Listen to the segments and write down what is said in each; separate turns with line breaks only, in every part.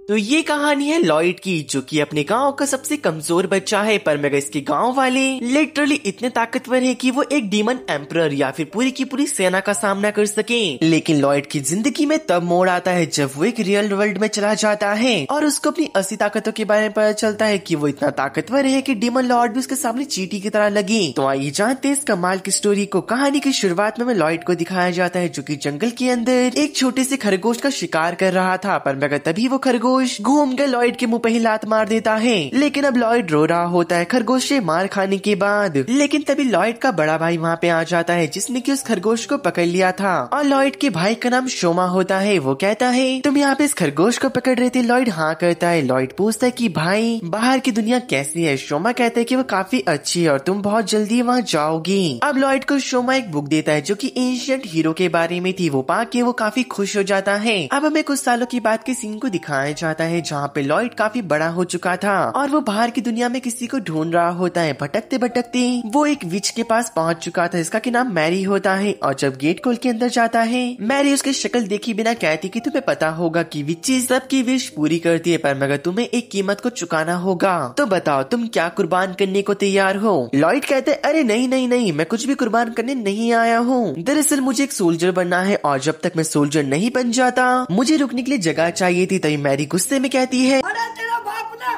तो ये कहानी है लॉयड की, जो कि अपने गांव का सबसे कमजोर बच्चा है। पर मगर इसके गांव वाले लिटरली इतने ताकतवर है कि वो एक डीमन एम्परर या फिर पूरी की पूरी सेना का सामना कर सके। लेकिन लॉयड की जिंदगी में तब मोड़ आता है जब वो एक रियल वर्ल्ड में चला जाता है और उसको अपनी असली ताकतों के बारे में पता चलता है कि वो इतना ताकतवर है कि डीमन लॉर्ड भी उसके सामने चींटी की तरह लगी। तो आइए जानते हैं इस कमाल की स्टोरी को। कहानी की शुरुआत में लॉयड को दिखाया जाता है जो कि जंगल के अंदर एक छोटे से खरगोश का शिकार कर रहा था। पर मगर तभी वो खरगोश घूम कर लॉयड के मुंह पे ही लात मार देता है। लेकिन अब लॉयड रो रहा होता है खरगोश से मार खाने के बाद। लेकिन तभी लॉयड का बड़ा भाई वहाँ पे आ जाता है जिसने कि उस खरगोश को पकड़ लिया था और लॉयड के भाई का नाम शोमा होता है। वो कहता है तुम यहाँ पे इस खरगोश को पकड़ रहे थे? लॉयड हाँ करता है। लॉयड पूछता है कि भाई बाहर की दुनिया कैसी है? शोमा कहता है कि वो काफी अच्छी है और तुम बहुत जल्दी वहाँ जाओगी। अब लॉयड को शोमा एक बुक देता है जो कि एंशिएंट हीरो के बारे में थी। वो पाके वो काफी खुश हो जाता है। अब हमें कुछ सालों की बात के सीन को दिखाया जाता है जहाँ पे लॉयड काफी बड़ा हो चुका था और वो बाहर की दुनिया में किसी को ढूंढ रहा होता है। भटकते भटकते वो एक विच के पास पहुंच चुका था जिसका नाम मैरी होता है। और जब गेट खोल के अंदर जाता है मैरी उसकी शक्ल देखे बिना कहती कि तुम्हें पता होगा कि विचेस सबकी विश पूरी करती है पर मगर तुम्हें एक कीमत को चुकाना होगा। तो बताओ तुम क्या कुर्बान करने को तैयार हो? लॉयड कहते हैं अरे नहीं नहीं नहीं, मैं कुछ भी कुर्बान करने नहीं आया हूँ। दरअसल मुझे एक सोल्जर बनना है और जब तक मैं सोल्जर नहीं बन जाता मुझे रुकने के लिए जगह चाहिए थी। तभी मैरी गुस्से में कहती है
अरे तेरा बाप ने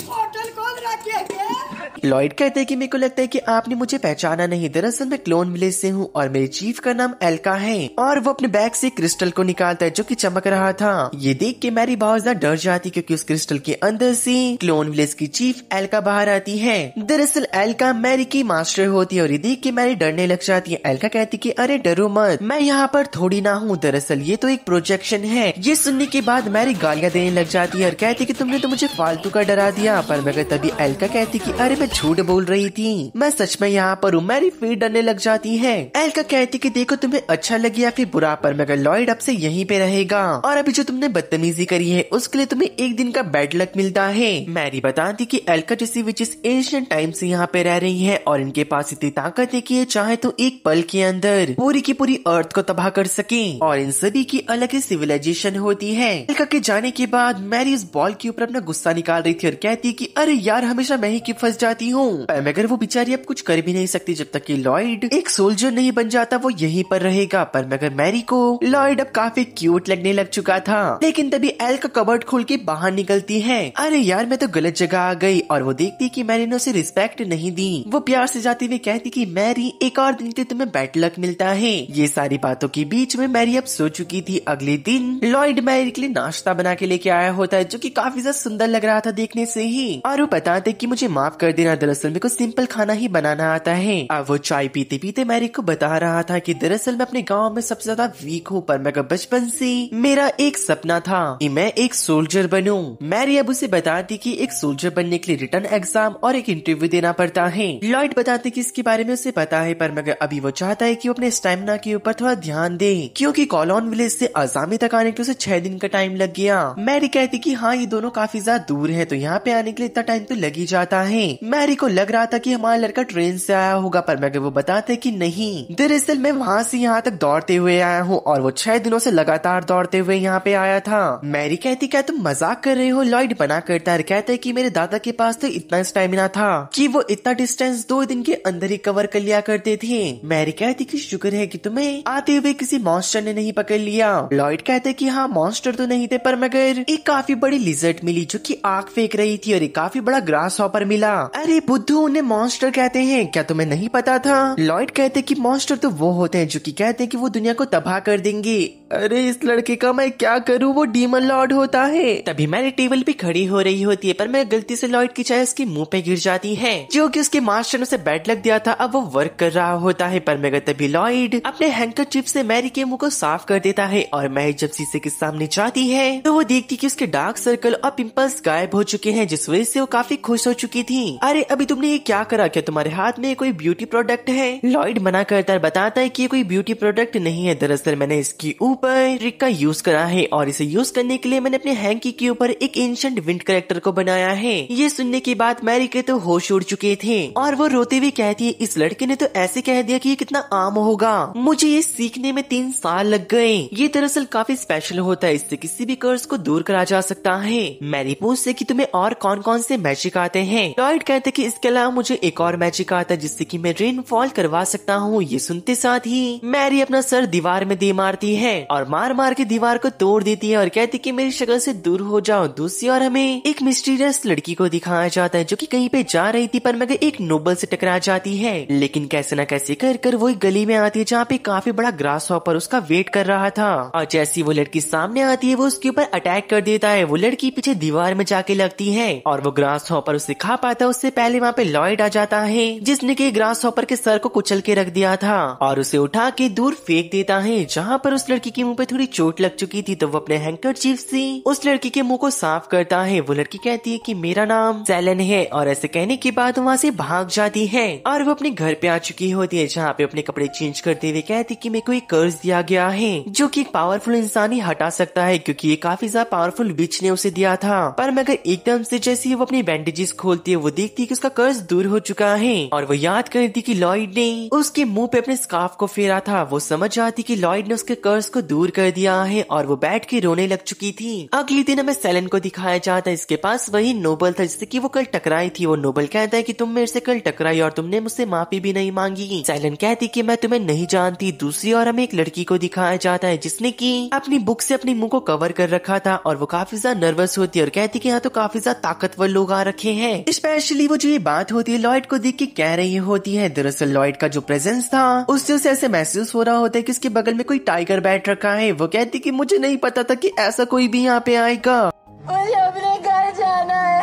होटल खोल रखी है क्या?
लॉयड कहते हैं कि मेरे को लगता है कि आपने मुझे पहचाना नहीं। दरअसल मैं क्लोन विलेज से हूँ और मेरे चीफ का नाम एल्का है। और वो अपने बैग से क्रिस्टल को निकालता है जो कि चमक रहा था। ये देख के मैरी बहुत ज्यादा डर जाती क्योंकि उस क्रिस्टल के अंदर से क्लोन विलेज की चीफ एल्का बाहर आती है। दरअसल एल्का मैरी की मास्टर होती है और ये देख के मैरी डरने लग जाती है। एल्का कहती कि अरे डरो मत, मैं यहाँ पर थोड़ी ना हूँ, दरअसल ये तो एक प्रोजेक्शन है। ये सुनने के बाद मैरी गालियाँ देने लग जाती है और कहती कि तुमने तो मुझे फालतू का डरा दिया। पर मगर तभी एल्का कहती कि अरे मैं झूठ बोल रही थी, मैं सच में यहाँ पर हूँ। मैरी फिर डरने लग जाती है। एल्का कहती कि देखो तुम्हें अच्छा लगे या फिर बुरा, पर मगर लॉयड अब से यहीं पे रहेगा और अभी जो तुमने बदतमीजी करी है उसके लिए तुम्हें एक दिन का बैड लक मिलता है। मैरी बताती कि एल्का जैसी विचेस एंशिएंट टाइम से यहाँ पे रह रही है और इनके पास इतनी ताकत है कि ये चाहे तो एक पल के अंदर पूरी की पूरी अर्थ को तबाह कर सके और इन सभी की अलग ही सिविलाइजेशन होती है। एल्का के जाने के बाद मैरी उस बॉल के ऊपर अपना गुस्सा निकाल रही थी और कहती कि अरे यार हमेशा मैं ही फंस जाती हूँ। मगर वो बेचारी अब कुछ कर भी नहीं सकती जब तक कि लॉयड एक सोल्जर नहीं बन जाता वो यहीं पर रहेगा। पर मगर मैरी को लॉयड अब काफी क्यूट लगने लग चुका था। लेकिन तभी एल्का कबर्ड खोल के बाहर निकलती है। अरे यार मैं तो गलत जगह आ गई और वो देखती कि मैरी ने उसे रिस्पेक्ट नहीं दी। वो प्यार से जाती हुई कहती कि मैरी एक और दिन के तुम्हें बैड लक मिलता है। ये सारी बातों के बीच में मैरी अब सो चुकी थी। अगले दिन लॉयड मैरी के लिए नाश्ता बना के लेके आया होता है जो कि काफी ज्यादा सुंदर लग रहा था देखने से ही। और वो बताते कि मुझे माफ कर देना, दरअसल मेरे को सिंपल खाना ही बनाना आता है। अब वो चाय पीते पीते मैरी को बता रहा था कि दरअसल मैं अपने गांव में सबसे ज्यादा वीक हूँ पर मगर बचपन से मेरा एक सपना था कि मैं एक सोल्जर बनूं। मैरी अब उसे बताती कि एक सोल्जर बनने के लिए रिटर्न एग्जाम और एक इंटरव्यू देना पड़ता है। लॉयड बताते कि इसके बारे में उसे पता है पर मगर अभी वो चाहता है कि वो अपने स्टेमिना के ऊपर थोड़ा ध्यान दे क्योंकि कॉलोन विलेज से अजामी तक आने के उसे 6 दिन का टाइम लग गया। मैरी कहती कि हाँ ये दोनों काफी ज्यादा दूर है तो यहाँ पे आने के लिए इतना टाइम तो लग ही जाता है। मैरी को लग रहा था कि हमारा लड़का ट्रेन से आया होगा पर मगर वो बताते कि नहीं, दरअसल मैं वहाँ से यहाँ तक दौड़ते हुए आया हूँ और वो 6 दिनों से लगातार दौड़ते हुए यहाँ पे आया था। मैरी कहती क्या तुम मजाक कर रहे हो? लॉयड बना करता है, कहता है कि मेरे दादा के पास तो इतना स्टेमिना था कि वो इतना डिस्टेंस 2 दिन के अंदर ही कवर कर लिया करते थे। मैरी कहती कि शुक्र है कि तुम्हें आते हुए किसी मॉन्स्टर ने नहीं पकड़ लिया। लॉयड कहते कि हाँ मॉन्स्टर तो नहीं थे पर मगर एक काफी बड़ी लिजर्ड मिली जो कि आग फेंक रही थी और एक काफी बड़ा ग्रास हॉपर मिला। अरे बुद्धू उन्हें मॉन्स्टर कहते हैं, क्या तुम्हें नहीं पता था? लॉयड कहते कि मॉन्स्टर तो वो होते हैं जो कि कहते हैं कि वो दुनिया को तबाह कर देंगे। अरे इस लड़के का मैं क्या करूँ, वो डीमन लॉर्ड होता है। तभी मैंने टेबल पे खड़ी हो रही होती है पर मैं गलती से लॉयड की चाय उसके मुंह पे गिर जाती है जो कि उसके मास्टर ने उसे बैड लग दिया था। अब वो वर्क कर रहा होता है पर मगर तभी लॉयड अपने हैंकरचिप से मैरी के मुंह को साफ कर देता है और मैरी जब शीशे के सामने जाती है तो वो देखती कि उसके डार्क सर्कल और पिंपल्स गायब हो चुके हैं जिस वजह से वो काफी खुश हो चुकी थी। अरे अभी तुमने ये क्या करा? क्या तुम्हारे हाथ में कोई ब्यूटी प्रोडक्ट है? लॉयड मना करता है, बताता है कि ये कोई ब्यूटी प्रोडक्ट नहीं है, दरअसल मैंने इसके ऊपर ऊपर ट्रिक का यूज करा है और इसे यूज करने के लिए मैंने अपने हैंकी के ऊपर एक एंशिएंट विंड कैरेक्टर को बनाया है। ये सुनने के बाद मैरी के तो होश उड़ चुके थे और वो रोते हुए कहती है इस लड़के ने तो ऐसे कह दिया कि ये कितना आम होगा, मुझे ये सीखने में 3 साल लग गए। ये दरअसल काफी स्पेशल होता है, इससे किसी भी कर्ज को दूर करा जा सकता है। मैरी पूछते कि तुम्हें और कौन कौन से मैजिक आते हैं। लॉयड कहते कि इसके अलावा मुझे एक और मैजिक आता है जिससे कि मैं रेनफॉल करवा सकता हूँ। ये सुनते साथ ही मैरी अपना सर दीवार में दे मारती है और मार मार के दीवार को तोड़ देती है और कहती कि मेरी शक्ल से दूर हो जाओ। दूसरी ओर हमें एक मिस्टीरियस लड़की को दिखाया जाता है जो कि कहीं पे जा रही थी पर मगर एक नोबल से टकरा जाती है, लेकिन कैसे न कैसे कर कर वो एक गली में आती है जहाँ पे काफी बड़ा ग्रास हॉपर उसका वेट कर रहा था और जैसी वो लड़की सामने आती है वो उसके ऊपर अटैक कर देता है। वो लड़की पीछे दीवार में जाके लगती है और वो ग्रास हॉपर उसे खा पाता है। उससे पहले वहाँ पे लॉयड आ जाता है जिसने कि ग्रास हॉपर के सर को कुचल के रख दिया था और उसे उठा के दूर फेंक देता है जहाँ पर उस लड़की के मुंह पे थोड़ी चोट लग चुकी थी। तो वो अपने हैंकरचीफ से उस लड़की के मुंह को साफ करता है। वो लड़की कहती है कि मेरा नाम सेलन है और ऐसे कहने के बाद वहाँ से भाग जाती है और वो अपने घर पे आ चुकी होती है जहाँ पे अपने कपड़े चेंज करते हुए कहती कि मेरे को एक कर्ज दिया गया है जो कि एक पावरफुल इंसान ही हटा सकता है क्योंकि ये काफी ज्यादा पावरफुल विच ने उसे दिया था। पर मगर एकदम से जैसे ही वो अपनी बैंडेजेस खोलती है वो देखती है कि उसका कर्ज दूर हो चुका है और वो याद करती कि लॉयड ने उसके मुंह पे अपने स्कार्फ को फेरा था। वो समझ आती कि लॉयड ने उसके कर्ज को दूर कर दिया है और वो बैठ के रोने लग चुकी थी। अगले दिन हमें सेलन को दिखाया जाता है, इसके पास वही नोबल था जिससे कि वो कल टकराई थी। वो नोबल कहता है कि तुम मेरे से कल टकराई और तुमने मुझसे माफी भी नहीं मांगी। सेलन कहती कि मैं तुम्हें नहीं जानती। दूसरी ओर हमें एक लड़की को दिखाया जाता है जिसने की अपनी बुक से अपने मुंह को कवर कर रखा था और वो काफी ज्यादा नर्वस होती है और कहती कि यहाँ तो काफी ज्यादा ताकतवर लोग आ रखे हैं। स्पेशली वो जो ये बात होती है लॉयड को देख के कह रही होती है। दरअसल लॉयड का जो प्रेजेंस था उससे उसे ऐसे महसूस हो रहा होता है कि उसके बगल में कोई टाइगर बैठ रखा है। वो कहती कि मुझे नहीं पता था कि ऐसा कोई भी यहाँ पे आएगा,
मुझे अपने घर जाना है।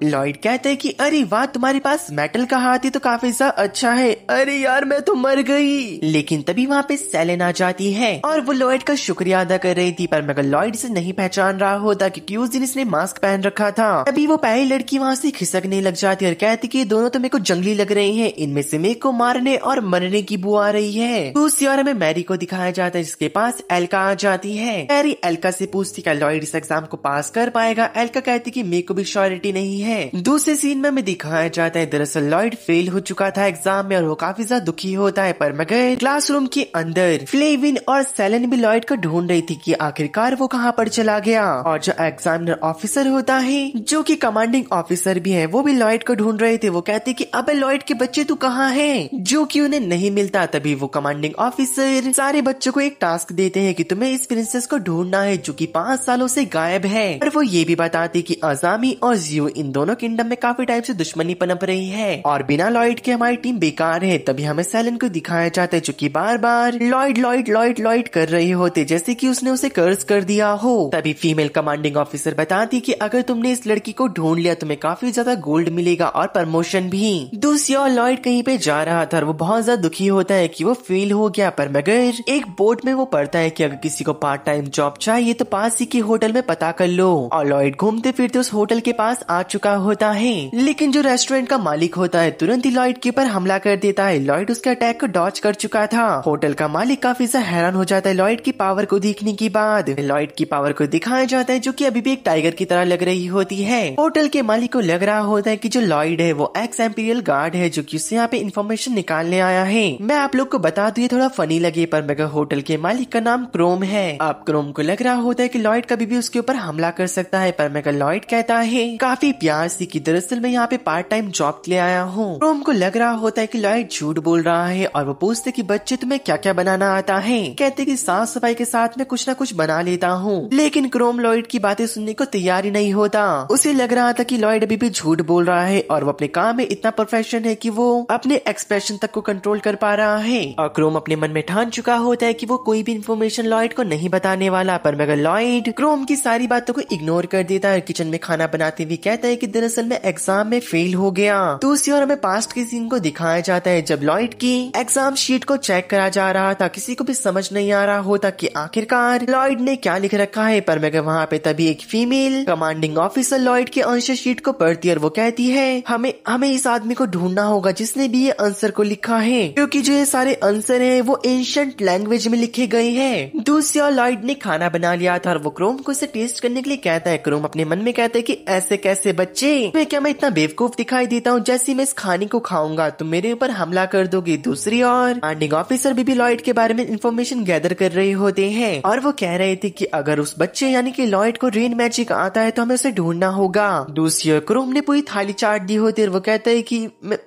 लॉयड कहते हैं कि अरे वाह तुम्हारे पास मेटल का हाथ ही तो काफी सा अच्छा है। अरे यार मैं तो मर गई। लेकिन तभी वहाँ पे सेलेन आ जाती है और वो लॉयड का शुक्रिया अदा कर रही थी पर मगर लॉयड से नहीं पहचान रहा होता क्योंकि उस दिन इसने मास्क पहन रखा था। तभी वो पहली लड़की वहाँ से खिसकने लग जाती है और कहती कि दोनों तो मेरे को जंगली लग रहे हैं, इनमें से मेरे को मारने और मरने की बुआ आ रही है। दूसरी ओर हमें मैरी को दिखाया जाता है जिसके पास एल्का आ जाती है। मैरी एल्का से पूछती क्या लॉयड इस एग्जाम को पास कर पाएगा। एल्का कहती कि मेरे को भी श्योरिटी नहीं है। दूसरे सीन में हमें दिखाया जाता है दरअसल लॉयड फेल हो चुका था एग्जाम में और वो काफी ज्यादा दुखी होता है पर मगर क्लासरूम के अंदर फ्लेविन और सेलन भी लॉयड को ढूंढ रही थी कि आखिरकार वो कहाँ पर चला गया। और जो एग्जामिनर ऑफिसर होता है जो कि कमांडिंग ऑफिसर भी है वो भी लॉयड को ढूंढ रहे थे। वो कहते कि अबे लॉयड के बच्चे तू कहाँ है, जो कि उन्हें नहीं मिलता। तभी वो कमांडिंग ऑफिसर सारे बच्चों को एक टास्क देते हैं कि तुम्हें इस प्रिंसेस को ढूंढना है जो कि 5 सालों से गायब है। और वो ये भी बताते कि अजामी और जियो इन दोनों किंगडम में काफी टाइम से दुश्मनी पनप रही है और बिना लॉयड के हमारी टीम बेकार है। तभी हमें सेलन को दिखाया जाता है जो कि बार बार लॉयड लॉयड लॉयड लॉयड कर रहे होते जैसे कि उसने उसे कर्ज कर दिया हो। तभी फीमेल कमांडिंग ऑफिसर बताती कि अगर तुमने इस लड़की को ढूंढ लिया तुम्हें काफी ज्यादा गोल्ड मिलेगा और प्रमोशन भी। दूसरी ओर लॉयड कहीं पे जा रहा था और वो बहुत ज्यादा दुखी होता है कि वो फेल हो गया पर मगर एक बोर्ड में वो पढ़ता है कि अगर किसी को पार्ट टाइम जॉब चाहिए तो पास ही के होटल में पता कर लो। और लॉयड घूमते फिरते उस होटल के पास आ चुका होता है लेकिन जो रेस्टोरेंट का मालिक होता है तुरंत ही लॉयड के ऊपर हमला कर देता है। लॉयड उसके अटैक को डॉज कर चुका था। होटल का मालिक काफी ज्यादा हैरान हो जाता है लॉयड की पावर को देखने के बाद। लॉयड की पावर को दिखाया जाता है जो कि अभी भी एक टाइगर की तरह लग रही होती है। होटल के मालिक को लग रहा होता है कि जो लॉयड है वो एक्स एम्पीरियल गार्ड है जो कि उससे यहाँ पे इन्फॉर्मेशन निकालने आया है। मैं आप लोग को बता दूं ये थोड़ा फनी लगे पर मगर होटल के मालिक का नाम क्रोम है। अब क्रोम को लग रहा होता है कि लॉयड कभी भी उसके ऊपर हमला कर सकता है पर मगर लॉयड कहता है काफी प्यार से कि दरअसल मैं यहाँ पे पार्ट टाइम जॉब के लिए आया हूँ। क्रोम को लग रहा होता है कि लॉयड झूठ बोल रहा है और वो पूछते कि बच्चे तुम्हें क्या क्या बनाना आता है। कहते कि साफ सफाई के साथ में कुछ ना कुछ बना लेता हूँ। लेकिन क्रोम लॉयड की बातें सुनने को तैयार ही नहीं होता। उसे लग रहा था कि लॉयड अभी भी झूठ बोल रहा है और वो अपने काम में इतना परफेक्शन है कि वो अपने एक्सप्रेशन तक को कंट्रोल कर पा रहा है। और क्रोम अपने मन में ठान चुका होता है कि वो कोई भी इन्फॉर्मेशन लॉयड को नहीं बताने वाला। पर मगर लॉयड क्रोम की सारी बातों को इग्नोर कर देता है। किचन में खाना बनाते बताते हुए कहता है कि दरअसल मैं एग्जाम में फेल हो गया। दूसरी ओर हमें पास्ट के सीन को दिखाया जाता है जब लॉयड की एग्जाम शीट को चेक करा जा रहा था। किसी को भी समझ नहीं आ रहा होता कि आखिरकार लॉयड ने क्या लिख रखा है, पर मगर वहाँ पे तभी एक फीमेल कमांडिंग ऑफिसर लॉयड के आंसर शीट को पढ़ती है और वो कहती है हमें इस आदमी को ढूंढना होगा जिसने भी ये आंसर को लिखा है, क्योंकि जो ये सारे आंसर हैं वो एंशिएंट लैंग्वेज में लिखे गए हैं। दूसरी ओर लॉयड ने खाना बना लिया था और वो क्रोम को इसे टेस्ट करने के लिए कहता है। क्रोम अपने मन में कहता है कि ऐसे कैसे बच्चे, मैं इतना बेवकूफ दिखाई देता हूँ, जैसे मैं इस खाने को खाऊंगा तुम मेरे ऊपर हमला कर दोगे। दूसरी ओर कमांडिंग ऑफिसर भी लॉयड के बारे में इंफॉर्मेशन गैदर कर रहे होते हैं और वो कह रहे थे कि अगर उस बच्चे यानी कि लॉयड को रेन मैजिक आता है तो हमें उसे ढूंढना होगा। दूसरी ओर क्रोम ने पूरी थाली चाट दी होती है और वो कहता है कि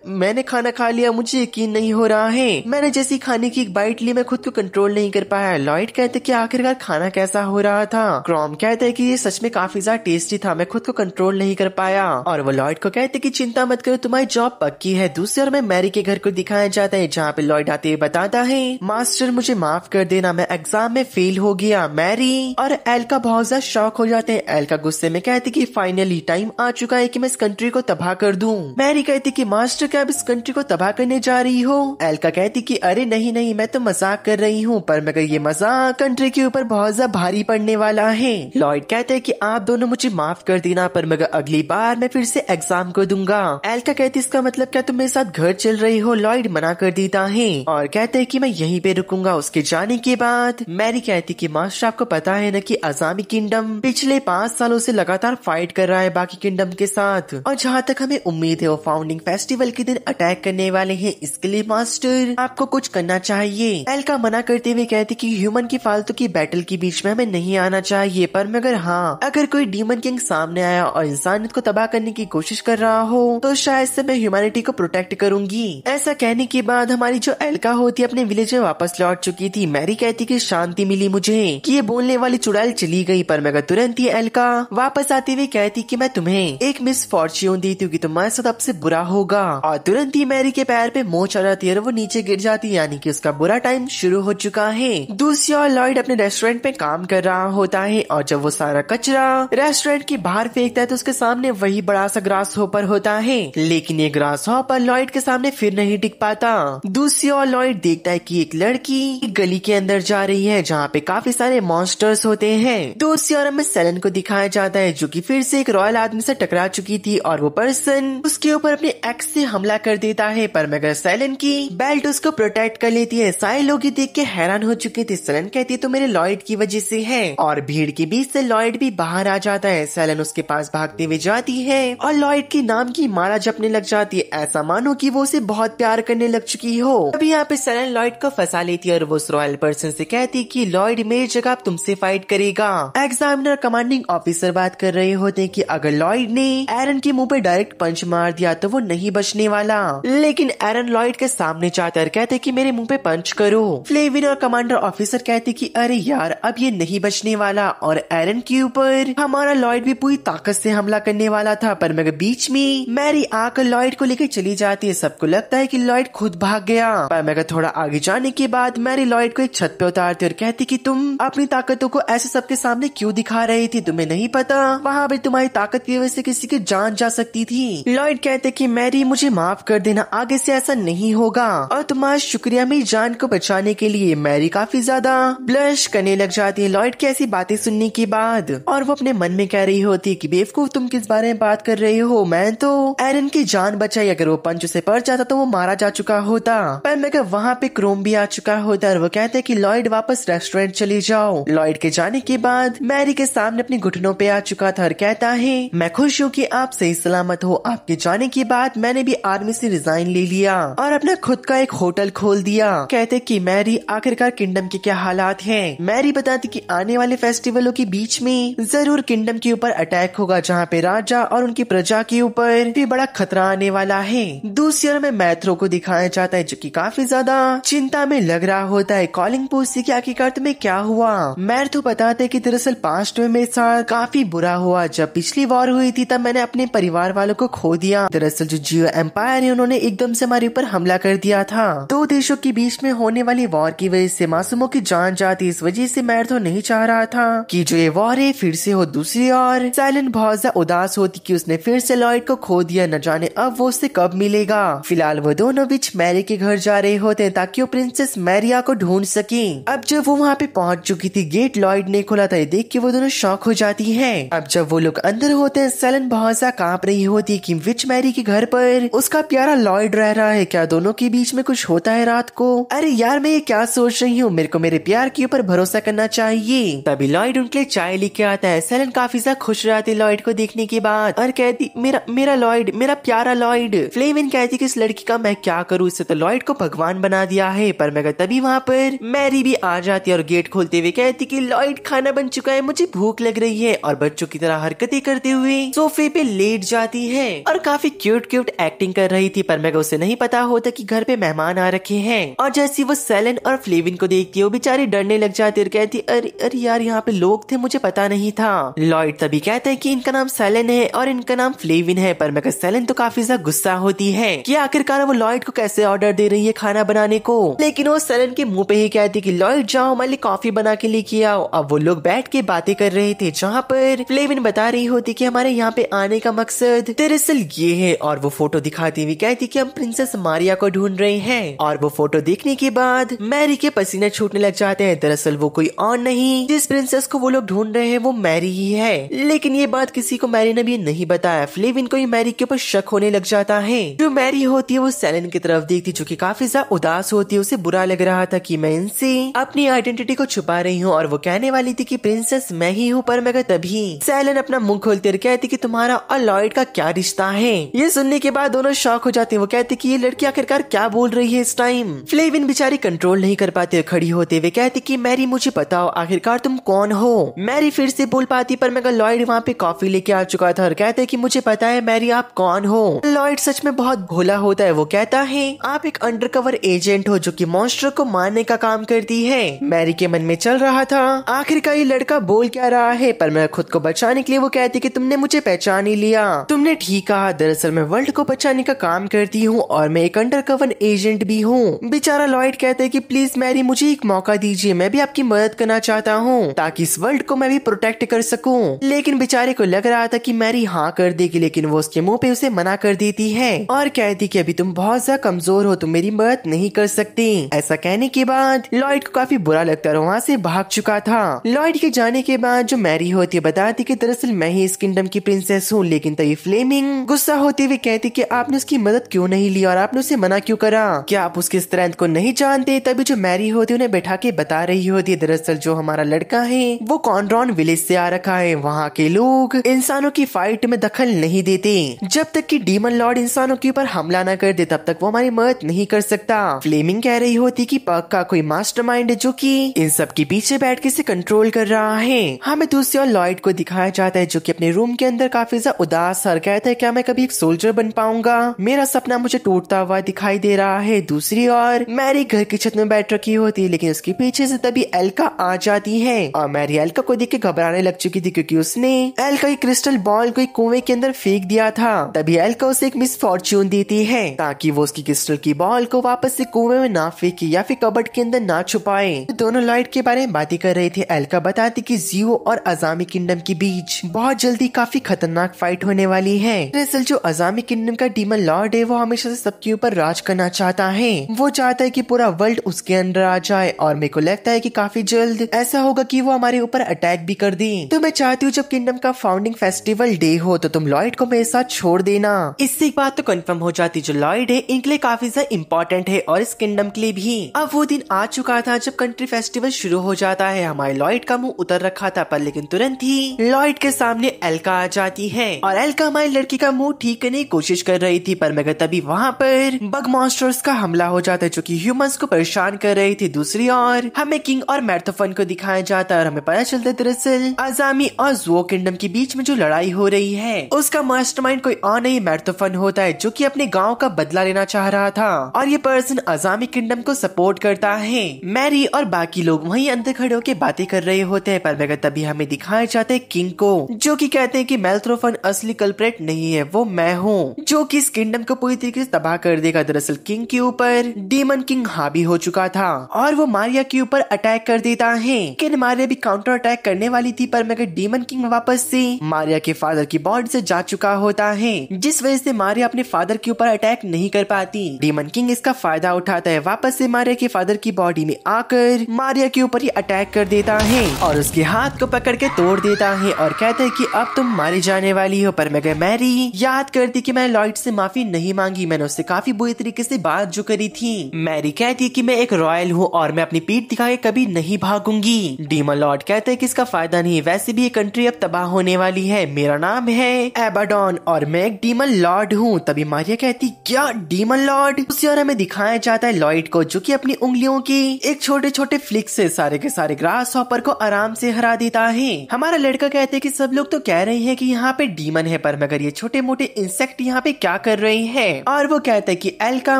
मैंने खाना खा लिया, मुझे यकीन नहीं हो रहा है, मैंने जैसी खाने की एक बाइट ली मैं खुद को कंट्रोल नहीं कर पाया। लॉयड कहते कि आखिरकार खाना कैसा हो रहा था। क्रोम कहते हैं कि ये सच में काफी ज्यादा टेस्टी था, मैं खुद को कंट्रोल नहीं कर पाया। और वो लॉयड को कहते कि चिंता मत करो, तुम्हारी जॉब पक्की है। दूसरी ओर में मैरी के घर को दिखाया जाता है जहाँ पे लॉयड आते हुए बताता है मास्टर मुझे माफ कर देना, मैं एग्जाम में फेल हो गया। मैरी और एल्का बहुत ज्यादा शॉक हो जाते हैं। एल्का गुस्से में कहती कि फाइनली टाइम आ चुका है कि मैं इस कंट्री को तबाह कर दूं। मैरी कहती कि मास्टर क्या आप इस कंट्री को तबाह करने जा रही हो? एल्का कहती कि अरे नहीं मैं तो मजाक कर रही हूँ, पर मगर ये मजाक कंट्री के ऊपर बहुत ज्यादा भारी पड़ने वाला है। लॉयड कहते हैं कि आप दोनों मुझे माफ कर देना, पर मगर अगली बार मैं फिर से एग्जाम को दूंगा। एल्का कहती इसका मतलब क्या तुम मेरे साथ घर चल रही हो? लॉयड मना कर देता है और कहते हैं कि मैं यहीं पे रुकूंगा। उसके जाने के बाद मैरी कहती कि मास्टर आपको पता है ना कि अजामी किंगडम पिछले 5 सालों से लगातार फाइट कर रहा है बाकी किंगडम के साथ, और जहाँ तक हमें उम्मीद है वो फाउंडिंग फेस्टिवल के दिन अटैक करने वाले हैं, इसके लिए मास्टर आपको कुछ करना चाहिए। एल्का मना करते हुए कहती कि ह्यूमन की फालतू की बैटल के बीच में हमें नहीं आना चाहिए, पर मगर हाँ अगर कोई डीमन किंग सामने आया और इंसानियत को तबाह करने की कोशिश कर रहा हो तो शायद से मैं ह्यूमैनिटी को प्रोटेक्ट करूंगी। ऐसा कहने के बाद हमारी जो एल्का होती है अपने विलेज में वापस लौट चुकी थी। मैरी कहती कि शांति मिली मुझे कि ये बोलने वाली चुड़ैल चली गई, पर मगर तुरंत ही एल्का वापस आते हुए कहती कि मैं तुम्हें एक मिस फॉर्च्यून देती हूँ कि तुम्हारे साथ अब से बुरा होगा, और तुरंत ही मैरी के पैर पे मोच आ जाती है और वो नीचे गिर जाती है, यानी कि उसका बुरा टाइम शुरू हो चुका है। दूसरी ओर लॉयड अपने रेस्टोरेंट पे काम कर रहा होता है और जब वो सारा कचरा रेस्टोरेंट के बाहर फेंकता है तो उसके सामने वही बड़ा सा ग्रास हॉपर होता है, लेकिन ये ग्रास हॉपर लॉयड के सामने फिर नहीं टिक पाता। दूसरी ओर लॉयड देखता है कि एक लड़की एक गली के अंदर जा रही है जहाँ पे काफी सारे मॉन्स्टर्स होते हैं। दूसरी ओर हमें सेलन को दिखाया जाता है जो कि फिर से एक रॉयल आदमी से टकरा चुकी थी और वो पर्सन उसके ऊपर अपने एक्स से हमला कर देता है, पर मगर सेलन की बेल्ट उसको प्रोटेक्ट कर लेती है। सारे लोग देख के हैरान हो चुके थे। सेलन कहती है तो मेरे लॉयड की वजह से है, और भीड़ के बीच से लॉयड भी बाहर आ जाता है। सेलन उसके पास भागते हुए जाती है और लॉयड के नाम की माला जपने लग जाती है, ऐसा मानो कि वो उसे बहुत प्यार करने लग चुकी हो। अभी यहाँ पे सेलन लॉयड को फंसा लेती है और वो उस रॉयल पर्सन से कहती कि लॉयड मेरी जगह तुमसे फाइट करेगा। एग्जामिनर कमांडिंग ऑफिसर बात कर रहे होते हैं कि अगर लॉयड ने एरन के मुंह पे डायरेक्ट पंच मार दिया तो वो नहीं बचने वाला, लेकिन एरन लॉयड के सामने चाहता है, कहते कि मेरे मुंह पे पंच करो। फ्लेविन और कमांडर ऑफिसर कहते कि अरे यार अब ये नहीं बचने वाला, और एरन के ऊपर हमारा लॉयड भी पूरी ताकत से हमला करने वाला था, पर मगर बीच में मैरी आकर लॉयड को लेकर चली जाती है। सबको लगता है कि लॉयड खुद भाग गया, पर मगर थोड़ा आगे जाने के बाद मैरी लॉयड को एक छत पे उतारती और कहती कि तुम अपनी ताकतों को ऐसे सबके सामने क्यों दिखा रही थी? तुम्हें नहीं पता वहाँ पे तुम्हारी ताकत की वजह से किसी की जान जा सकती थी। लॉयड कहते कि मैरी मुझे माफ कर देना, आगे से ऐसा नहीं होगा, और तुम्हारा शुक्रिया मेरी जान को बचाने के लिए। मैरी काफी ज्यादा ब्लश करने लग जाती है लॉयड की ऐसी बातें सुनने के बाद, और वो अपने मन में कह रही होती कि बेवकूफ तुम किस बारे में बात कर रहे हो, मैं तो एरन की जान बचाई, अगर वो पंच से पड़ जाता तो वो मारा जा चुका होता। पर मगर वहाँ पे क्रोम भी आ चुका होता और वो कहते कि लॉयड वापस रेस्टोरेंट चले जाओ। लॉयड के जाने के बाद मैरी के सामने अपने घुटनों पे आ चुका था और कहता है मैं खुश हूँ कि आप सही सलामत हो। आपके जाने के बाद मैंने भी आर्मी से रिजाइन ले लिया और अपना खुद का एक होटल खोल दिया। कहते कि मैरी आखिरकार किंगडम के क्या हालात हैं। मैरी बताती कि आने वाले फेस्टिवलों के बीच में जरूर किंगडम के ऊपर अटैक होगा जहाँ पे राजा और उनकी प्रजा के ऊपर भी बड़ा खतरा आने वाला है। दूसरी ओर में मैथ्रो को दिखाया जाता है जो कि काफी ज्यादा चिंता में लग रहा होता है। कॉलिंग पूछती कि आखिरकार तुम्हें क्या हुआ। मैथ्रो बताते कि दरअसल पास्ट में मेरे साथ काफी बुरा हुआ। जब पिछली वॉर हुई थी तब मैंने अपने परिवार वालों को खो दिया। दरअसल जो जियो एम्पायर है उन्होंने एकदम से हमारे ऊपर हमला कर दिया था। दो देशों के बीच में होने वाली वॉर की वजह से मासूमों की जान जाती, इस वजह से मैथ्रो नहीं चाह रहा था कि जो ये वॉर है फिर से हो। दूसरी ओर साइलेंट बहुत बहुत ज्यादा उदास होती कि उसने फिर से लॉयड को खो दिया, न जाने अब वो उससे कब मिलेगा। फिलहाल वो दोनों बीच मैरी के घर जा रहे होते हैं ताकि वो प्रिंसेस मैरिया को ढूंढ सके। अब जब वो वहाँ पे पहुंच चुकी थी, गेट लॉयड ने खोला था। ये देख के वो दोनों शॉक हो जाती है। अब जब वो लोग अंदर होते हैं, सेलन बहुत सा कांप रही होती कि विच मैरी के घर पर उसका प्यारा लॉयड रह रहा है, क्या दोनों के बीच में कुछ होता है रात को। अरे यार मैं ये क्या सोच रही हूँ, मेरे को मेरे प्यार के ऊपर भरोसा करना चाहिए। तभी लॉयड उनके लिए चाय लेके आता है। सेलन काफी ज्यादा खुश रहती लॉयड को देखने के बाद और कहती मेरा लॉयड, मेरा प्यारा लॉयड। फ्लेविन कहती कि इस लड़की का मैं क्या करूँ, इससे तो लॉयड को भगवान बना दिया है। पर मगर तभी वहाँ पर मैरी भी आ जाती है और गेट खोलते हुए कहती कि लॉयड खाना बन चुका है, मुझे भूख लग रही है। और बच्चों की तरह हरकतें करते हुए सोफे पे लेट जाती है और काफी क्यूट क्यूट एक्टिंग कर रही थी। पर मगर उसे नहीं पता होता कि घर पे मेहमान आ रखे हैं। और जैसी वो सेलन और फ्लेविन को देखती है, वो बेचारी डरने लग जाती है और कहती अरे यार यहाँ पे लोग थे, मुझे पता नहीं था। लॉयड तभी कहता है कि इनका नाम सेलन है और इनका नाम फ्लेविन है। पर मगर सेलन तो काफी ज्यादा गुस्सा होती है कि आखिरकार वो लॉयड को कैसे ऑर्डर दे रही है खाना बनाने को। लेकिन वो सेलन के मुंह पे ही कहती कि लॉयड जाओ हमारे लिए कॉफी बना के लेके आओ। अब वो लोग बैठ के बातें कर रहे थे, जहाँ पर फ्लेविन बता रही होती कि हमारे यहाँ पे आने का मकसद दरअसल ये है। और वो फोटो दिखाती हुई कहती कि हम प्रिंसेस मारिया को ढूंढ रहे हैं। और वो फोटो देखने के बाद मैरी के पसीने छूटने लग जाते हैं। दरअसल वो कोई और नहीं, जिस प्रिंसेस को वो लोग ढूंढ रहे हैं वो मैरी ही है। लेकिन ये बात किसी को मैरी ने भी नहीं बताया। फ्लेविन को ही मैरी के ऊपर शक होने लग जाता है। जो मैरी होती है वो सेलन की तरफ देखती, जो कि काफी ज्यादा उदास होती है। उसे बुरा लग रहा था कि मैं इनसे अपनी आइडेंटिटी को छुपा रही हूँ और वो कहने वाली थी कि प्रिंसेस मैं ही हूँ। पर मगर तभी सेलन अपना मुंह खोलते और कहती कि तुम्हारा और लॉयड का क्या रिश्ता है। ये सुनने के बाद दोनों शॉक हो जाते हैं। वो कहती कि ये लड़की आखिरकार क्या बोल रही है इस टाइम। फ्लेविन बेचारी कंट्रोल नहीं कर पाते, खड़ी होते हुए कहती कि मैरी मुझे बताओ आखिरकार तुम कौन हो। मैरी फिर से बोल पाती, पर मगर लॉयड वहाँ पे कॉफी लेके आ चुका था और कहते कि मुझे पता है मैरी आप कौन हो। लॉयड सच में बहुत भोला होता है। वो कहता है आप एक अंडरकवर एजेंट हो जो कि मॉन्स्टर को मारने का काम करती है। मैरी के मन में चल रहा था आखिरकार ये लड़का बोल क्या रहा है। पर मैं खुद को बचाने के लिए वो कहती कि तुमने मुझे पहचान ही लिया। तुमने ठीक कहा, दरअसल मैं वर्ल्ड को बचाने का काम करती हूँ और मैं एक अंडरकवर एजेंट भी हूँ। बेचारा लॉयड कहते हैं कि प्लीज मैरी मुझे एक मौका दीजिए, मैं भी आपकी मदद करना चाहता हूँ ताकि इस वर्ल्ड को मैं भी प्रोटेक्ट कर सकूँ। लेकिन बेचारे को लग रहा था कि मैरी हाँ कर देगी, लेकिन वो उसके मुंह पे उसे मना कर देती है और कहती कि अभी तुम बहुत ज्यादा कमजोर हो, तुम मेरी मदद नहीं कर सकती। ऐसा कहने के बाद लॉयड को काफी बुरा लगता है और वहाँ से भाग चुका था। लॉयड के जाने के बाद जो मैरी होती है बताती कि दरअसल मैं ही इस किंगडम की प्रिंसेस हूँ। लेकिन तभी फ्लेमिंग गुस्सा होते हुए कहती कि आपने उसकी मदद क्यों नहीं ली और आपने उसे मना क्यों करा, क्या आप उसकी स्ट्रेंथ को नहीं जानते। तभी जो मैरी होती है उन्हें बैठा के बता रही होती है दरअसल जो हमारा लड़का है वो कॉनरॉन विलेज से आ रखा है। वहाँ के लोग इंसानों की फाइट में दखल नहीं देते। जब तक कि डीमन लॉर्ड इंसानों के ऊपर हमला न कर दे तब तक वो हमारी मदद नहीं कर सकता। फ्लेमिंग कह रही होती कि पग का कोई मास्टरमाइंड है जो कि इन सब के पीछे बैठ के इसे कंट्रोल कर रहा है। हमें दूसरी ओर लॉयड को दिखाया जाता है जो कि अपने रूम के अंदर काफी ज्यादा उदास और कहता है क्या मैं कभी एक सोल्जर बन पाऊंगा, मेरा सपना मुझे टूटता हुआ दिखाई दे रहा है। दूसरी ओर मैरी घर की छत में बैठ रखी होती है, लेकिन उसके पीछे से तभी एल्का आ जाती है और मैरी एल्का को देख के घबराने लग चुकी थी क्योंकि उसने एल्का की क्रिस्टल बॉल को एक कुएं के अंदर फेंक दिया था। तभी एल्का उसे एक मिस फॉर्च्यून देती है ताकि वो उसकी क्रिस्टल की बॉल को वापस से कुएं में ना फेंके या फिर कबर्ड के अंदर ना छुपाए। दोनों लॉयड के बारे में बातें कर रहे थे। एल्का बताती कि जियो और अजामी किंगडम के बीच बहुत जल्दी काफी खतरनाक फाइट होने वाली है। दरअसल जो अजामी किंगडम का डीमन लॉर्ड है वो हमेशा से सबके ऊपर राज करना चाहता है। वो चाहता है कि पूरा वर्ल्ड उसके अंदर आ जाए और मेरे को लगता है कि काफी जल्द ऐसा होगा कि वो हमारे ऊपर अटैक भी कर दे। तो मैं चाहती हूँ जब किंगडम का फाउंडिंग फेस्टिवल डे हो तो तुम लॉयड को मेरे साथ छोड़ देना। इससे एक बात तो कंफर्म हो जाती जो लॉयड है इनके लिए काफी ज्यादा इम्पोर्टेंट है और इस किंगडम के लिए भी। अब वो दिन आ चुका था जब कंट्री फेस्टिवल शुरू हो जाता है। हमारे लॉयड का मुंह उतर रखा था पर लेकिन तुरंत ही लॉयड के सामने एल्का आ जाती है और एल्का हमारी लड़की का मुंह ठीक करने की कोशिश कर रही थी। पर मगर तभी वहाँ पर बग मॉन्स्टर्स का हमला हो जाता है जो कि ह्यूमंस को परेशान कर रही थी। दूसरी ओर हमें किंग और मैर्थोफन को दिखाया जाता है और हमें पता चलता है दरअसल अजामी और जुओ किंगडम के बीच में जो लड़ाई हो रही है उसका मास्टरमाइंड कोई और नहीं मैर्थोफन होता है जो कि अपने गांव का बदला लेना चाह रहा था और ये पर्सन अजामी किंगडम को सपोर्ट करता है। मैरी और बाकी लोग वहीं अंदर खड़े होकर बातें कर रहे होते हैं पर मगर तभी हमें दिखाया जाता है किंग को जो कि कहते हैं कि मैर्थोफन असली कल्प्रेट नहीं है, वो मैं हूँ जो कि इस किंगडम को पूरी तरीके से तबाह कर देगा। दरअसल किंग के ऊपर डीमन किंग हावी हो चुका था और वो मारिया के ऊपर अटैक कर देता है। लेकिन मारिया भी काउंटर अटैक करने वाली थी पर मगर डीमन किंग वापस से मारिया के फादर की बॉडी से जा चुका होता है, जिस वजह से मारिया अपने फादर के ऊपर अटैक नहीं कर पाती। डीमन किंग इसका फायदा उठाता है, वापस से मारिया के फादर की बॉडी में आकर मारिया के ऊपर ही अटैक कर देता है और उसके हाथ को पकड़ के तोड़ देता है और कहता है कि अब तुम मारी जाने वाली हो। पर मगर मैरी याद करती कि मैंने लॉयड से माफी नहीं मांगी, मैंने उससे काफी बुरी तरीके से बात जो करी थी। मैरी कहती है कि मैं एक रॉयल हूँ और मैं अपनी पीठ दिखा के कभी नहीं भागूंगी। डीमन लॉर्ड कहते हैं कि इसका फायदा नहीं, वैसे भी ये कंट्री अब तबाह होने वाली है, मेरा नाम है एबाडॉन और मैं एक डीमन लॉर्ड हूँ। तभी मारिया कहती क्या डीमन लॉर्ड? उसी और हमें दिखाया जाता है लॉयड को जो कि अपनी उंगलियों की एक छोटे छोटे फ्लिक से सारे के सारे ग्रास हॉपर को आराम से हरा देता है। हमारा लड़का कहते हैं कि सब लोग तो कह रहे हैं कि यहाँ पे डीमन है, पर मगर ये छोटे मोटे इंसेक्ट यहाँ पे क्या कर रहे हैं? और वो कहता है कि एल्का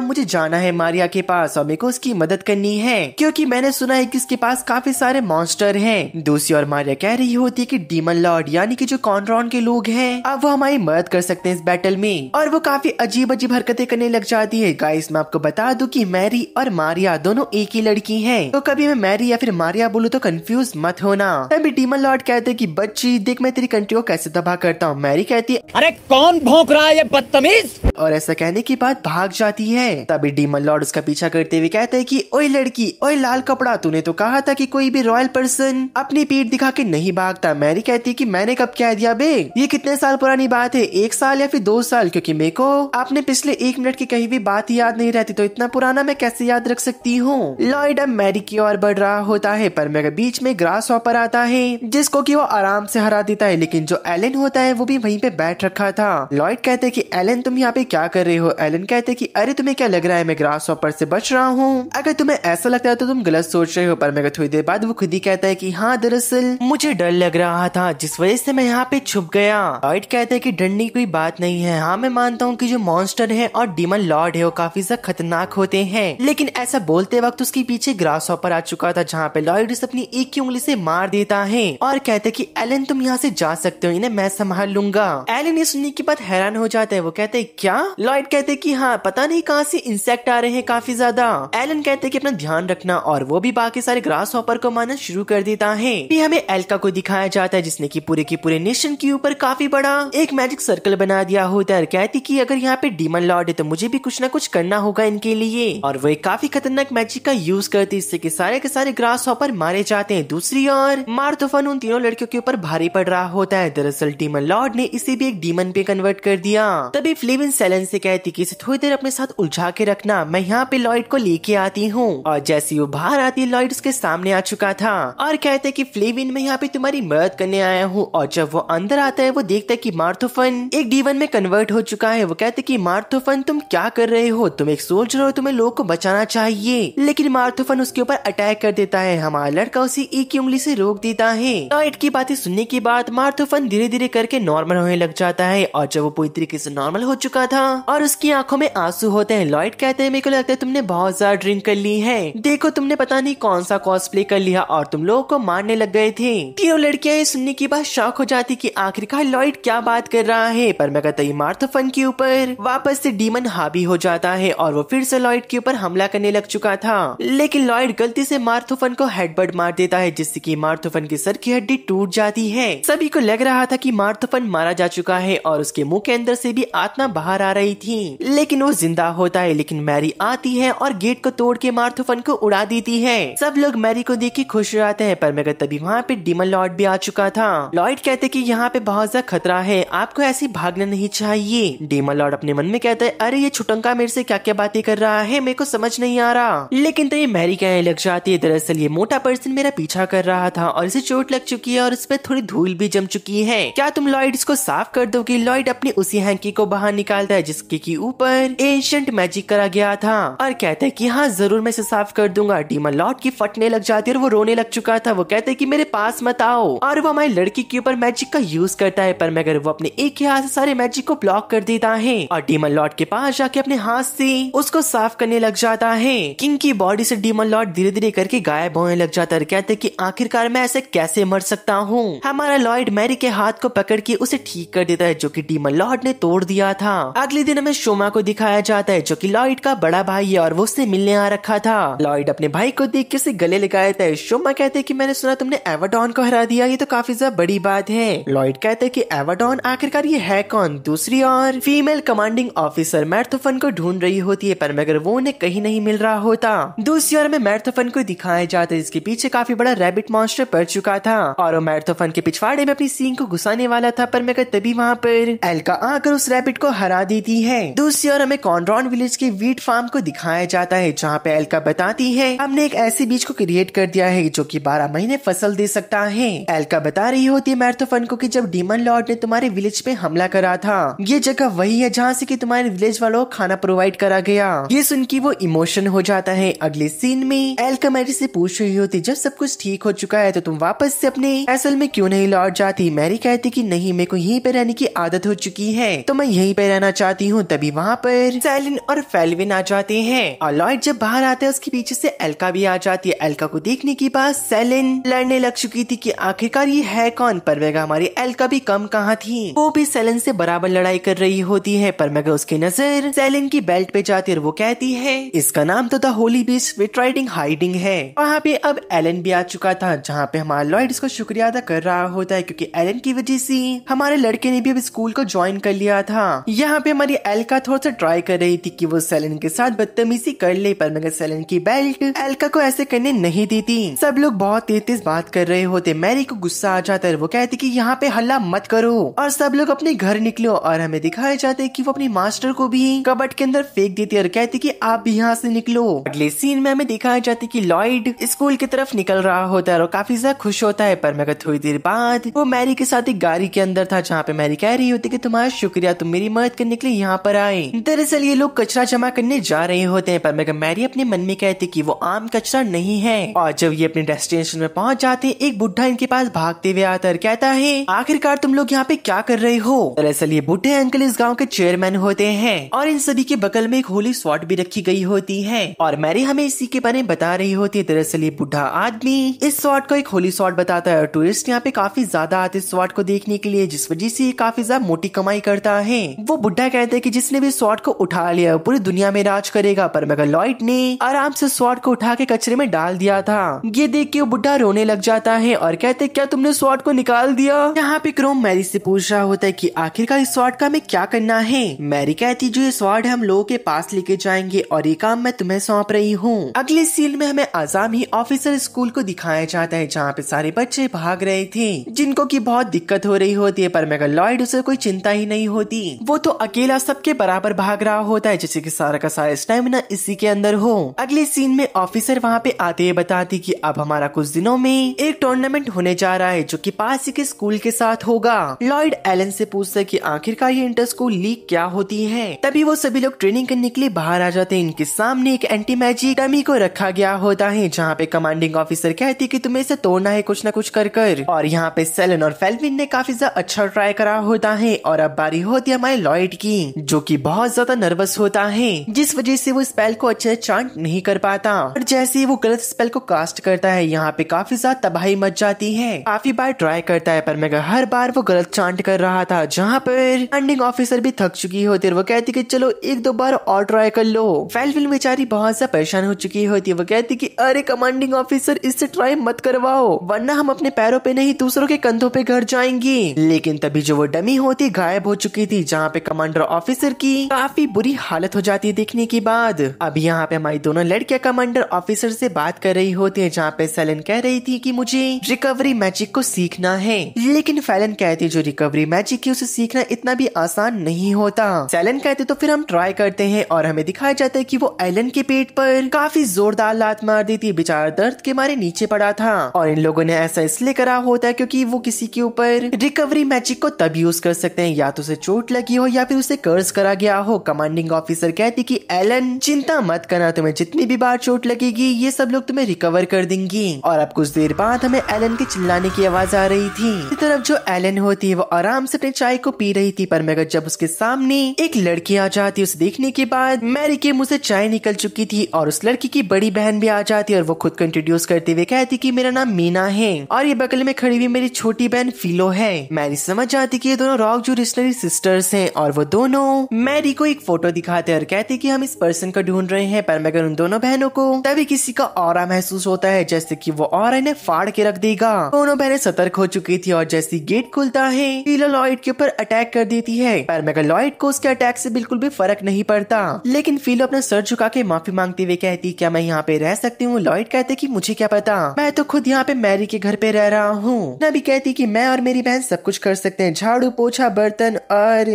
मुझे जाना है मारिया के पास और मेरे को उसकी मदद करनी है क्योंकि मैंने सुना है कि इसके पास काफी सारे मॉन्स्टर हैं। दूसरी ओर मारिया कह रही होती है कि डीमन लॉर्ड यानी कि जो कॉन्ड्रॉन के लोग हैं अब वो हमारी मदद कर सकते हैं इस बैटल में, और वो काफी अजीब अजीब हरकतें करने लग जाती है। गाइस मैं आपको बता दूं कि मैरी और मारिया दोनों एक ही लड़की हैं, तो कभी मैं मैरी या फिर मारिया बोलूं तो कंफ्यूज मत होना। तभी डीमन लॉर्ड कहते हैं कि बच्ची देख मैं तेरी कंट्री को कैसे तबाह करता हूँ। मैरी कहती है
अरे कौन भौंक रहा है ये बदतमीज,
और ऐसा कहने के बाद भाग जाती है। तभी डीमन लॉर्ड उसका पीछा करते हुए कहते हैं कि ओए लड़की, ओए लाल कपड़ा, तूने तो कहा था कि कोई भी रॉयल पर्सन अपनी पीठ दिखा के नहीं भागता। मैरी कहती है कि मैंने कब कह दिया बे, ये कितने साल पुरानी बात है, 1 साल या फिर 2 साल, क्योंकि मेरे को आपने पिछले 1 मिनट की कही हुई बात याद नहीं रहती, तो इतना पुराना मैं कैसे याद रख सकती हूँ। लॉयड अब मैरी की ओर बढ़ रहा होता है पर मगर बीच में ग्रास हॉपर आता है जिसको कि वो आराम से हरा देता है, लेकिन जो एलन होता है वो भी वहीं पे बैठ रखा था। लॉयड कहते हैं कि एलन तुम यहाँ पे क्या कर रहे हो? एलन कहते हैं कि अरे तुम्हें क्या लग रहा है मैं ग्रास हॉपर से बच रहा हूँ? अगर तुम्हें ऐसा लगता है तो तुम गलत सोच रहे हो। पर मगर थोड़ी देर बाद वो खुद ही कहता है कि हाँ दरअसल मुझे डर लग रहा था जिस वजह से मैं यहाँ पे छुप गया। लॉयड कहते हैं कि डरने की कोई बात नहीं है, हाँ मैं मानता हूँ कि जो मॉन्स्टर है और डीमन लॉर्ड है वो काफी ज्यादा खतरनाक होते हैं, लेकिन ऐसा बोलते वक्त उसके पीछे ग्रास हॉपर आ चुका था जहाँ पे लॉयड उसे अपनी एक की उंगली से मार देता है और कहते हैं कि एलन तुम यहाँ से जा सकते हो, इन्हें मैं संभाल लूंगा। एलन ये सुनने के बाद हैरान हो जाता है, वो कहते हैं क्या? लॉयड कहते हैं कि हाँ पता नहीं कहाँ से इंसेक्ट आ रहे हैं काफी ज्यादा। एलन कहते हैं कि अपना ध्यान रखना और वो भी बाकी सारे ग्रास हॉपर को मारना शुरू कर देता है। फिर हमें एल्का को दिखाया जाता है जिसने की पूरे नेशन के ऊपर काफी बड़ा एक मैजिक सर्कल बना दिया होता है। कहती कि अगर यहाँ पे डीमन लॉर्ड है तो मुझे भी कुछ ना कुछ करना होगा इनके लिए, और वो एक काफी खतरनाक मैजिक का यूज करती है इससे कि सारे के सारे ग्रास हॉपर मारे जाते हैं। दूसरी ओर मार तूफान उन तीनों लड़कियों के ऊपर भारी पड़ रहा होता है। दरअसल डीमन लॉर्ड ने इसे भी एक डीमन पे कन्वर्ट कर दिया। तभी फ्लेविन सेलन से कहती कि इसे थोड़ी देर अपने साथ उलझा के रखना, मैं यहाँ पे लॉयड को लेके आती हूँ। और जैसी वो बाहर आती है लॉयड उसके सामने आ चुका था और कहते कि फ्लेविन मैं यहाँ पे तुम्हारी मदद करने आया हूँ। और जब वो अंदर आता है वो देखता है कि मार्थोफन एक डीमन में कन्वर्ट हो चुका है। वो कहते कि मार्थोफन तुम क्या कर रहे हो, तुम एक सोल्जर हो, तुम्हें लोगों को बचाना चाहिए, लेकिन मार्थोफन उसके ऊपर अटैक कर देता है। हमारा लड़का उसे एक की उंगली से रोक देता है। लॉयड की बातें सुनने के बाद मार्थोफन धीरे धीरे करके नॉर्मल होने लग जाता है और जब वो पूरी तरीके से नॉर्मल हो चुका था और उसकी आंखों में आंसू होते हैं, लॉयड कहते हैं मेरे को लगता है तुमने बहुत ज्यादा ड्रिंक कर ली है, देखो तुमने पता नहीं कौन सा कॉस्प्ले कर लिया और तुम लोगों को मारने लग गए थे। तीनों लड़कियां ये सुनने के बाद शॉक हो जाती कि आखिरकार लॉयड क्या बात कर रहा है। पर मैं कहता ही मार्थोफन के ऊपर वापस से डीमन हावी हो जाता है और वो फिर से लॉयड के ऊपर हमला करने लग चुका था, लेकिन लॉयड गलती से मार्थोफन को हेडबट मार देता है जिससे कि मार्थोफन की सर की हड्डी टूट जाती है। सभी को लग रहा था कि मार्थोफन मारा जा चुका है और उसके मुंह के अंदर से भी आत्मा बाहर आ रही थी, लेकिन वो जिंदा होता है। लेकिन मैरी आती है और गेट को तोड़ के मार्थोफन को उड़ा देती है। सब लोग मैरी को देख के खुश रहते हैं, पर मगर तभी वहाँ पे डीमन लॉर्ड भी आ चुका था। लॉयड कहते कि यहाँ पे बहुत ज्यादा खतरा है, आपको ऐसे भागना नहीं चाहिए। डीमन लॉर्ड अपने मन में कहता है अरे ये छुटंका मेरे से क्या क्या बातें कर रहा है, मेरे को समझ नहीं आ रहा। लेकिन तो ये मैरी कहने लग जाती है दरअसल ये मोटा पर्सन मेरा पीछा कर रहा था और इसे चोट लग चुकी है और इस पे थोड़ी धूल भी जम चुकी है, क्या तुम लॉयड इसको साफ कर दोगे? लॉयड अपनी उसी हैंकी को बाहर निकालता है जिसके की ऊपर एंशिएंट मैजिक करा गया था और कहता है कि हाँ जरूर मैं इसे साफ कर दूंगा। डीमन लॉर्ड की फटने लग जाती है और वो रोने लग चुका था। वो कहते हैं कि मेरे पास मत आओ और वो हमारी लड़की के ऊपर मैजिक का यूज करता है, पर मगर वो अपने एक ही हाथ से सारे मैजिक को ब्लॉक कर देता है और डीमन लॉर्ड के पास जाके अपने हाथ से उसको साफ करने लग जाता है। किंग की बॉडी से डीमन लॉर्ड धीरे धीरे करके गायब होने लग जाता है। कहते कि आखिरकार मैं ऐसे कैसे मर सकता हूँ। हमारा लॉयड मैरी के हाथ को पकड़ के उसे ठीक कर देता है जो कि डीमन लॉर्ड ने तोड़ दिया था। अगले दिन हमें शोमा को दिखाया जाता है जो कि लॉयड का बड़ा भाई है और वो उससे मिलने आ रखा था। लॉयड अपने भाई को देख के उसे गले लगा देता है। शोमा कहते हैं कि मैंने सुना तुमने एबाडॉन को हरा दिया, ये तो काफी ज्यादा बड़ी बात है। लॉयड कहते कि एवाडॉन आखिरकार ये है कौन। दूसरी ओर फीमेल कमांडिंग ऑफिसर मैर्थोफन को ढूंढ रही होती है, पर मगर वो उन्हें कहीं नहीं मिल रहा होता। दूसरी ओर में मैर्थोफन को दिखाया जाता है जिसके पीछे काफी बड़ा रैबिट मॉन्स्टर पड़ चुका था और वो मैर्थोफन के पिछवाड़े में अपनी सींग को घुसाने वाला था, पर मगर तभी वहाँ पर एल्का आकर उस रैबिट को हरा देती है। दूसरी ओर हमें कॉनरॉन विलेज के वीट फार्म को दिखाया जाता है जहाँ पे एल्का बताती है हमने एक ऐसी बीज को क्रिएट कर दिया है जो कि 12 महीने फसल दे सकता है। एल्का बता रही होती है मैर्थोफन को कि जब डीमन लॉर्ड ने तुम्हारे विलेज पे हमला करा था ये जगह वही है जहाँ से कि तुम्हारे विलेज वालों को खाना प्रोवाइड करा गया। ये सुन के वो इमोशन हो जाता है। अगले सीन में एल्का मैरी से पूछ रही होती जब सब कुछ ठीक हो चुका है तो तुम वापस से अपने एसल में क्यों नहीं लौट जाती। मैरी कहती कि नहीं, मेरे को यहीं पे रहने की आदत हो चुकी है तो मैं यहीं पे रहना चाहती हूँ। तभी वहाँ पर सेलिन और फेल्विन आ जाते हैं और लॉयड जब बाहर आते हैं उसके पीछे से एल्का भी आ जाती है। एल्का को देखने के बाद सेलिन लड़ने लग चुकी थी कि आखिरकार ये है कौन, पर मगर हमारी एल्का भी कम कहाँ थी। वो भी सेलिन से बराबर लड़ाई कर रही होती है, पर मगर उसकी नजर सेलिन की बेल्ट पे जाती है और वो कहती है इसका नाम तो the Holi beast with riding hiding है। वहाँ पे अब एलन भी आ चुका था जहाँ पे हमारा लॉयड इसको शुक्रिया अदा कर रहा होता है क्योंकि एलन की वजह से हमारे लड़के ने भी अब स्कूल को ज्वाइन कर लिया था। यहाँ पे हमारी एल्का थोड़ा सा ट्राई कर रही थी कि वो सेलिन के साथ बदतमीजी कर ले, पर मगर सेलिन की बेल्ट एल्का को ऐसे करने नहीं देती। सब लोग बहुत तेज बात कर रहे होते। मैरी को गुस्सा आ जाता है, वो कहती कि यहाँ पे हल्ला मत करो और सब लोग अपने घर निकलो। और हमें दिखाया जाता है कि वो अपनी मास्टर को भी कबर्ड के अंदर फेंक देती है और कहती कि आप भी यहाँ से निकलो। अगले सीन में हमें दिखाया जाता है कि लॉयड स्कूल की तरफ निकल रहा होता है और काफी ज्यादा खुश होता है, पर मगर थोड़ी देर बाद वो मैरी के साथ एक गाड़ी के अंदर था जहाँ पे मैरी कह रही होती कि तुम्हारा शुक्रिया, तुम मेरी मदद करने के लिए यहाँ पर आए। दरअसल ये लोग कचरा जमा करने जा रहे होते हैं, पर मगर मैरी अपने मन में कहती कि वो आम कचरा नहीं है। और जब ये अपने डेस्टिनेशन में पहुंच जाते हैं एक बुढ़ा इनके पास भागते हुए आता है, कहता है आखिरकार तुम लोग यहाँ पे क्या कर रहे हो। दरअसल ये बुढ़े अंकल इस गाँव के चेयरमैन होते हैं और इन सभी के बगल में एक होली स्वॉर्ड भी रखी गई होती है और मैरी हमें इसी के बारे में बता रही होती है। दरअसल ये बुढ़ा आदमी इस स्वॉर्ड को एक होली स्वॉर्ड बताता है और टूरिस्ट यहाँ पे काफी ज्यादा आते हैं स्वॉर्ड को देखने के लिए, जिस वजह से काफी ज्यादा मोटी कमाई करता है। वो बुढ़ा कहता है कि जिसने भी स्वॉर्ड को उठा लिया पूरी दुनिया में राज करेगा, पर मगर लॉयड ने आराम से स्वॉर्ड को उठा के कचरे में डाल दिया था। ये देख के वो बुढ़ा रोने लग जाता है और कहते क्या तुमने स्वॉर्ड को निकाल दिया। यहाँ पे क्रोम मैरी से पूछ रहा होता है कि आखिरकार इस स्वॉर्ड का हमें क्या करना है। मैरी कहती जो ये स्वॉर्ड हम लोगों के पास लेके जाएंगे और ये काम मैं तुम्हें सौंप रही हूँ। अगले सीन में हमें आजामी ऑफिसर स्कूल को दिखाया जाता है जहाँ पे सारे बच्चे भाग रहे थे जिनको की बहुत दिक्कत हो रही होती है, पर मगर लॉयड उसे कोई चिंता ही नहीं होती। वो तो अकेला सबके बराबर भाग रहा होता है जैसे कि सारा का सारा स्टैमिना इसी के अंदर हो। अगले सीन में ऑफिसर वहाँ पे आते हुए बताती कि अब हमारा कुछ दिनों में एक टूर्नामेंट होने जा रहा है जो कि पास ही के स्कूल के साथ होगा। लॉयड एलन से पूछता है कि आखिरकार ये इंटर स्कूल लीग क्या होती है। तभी वो सभी लोग ट्रेनिंग करने के लिए बाहर आ जाते हैं। इनके सामने एक एंटी मैजिक डमी को रखा गया होता है जहाँ पे कमांडिंग ऑफिसर कहती कि तुम्हें इसे तोड़ना है कुछ न कुछ कर कर। और यहाँ पे सेलन और फेल्विन ने काफी ज्यादा अच्छा ट्राई करा होता है और अब बारी होती है हमारे लॉयड की जो कि बहुत ज्यादा नर्वस होता है जिस वजह से वो स्पेल को अच्छे से चांट नहीं कर पाता और जैसे ही वो गलत स्पेल को कास्ट करता है यहाँ पे काफी ज्यादा तबाही मच जाती है। काफी बार ट्राई करता है पर मगर हर बार वो गलत चांट कर रहा था जहाँ पर कमांडिंग ऑफिसर भी थक चुकी होती है। वो कहती कि चलो एक दो बार और ट्राई कर लो। फेल्विन बेचारी बहुत ज्यादा परेशान हो चुकी होती है। वो कहती कि अरे कमांडिंग ऑफिसर इससे ट्राई मत करवाओ वरना हम अपने पैरों पे नहीं दूसरों के कंधों पे घर जाएंगे। लेकिन तभी जो वो डमी होती गायब हो चुकी थी जहाँ पे कमांडर ऑफिसर की काफी बुरी हालत हो जाती है देखने के बाद। अब यहाँ पे हमारी दोनों लड़कियां कमांडर ऑफिसर से बात कर रही होती है जहाँ पे सेलन कह रही थी कि मुझे रिकवरी मैजिक को सीखना है, लेकिन फेलन कहती जो रिकवरी मैजिक है उसे सीखना इतना भी आसान नहीं होता। सेलन कहते तो फिर हम ट्राई करते हैं और हमें दिखाया जाता है कि वो एलन के पेट पर काफी जोरदार लात मार दी थी। बेचारा दर्द के मारे नीचे पड़ा था और इन लोगों ने ऐसा इसलिए करा होता है क्योंकि वो किसी के ऊपर रिकवरी मैजिक को तब यूज कर सकते हैं या तो उसे चोट लगी हो या फिर उसे कर्ज करा गया हो। कमांडिंग ऑफिसर कहती कि एलन चिंता मत करना, तुम्हें जितनी भी बार चोट लगेगी ये सब लोग तुम्हें रिकवर कर देंगी। और अब कुछ देर बाद हमें एलन के चिल्लाने की आवाज आ रही थी। इस तरफ जो एलन होती है वो आराम से अपनी चाय को पी रही थी, पर मगर जब उसके सामने एक लड़की आ जाती है उसे देखने के बाद मैरी के मुंह से चाय निकल चुकी थी और उस लड़की की बड़ी बहन भी आ जाती है और वो खुद को इंट्रोड्यूस करते हुए कहती कि मेरा नाम मीना है और ये बगल में खड़ी हुई मेरी छोटी बहन फिलो है। मैरी समझ जाती कि ये दोनों रॉक जो रिश्नरी सिस्टर्स हैं और वो दोनों मैरी को एक फोटो दिखाते हैं और कहते कि हम इस पर्सन को ढूंढ रहे हैं, पर मगर उन दोनों बहनों को तभी किसी का ऑरा महसूस होता है जैसे कि वो ऑरा इन्हें फाड़ के रख देगा। दोनों बहनें सतर्क हो चुकी थी और और जैसी गेट खुलता है फिलो लॉयड के ऊपर अटैक कर देती है, पर मगर लॉयड को उसके अटैक से बिल्कुल भी फर्क नहीं पड़ता। लेकिन फिलो अपना सर झुका के माफी मांगते हुए कहती क्या मैं यहाँ पे रह सकती हूँ। लॉयड कहते कि मुझे क्या पता, मैं तो खुद यहाँ पे मैरी के घर पे रह रहा हूँ। नबी कहती कि मैं और मेरी बहन सब कुछ कर सकते हैं, झाड़ू पोछा बर्तन और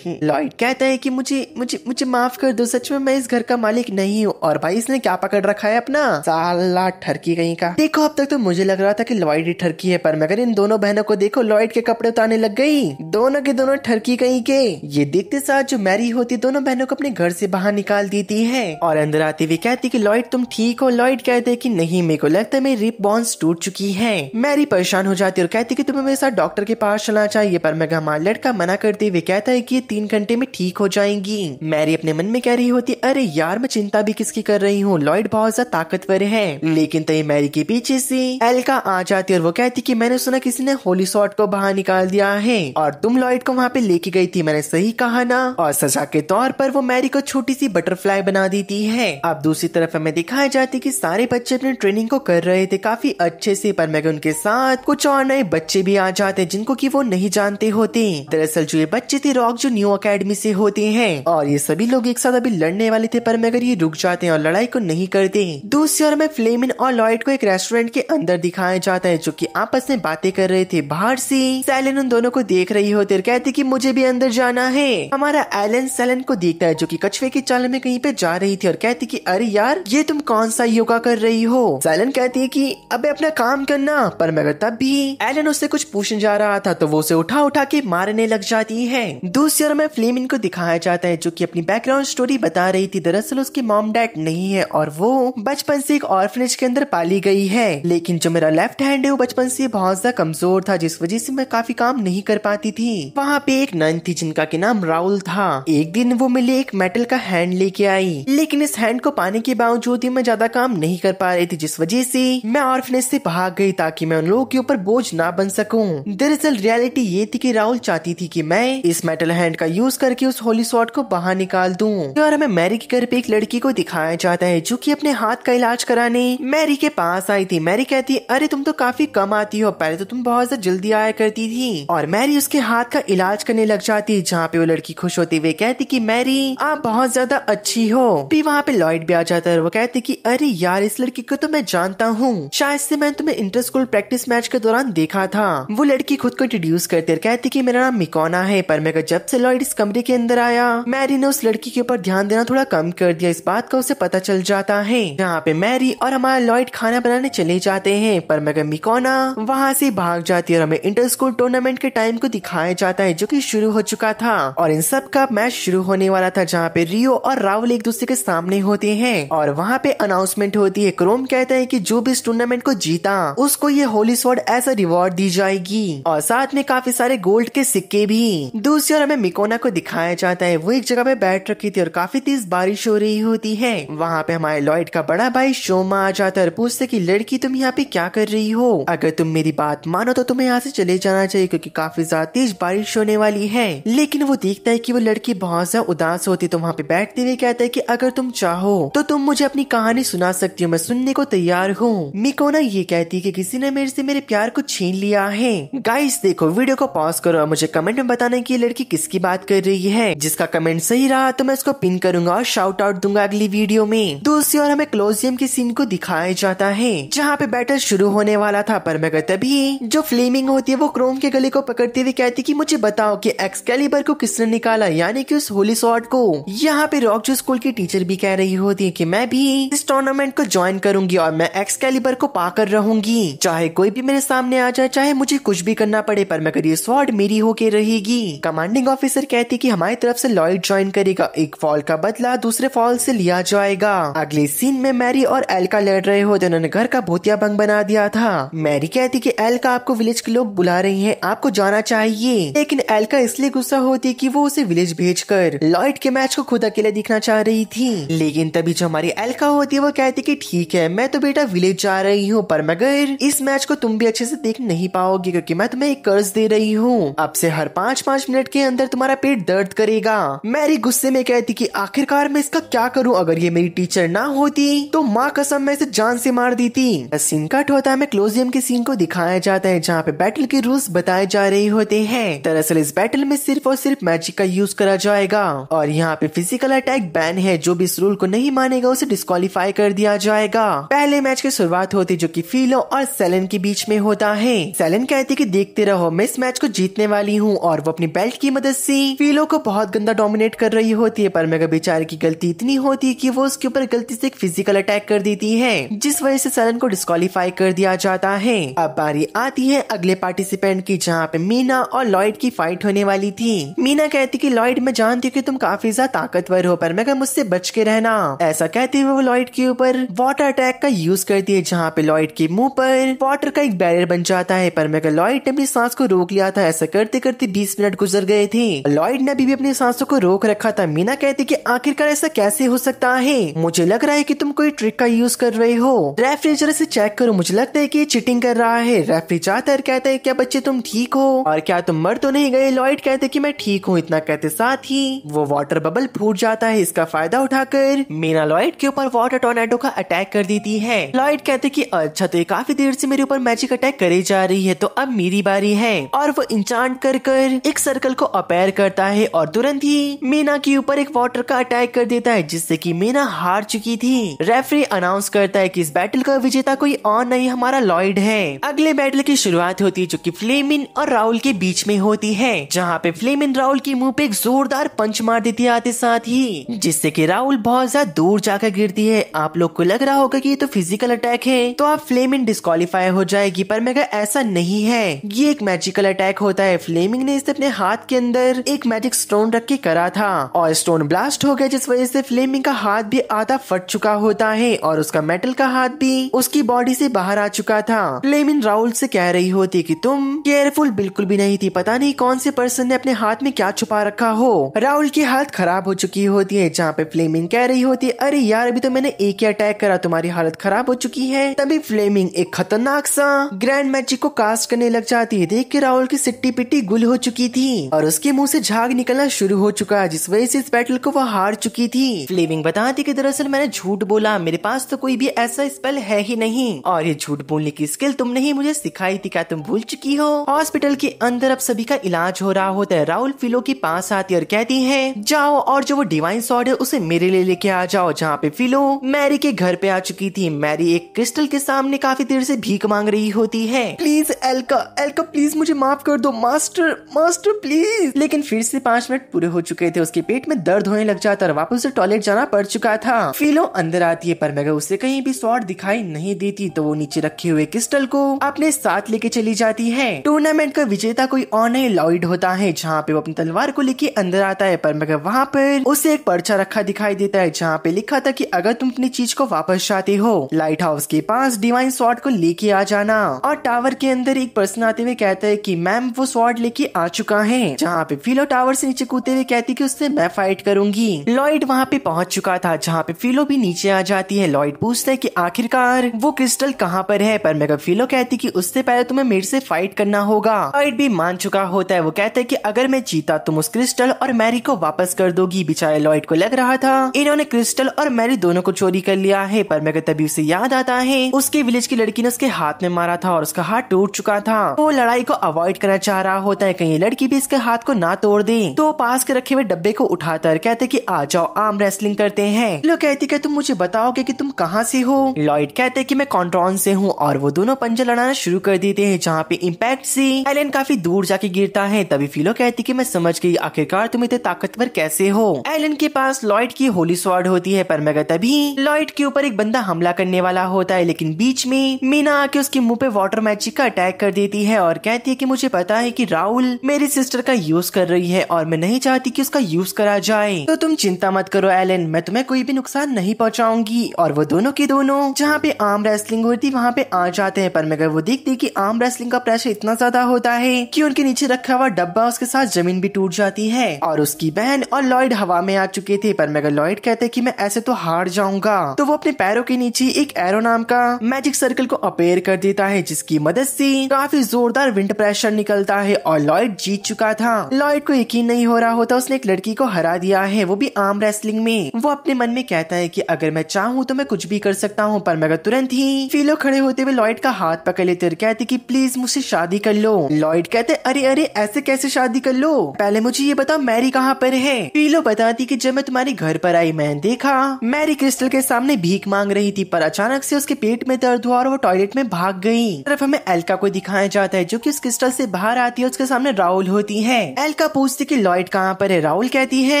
लॉयड कहता है कि मुझे मुझे मुझे माफ कर दो, सच में मैं इस घर का मालिक नहीं हूँ। और भाई इसने क्या पकड़ रखा है अपना, साला ठरकी कहीं का। देखो अब तक तो मुझे लग रहा था कि लॉयड ही ठरकी है, पर मगर इन दोनों बहनों को देखो लॉयड के कपड़े उतारने लग गई। दोनों के दोनों ठरकी कहीं के। ये देखते साथ जो मैरी होती दोनों बहनों को अपने घर से बाहर निकाल देती है और अंदर आते हुए कहती कि लॉयड तुम ठीक हो। लॉयड कहते कि नहीं, मेरे को लगता है मेरी रिप बॉन्स टूट चुकी है। मैरी परेशान हो जाती और कहती कि तुम्हें मेरे साथ डॉक्टर के पास चलना चाहिए, पर मगर हमारा लड़का मना करते हुए कहता है कि ये 3 घंटे में ठीक हो जाएंगी। मैरी अपने मन में कह रही होती अरे यार मैं चिंता भी किसकी कर रही हूँ, लॉयड बहुत ज्यादा ताकतवर है। लेकिन तभी मैरी के पीछे से एल्का आ जाती और वो कहती कि मैंने सुना किसी ने होली सॉर्ट को बाहर निकाल दिया है और तुम लॉयड को वहाँ पे लेके गई थी, मैंने सही कहा ना। और सजा के तौर पर वो मैरी को छोटी सी बटरफ्लाई बना देती है। अब दूसरी तरफ हमें दिखाया जाती कि सारे बच्चे अपने ट्रेनिंग को कर रहे थे काफी अच्छे से, पर मगर उनके साथ कुछ और नए बच्चे भी आ जाते जिनको कि वो नहीं जानते होते। दरअसल जो ये बच्चे थे रॉक जो न्यू अकेडमी से होते हैं और ये सभी लोग एक साथ अभी लड़ने वाले थे, पर मगर ये रुक जाते हैं और लड़ाई को नहीं करते। दूसरी ओर में फ्लेमिन और लॉयड को एक रेस्टोरेंट के अंदर दिखाया जाता है जो कि आपस में बातें कर रहे थे। बाहर से सैलन उन दोनों को देख रही होती और कहती कि मुझे भी अंदर जाना है। हमारा एलन सैलन को देखता है जो कि कछुए की चाल में कहीं पे जा रही थी और कहती कि अरे यार ये तुम कौन सा योगा कर रही हो। सैलन कहती है कि अबे अपना काम करना, पर मगर तब भी एलन उससे कुछ पूछने जा रहा था तो वो उसे उठा उठा के मारने लग जाती है। दूसरी ओर में फ्लेमिन को दिखाया जाता है जो कि अपनी बैकग्राउंड स्टोरी बता रही थी। दरअसल उसकी मॉम डैड नहीं है और वो बचपन से एक ऑर्फनेज के अंदर पाली गई है, लेकिन जो मेरा लेफ्ट हैंड है वो बचपन से बहुत ज्यादा कमजोर था जिस वजह से मैं काफी काम नहीं कर पाती थी। वहाँ पे एक नन थी जिनका के नाम राहुल था। एक दिन वो मेरे एक मेटल का हैंड लेके आई, लेकिन इस हैंड को पाने के बावजूद ही मैं ज्यादा काम नहीं कर पा रही थी जिस वजह से मैं ऑर्फनेज से भाग गई ताकि मैं उन लोगों के ऊपर बोझ ना बन सकूं। दरअसल रियलिटी ये थी कि राहुल चाहती थी कि मैं इस मेटल हैंड का यूज करके उस होली स्वॉर्ड को बाहर निकाल दूं। और हमें मैरी के घर पे एक लड़की को दिखाया जाता है जो कि अपने हाथ का इलाज कराने मैरी के पास आई थी। मैरी कहती अरे तुम तो काफी कम आती हो, पहले तो तुम बहुत ज्यादा जल्दी आया करती थी। और मैरी उसके हाथ का इलाज करने लग जाती जहाँ पे वो लड़की खुश होती हुए कहती कि मैरी आप बहुत ज्यादा अच्छी हो। फिर वहाँ पे लॉयड भी आ जाता है और वो कहती कि अरे यार इस लड़की को तो मैं जानता हूँ, शायद से मैंने तुम्हें इंटर स्कूल प्रैक्टिस मैच के दौरान देखा था। वो लड़की खुद को इंट्रोड्यूस करती है, कहती कि मेरा नाम मिकोना है। पर मगर जब से लॉयड इस कमरे के अंदर आया मैरी ने उस लड़की के ऊपर ध्यान देना थोड़ा कम कर दिया। इस बात का उसे पता चल जाता है। यहाँ पे मैरी और हमारा लॉयड खाना बनाने चले जाते हैं, पर मगर मिकोना वहाँ से भाग जाती है और हमें इंटर स्कूल टूर्नामेंट के टाइम को दिखाया जाता है जो कि शुरू हो चुका था और इन सब का मैच शुरू होने वाला था जहाँ पे रियो और राहुल एक दूसरे के सामने होते हैं और वहाँ पे अनाउंसमेंट होती है। क्रोम कहता है कि जो भी इस टूर्नामेंट को जीता उसको ये होली स्वॉर्ड ऐसा रिवॉर्ड दी जाएगी और साथ में काफी सारे गोल्ड के सिक्के भी। दूसरी ओर हमें मिकोना को दिखाया जाता है, वो एक जगह पे बैठ रखी थी और काफी तेज बारिश हो रही होती है। वहाँ पे हमारे लॉयड का बड़ा भाई शोमा आ जाता है और पूछते कि लड़की तुम यहाँ पे क्या कर रही हो, अगर तुम मेरी बात मानो तो तुम्हें यहाँ से चले जाना चाहिए क्योंकि काफी ज्यादा तेज बारिश होने वाली है। लेकिन वो देखता है कि वो लड़की बहुत ज्यादा उदास होती तो वहाँ पे बैठते हुए कहता है कि अगर तुम चाहो तो तुम मुझे अपनी कहानी सुना सकती हो, मैं सुनने को तैयार हूँ। मिकोना ये कहती है कि किसी ने मेरे से मेरे प्यार को छीन लिया है। गाइस देखो वीडियो को पॉज करो और मुझे कमेंट में बताना कि ये लड़की किसकी बात कर रही है। जिसका कमेंट सही रहा तो मैं इसको पिन करूंगा और शाउट आउट दूंगा अगली वीडियो में। दूसरी ओर हमें क्लोजियम के सीन को दिखाया जाता है जहाँ पे बैटल शुरू होने वाला था, पर मगर तभी जो फ्लेमिंग होती है वो क्रोम के गले को पकड़ते हुए कहती कि मुझे बताओ कि एक्सकैलिबर को किसने निकाला, यानी कि उस होली स्वॉर्ड को। यहाँ पे रॉक जो स्कूल की टीचर भी कह रही होती है कि मैं भी इस टूर्नामेंट को ज्वाइन करूंगी और मैं एक्सकैलिबर को पाकर रहूंगी, चाहे कोई भी मेरे सामने आ जाए, चाहे मुझे कुछ भी करना पड़े, पर मगर ये स्वॉर्ड मेरी होके रहेगी। कमांडिंग ऑफिसर कहती कि हमारी तरफ से लॉयड ज्वाइन करेगा, एक फॉल का बदला दूसरे फॉल से लिया जाएगा। अगले सीन में मैरी और एल्का लड़ रहे होते, उन्होंने घर का भूतिया बंग बना दिया था। मैरी कहती कि एल्का आपको विलेज के लोग बुला रही हैं, आपको जाना चाहिए, लेकिन एल्का इसलिए गुस्सा होती कि वो उसे विलेज भेजकर लॉयड के मैच को खुद अकेले दिखना चाह रही थी। लेकिन तभी जो हमारी एल्का होती है वो कहती कि ठीक है मैं तो बेटा विलेज जा रही हूँ, पर मगर इस मैच को तुम भी अच्छे से देख नहीं पाओगे क्योंकि मैं तुम्हें एक कर्ज दे रही हूँ, अब से हर 5-5 मिनट के अंदर तुम्हारा पेट दर्द करेगा। मैरी गुस्से में कहती कि आखिरकार मैं इसका क्या करूँ, अगर ये मेरी टीचर ना होती तो माँ कसम मैं इसे जान से मार देती। सीन कट होता है, हमें क्लोजियम के सीन को दिखाया जाता है है जहाँ पे बैटल के रूल्स बताए जा रहे होते हैं। दरअसल इस बैटल में सिर्फ और सिर्फ मैजिक का यूज करा जाएगा और यहाँ पे फिजिकल अटैक बैन है। जो भी इस रूल को नहीं मानेगा उसे डिस्क्वालीफाई कर दिया जाएगा। पहले मैच की शुरुआत होती जो कि फिलो और सेलेन के बीच में होता है। सेलेन कहती कि देखते रहो, मैं इस मैच को जीतने वाली हूँ और वो अपनी बेल्ट की मदद से फिलो को बहुत गंदा डोमिनेट कर रही होती है। पर मेगा बेचारे की गलती इतनी होती है कि वो उसके ऊपर गलती से एक फिजिकल अटैक कर देती है, जिस वजह से सेलेन को डिस्क्वालीफाई कर दिया जाता है। अब बारी आती है अगले पार्टिसिपेंट की, जहाँ पे मीना और लॉयड की फाइट होने वाली थी। मीना कहती कि लॉयड, मैं जानती हूँ कि तुम काफी ज्यादा ताकतवर हो, पर मेगा मुझसे बच के रहना। ऐसा कहते हुए वो लॉयड के ऊपर वाटर अटैक का यूज करती है, जहाँ पे लॉयड के मुंह पर वाटर का एक बैरियर बन जाता है। पर मेगा लॉयड ने अपनी सांस को रोक लिया था। ऐसा करते करते 20 मिनट गुजर गए थे। लॉयड ने भी अपनी सांसों को रोक रखा था। मीना कहती कि आखिरकार ऐसा कैसे हो सकता है, मुझे लग रहा है कि तुम कोई ट्रिक का यूज कर रहे हो। रेफरी जरा से चेक करो, मुझे लगता है कि ये चीटिंग कर रहा है। रेफरी जाता है, कहता है क्या बच्चे तुम ठीक हो और क्या तुम मर तो नहीं गए। लॉयड कहते कि मैं ठीक हूँ। इतना कहते साथ ही वो वाटर बबल फूट जाता है। इसका फायदा उठाकर मीना लॉयड के ऊपर वाटर टोर्नेडो का अटैक कर देती है। लॉयड कहते कि अच्छा, तो ये काफी देर से मेरे ऊपर मैजिक अटैक करे जा रही है, तो अब मेरी बारी है। और वो इंचांट कर एक सर्कल को अपेयर करता है और तुरंत ही मीना के ऊपर एक वाटर का अटैक कर देता है, जिससे कि मीना हार चुकी थी। रेफरी अनाउंस करता है कि इस बैटल का विजेता कोई और नहीं, हमारा लॉयड है। अगले बैटल की शुरुआत होती है जो कि फ्लेमिन और राहुल के बीच में होती है, जहाँ पे फ्लेमिन राहुल के मुंह पे एक जोरदार पंच मार देती है आते साथ ही, जिससे कि राहुल बहुत ज्यादा दूर जाकर गिरती है। आप लोग को लग रहा होगा कि ये तो फिजिकल अटैक है, तो आप फ्लेमिन डिस्क्वालीफाई हो जाएगी, पर मेगा ऐसा नहीं है। ये एक मैजिकल अटैक होता है। फ्लेमिंग ने इसे अपने हाथ के अंदर एक मैजिक स्टोन रख के करा था और स्टोन ब्लास्ट हो गया, जिस वजह से फ्लेमिंग का हाथ भी आधा फट चुका होता है और उसका मेटल का हाथ भी उसकी बॉडी से बाहर आ चुका था। फ्लेमिंग राहुल से कह रही होती कि तुम केयरफुल बिल्कुल भी नहीं थी, पता नहीं कौन से पर्सन ने अपने हाथ में क्या छुपा रखा हो। राहुल की हालत खराब हो चुकी होती है, जहाँ पे फ्लेमिंग कह रही होती है अरे यार, अभी तो मैंने एक ही अटैक करा, तुम्हारी हालत खराब हो चुकी है। तभी फ्लेमिंग एक खतरनाक सा ग्रैंड मैजिक को कास्ट करने लग जाती है। देख के राहुल की सिट्टी पिट्टी गुल हो चुकी थी और उसके मुंह से झाग निकलना शुरू हो चुका है, जिस वजह से इस बैटल को वो हार चुकी थी। फ्लेमिंग बताती कि दरअसल मैंने झूठ बोला, मेरे पास तो कोई भी ऐसा स्पेल है ही नहीं और ये झूठ बोलने की स्किल तुमने ही मुझे सिखाई थी, क्या तुम भूल चुकी हो। हॉस्पिटल के अंदर अब सभी का इलाज हो रहा होता है। राहुल फिलो के पास आती है और कहती है जाओ और जो वो डिवाइन सॉर्ड है उसे मेरे लिए लेके आ जाओ, जहाँ पे फिलो मैरी के घर पे आ चुकी थी। मैरी एक क्रिस्टल के सामने काफी देर से भीख मांग रही होती है। प्लीज एल्का, एल्का प्लीज मुझे माफ कर दो, मास्टर मास्टर प्लीज। लेकिन फिर से 5 मिनट पूरे हो चुके थे। उसके पेट में दर्द होने लग जाता और वापस से टॉयलेट जाना पड़ चुका था। फिलो अंदर आती है, पर मगर उसे कहीं भी स्वॉर्ड दिखाई नहीं देती, तो वो नीचे रखे हुए क्रिस्टल को अपने साथ लेके चली जाती है। टूर्नामेंट का विजेता कोई और नहीं लॉयड होता है, जहाँ पे वो अपनी तलवार को लेके अंदर आता है, पर मगर वहाँ पर उसे एक पर्चा रखा दिखाई देता है, जहाँ पे लिखा था कि अगर तुम अपनी चीज को वापस चाहते हो, लाइट हाउस के पास डिवाइन स्वॉर्ड को लेके आ जाना। और टावर के अंदर एक पर्सन आते हुए कहता है कि मैम वो स्वॉर्ड लेके आ चुका है, जहाँ पे फिलो टावर से नीचे कूदते हुए कहती कि उससे मैं फाइट करूंगी। लॉयड वहाँ पे पहुंच चुका था, जहाँ पे फिलो भी नीचे आ जाती है। लॉयड पूछता है कि आखिरकार वो क्रिस्टल कहाँ पर है, पर मेगा फिलो कहती कि उससे पहले तुम्हें मेरे से फाइट करना होगा। लॉयड भी मान चुका होता है। वो कहता है कि अगर मैं जीता तुम उस क्रिस्टल और मैरी को वापस कर दोगी। बेचारे लॉयड को लग रहा था इन्होंने क्रिस्टल और मैरी दोनों को चोरी कर लिया है, पर मेगा तभी उसे याद आता है उसके विलेज की लड़की ने उसके हाथ में मारा था और उसका हाथ टूट चुका था। वो लड़ाई को अवॉइड करना चाह रहा होता है, कहीं लड़की भी इसके हाथ को ना तोड़ दे। तो पास के रखे हुए डब्बे को उठाकर कहते कि आ जाओ आर्म रेसलिंग करते हैं। लो कहती कि तुम मुझे बताओगे कि तुम कहाँ से हो। लॉयड कहते कि मैं कॉन्ट्रॉन से हूँ और वो दोनों पंजा लड़ाना शुरू कर देते हैं, जहाँ पे इम्पैक्ट से एलन काफी दूर जाके गिरता है। तभी फिलो कहती कि मैं समझ गई, आखिरकार तुम इतने ताकतवर कैसे हो। एलन के पास लॉयड की होली स्वॉर्ड होती है, पर मगर तभी लॉयड के ऊपर एक बंदा हमला करने वाला होता है, लेकिन बीच में मीना आके उसके मुंह पे वाटर मैजिक का अटैक कर देती है और कहती है कि मुझे पता है कि राहुल मेरी सिस्टर का यूज कर रही है और मैं नहीं चाहती कि उसका यूज करा जाए, तो तुम चिंता मत करो एलन, मैं तुम्हें कोई भी नुकसान नहीं पहुंचाऊंगी। और वो दोनों के दोनों जहाँ पे आर्म रेसलिंग होती वहाँ पे आ जाते हैं, पर मगर वो देखते कि आर्म रेसलिंग का प्रेशर इतना ज्यादा होता है कि उनके नीचे रखा हुआ डब्बा उसके साथ जमीन भी टूट जाती है और उसकी बहन और लॉयड हवा में आ चुके थे। पर मगर लॉयड कहते कि मैं ऐसे तो हार जाऊंगा, तो वो अपने पैरों के नीचे एक एरो नाम का मैजिक सर्कल को अपेयर कर देता है, जिसकी मदद से काफी जोरदार विंड प्रेशर निकलता है और लॉयड जीत चुका था। लॉयड को यकीन नहीं हो रहा होता उसने एक लड़की को हरा दिया है, वो भी आर्म रेसलिंग में। वो अपने मन में कहता है कि अगर मैं चाहूँ तो मैं कुछ भी कर सकता हूँ, पर मगर तुरंत ही फिलो खड़े होते हुए लॉयड का हाथ पकड़ लेते और कहते कहती कि प्लीज मुझसे शादी कर लो। लॉयड कहते अरे अरे ऐसे कैसे शादी कर लो, पहले मुझे ये बताओ मैरी कहाँ पर है। फीलो बताती कि जब मैं तुम्हारे घर पर आई मैंने देखा मैरी क्रिस्टल के सामने भीख मांग रही थी, पर अचानक से उसके पेट में दर्द हुआ और वो टॉयलेट में भाग गई। तरफ हमें एल्का को दिखाया जाता है जो कि उस क्रिस्टल से बाहर आती है, उसके सामने राहुल होती है। एल्का पूछती कि लॉयड कहाँ पर है, राहुल कहती है।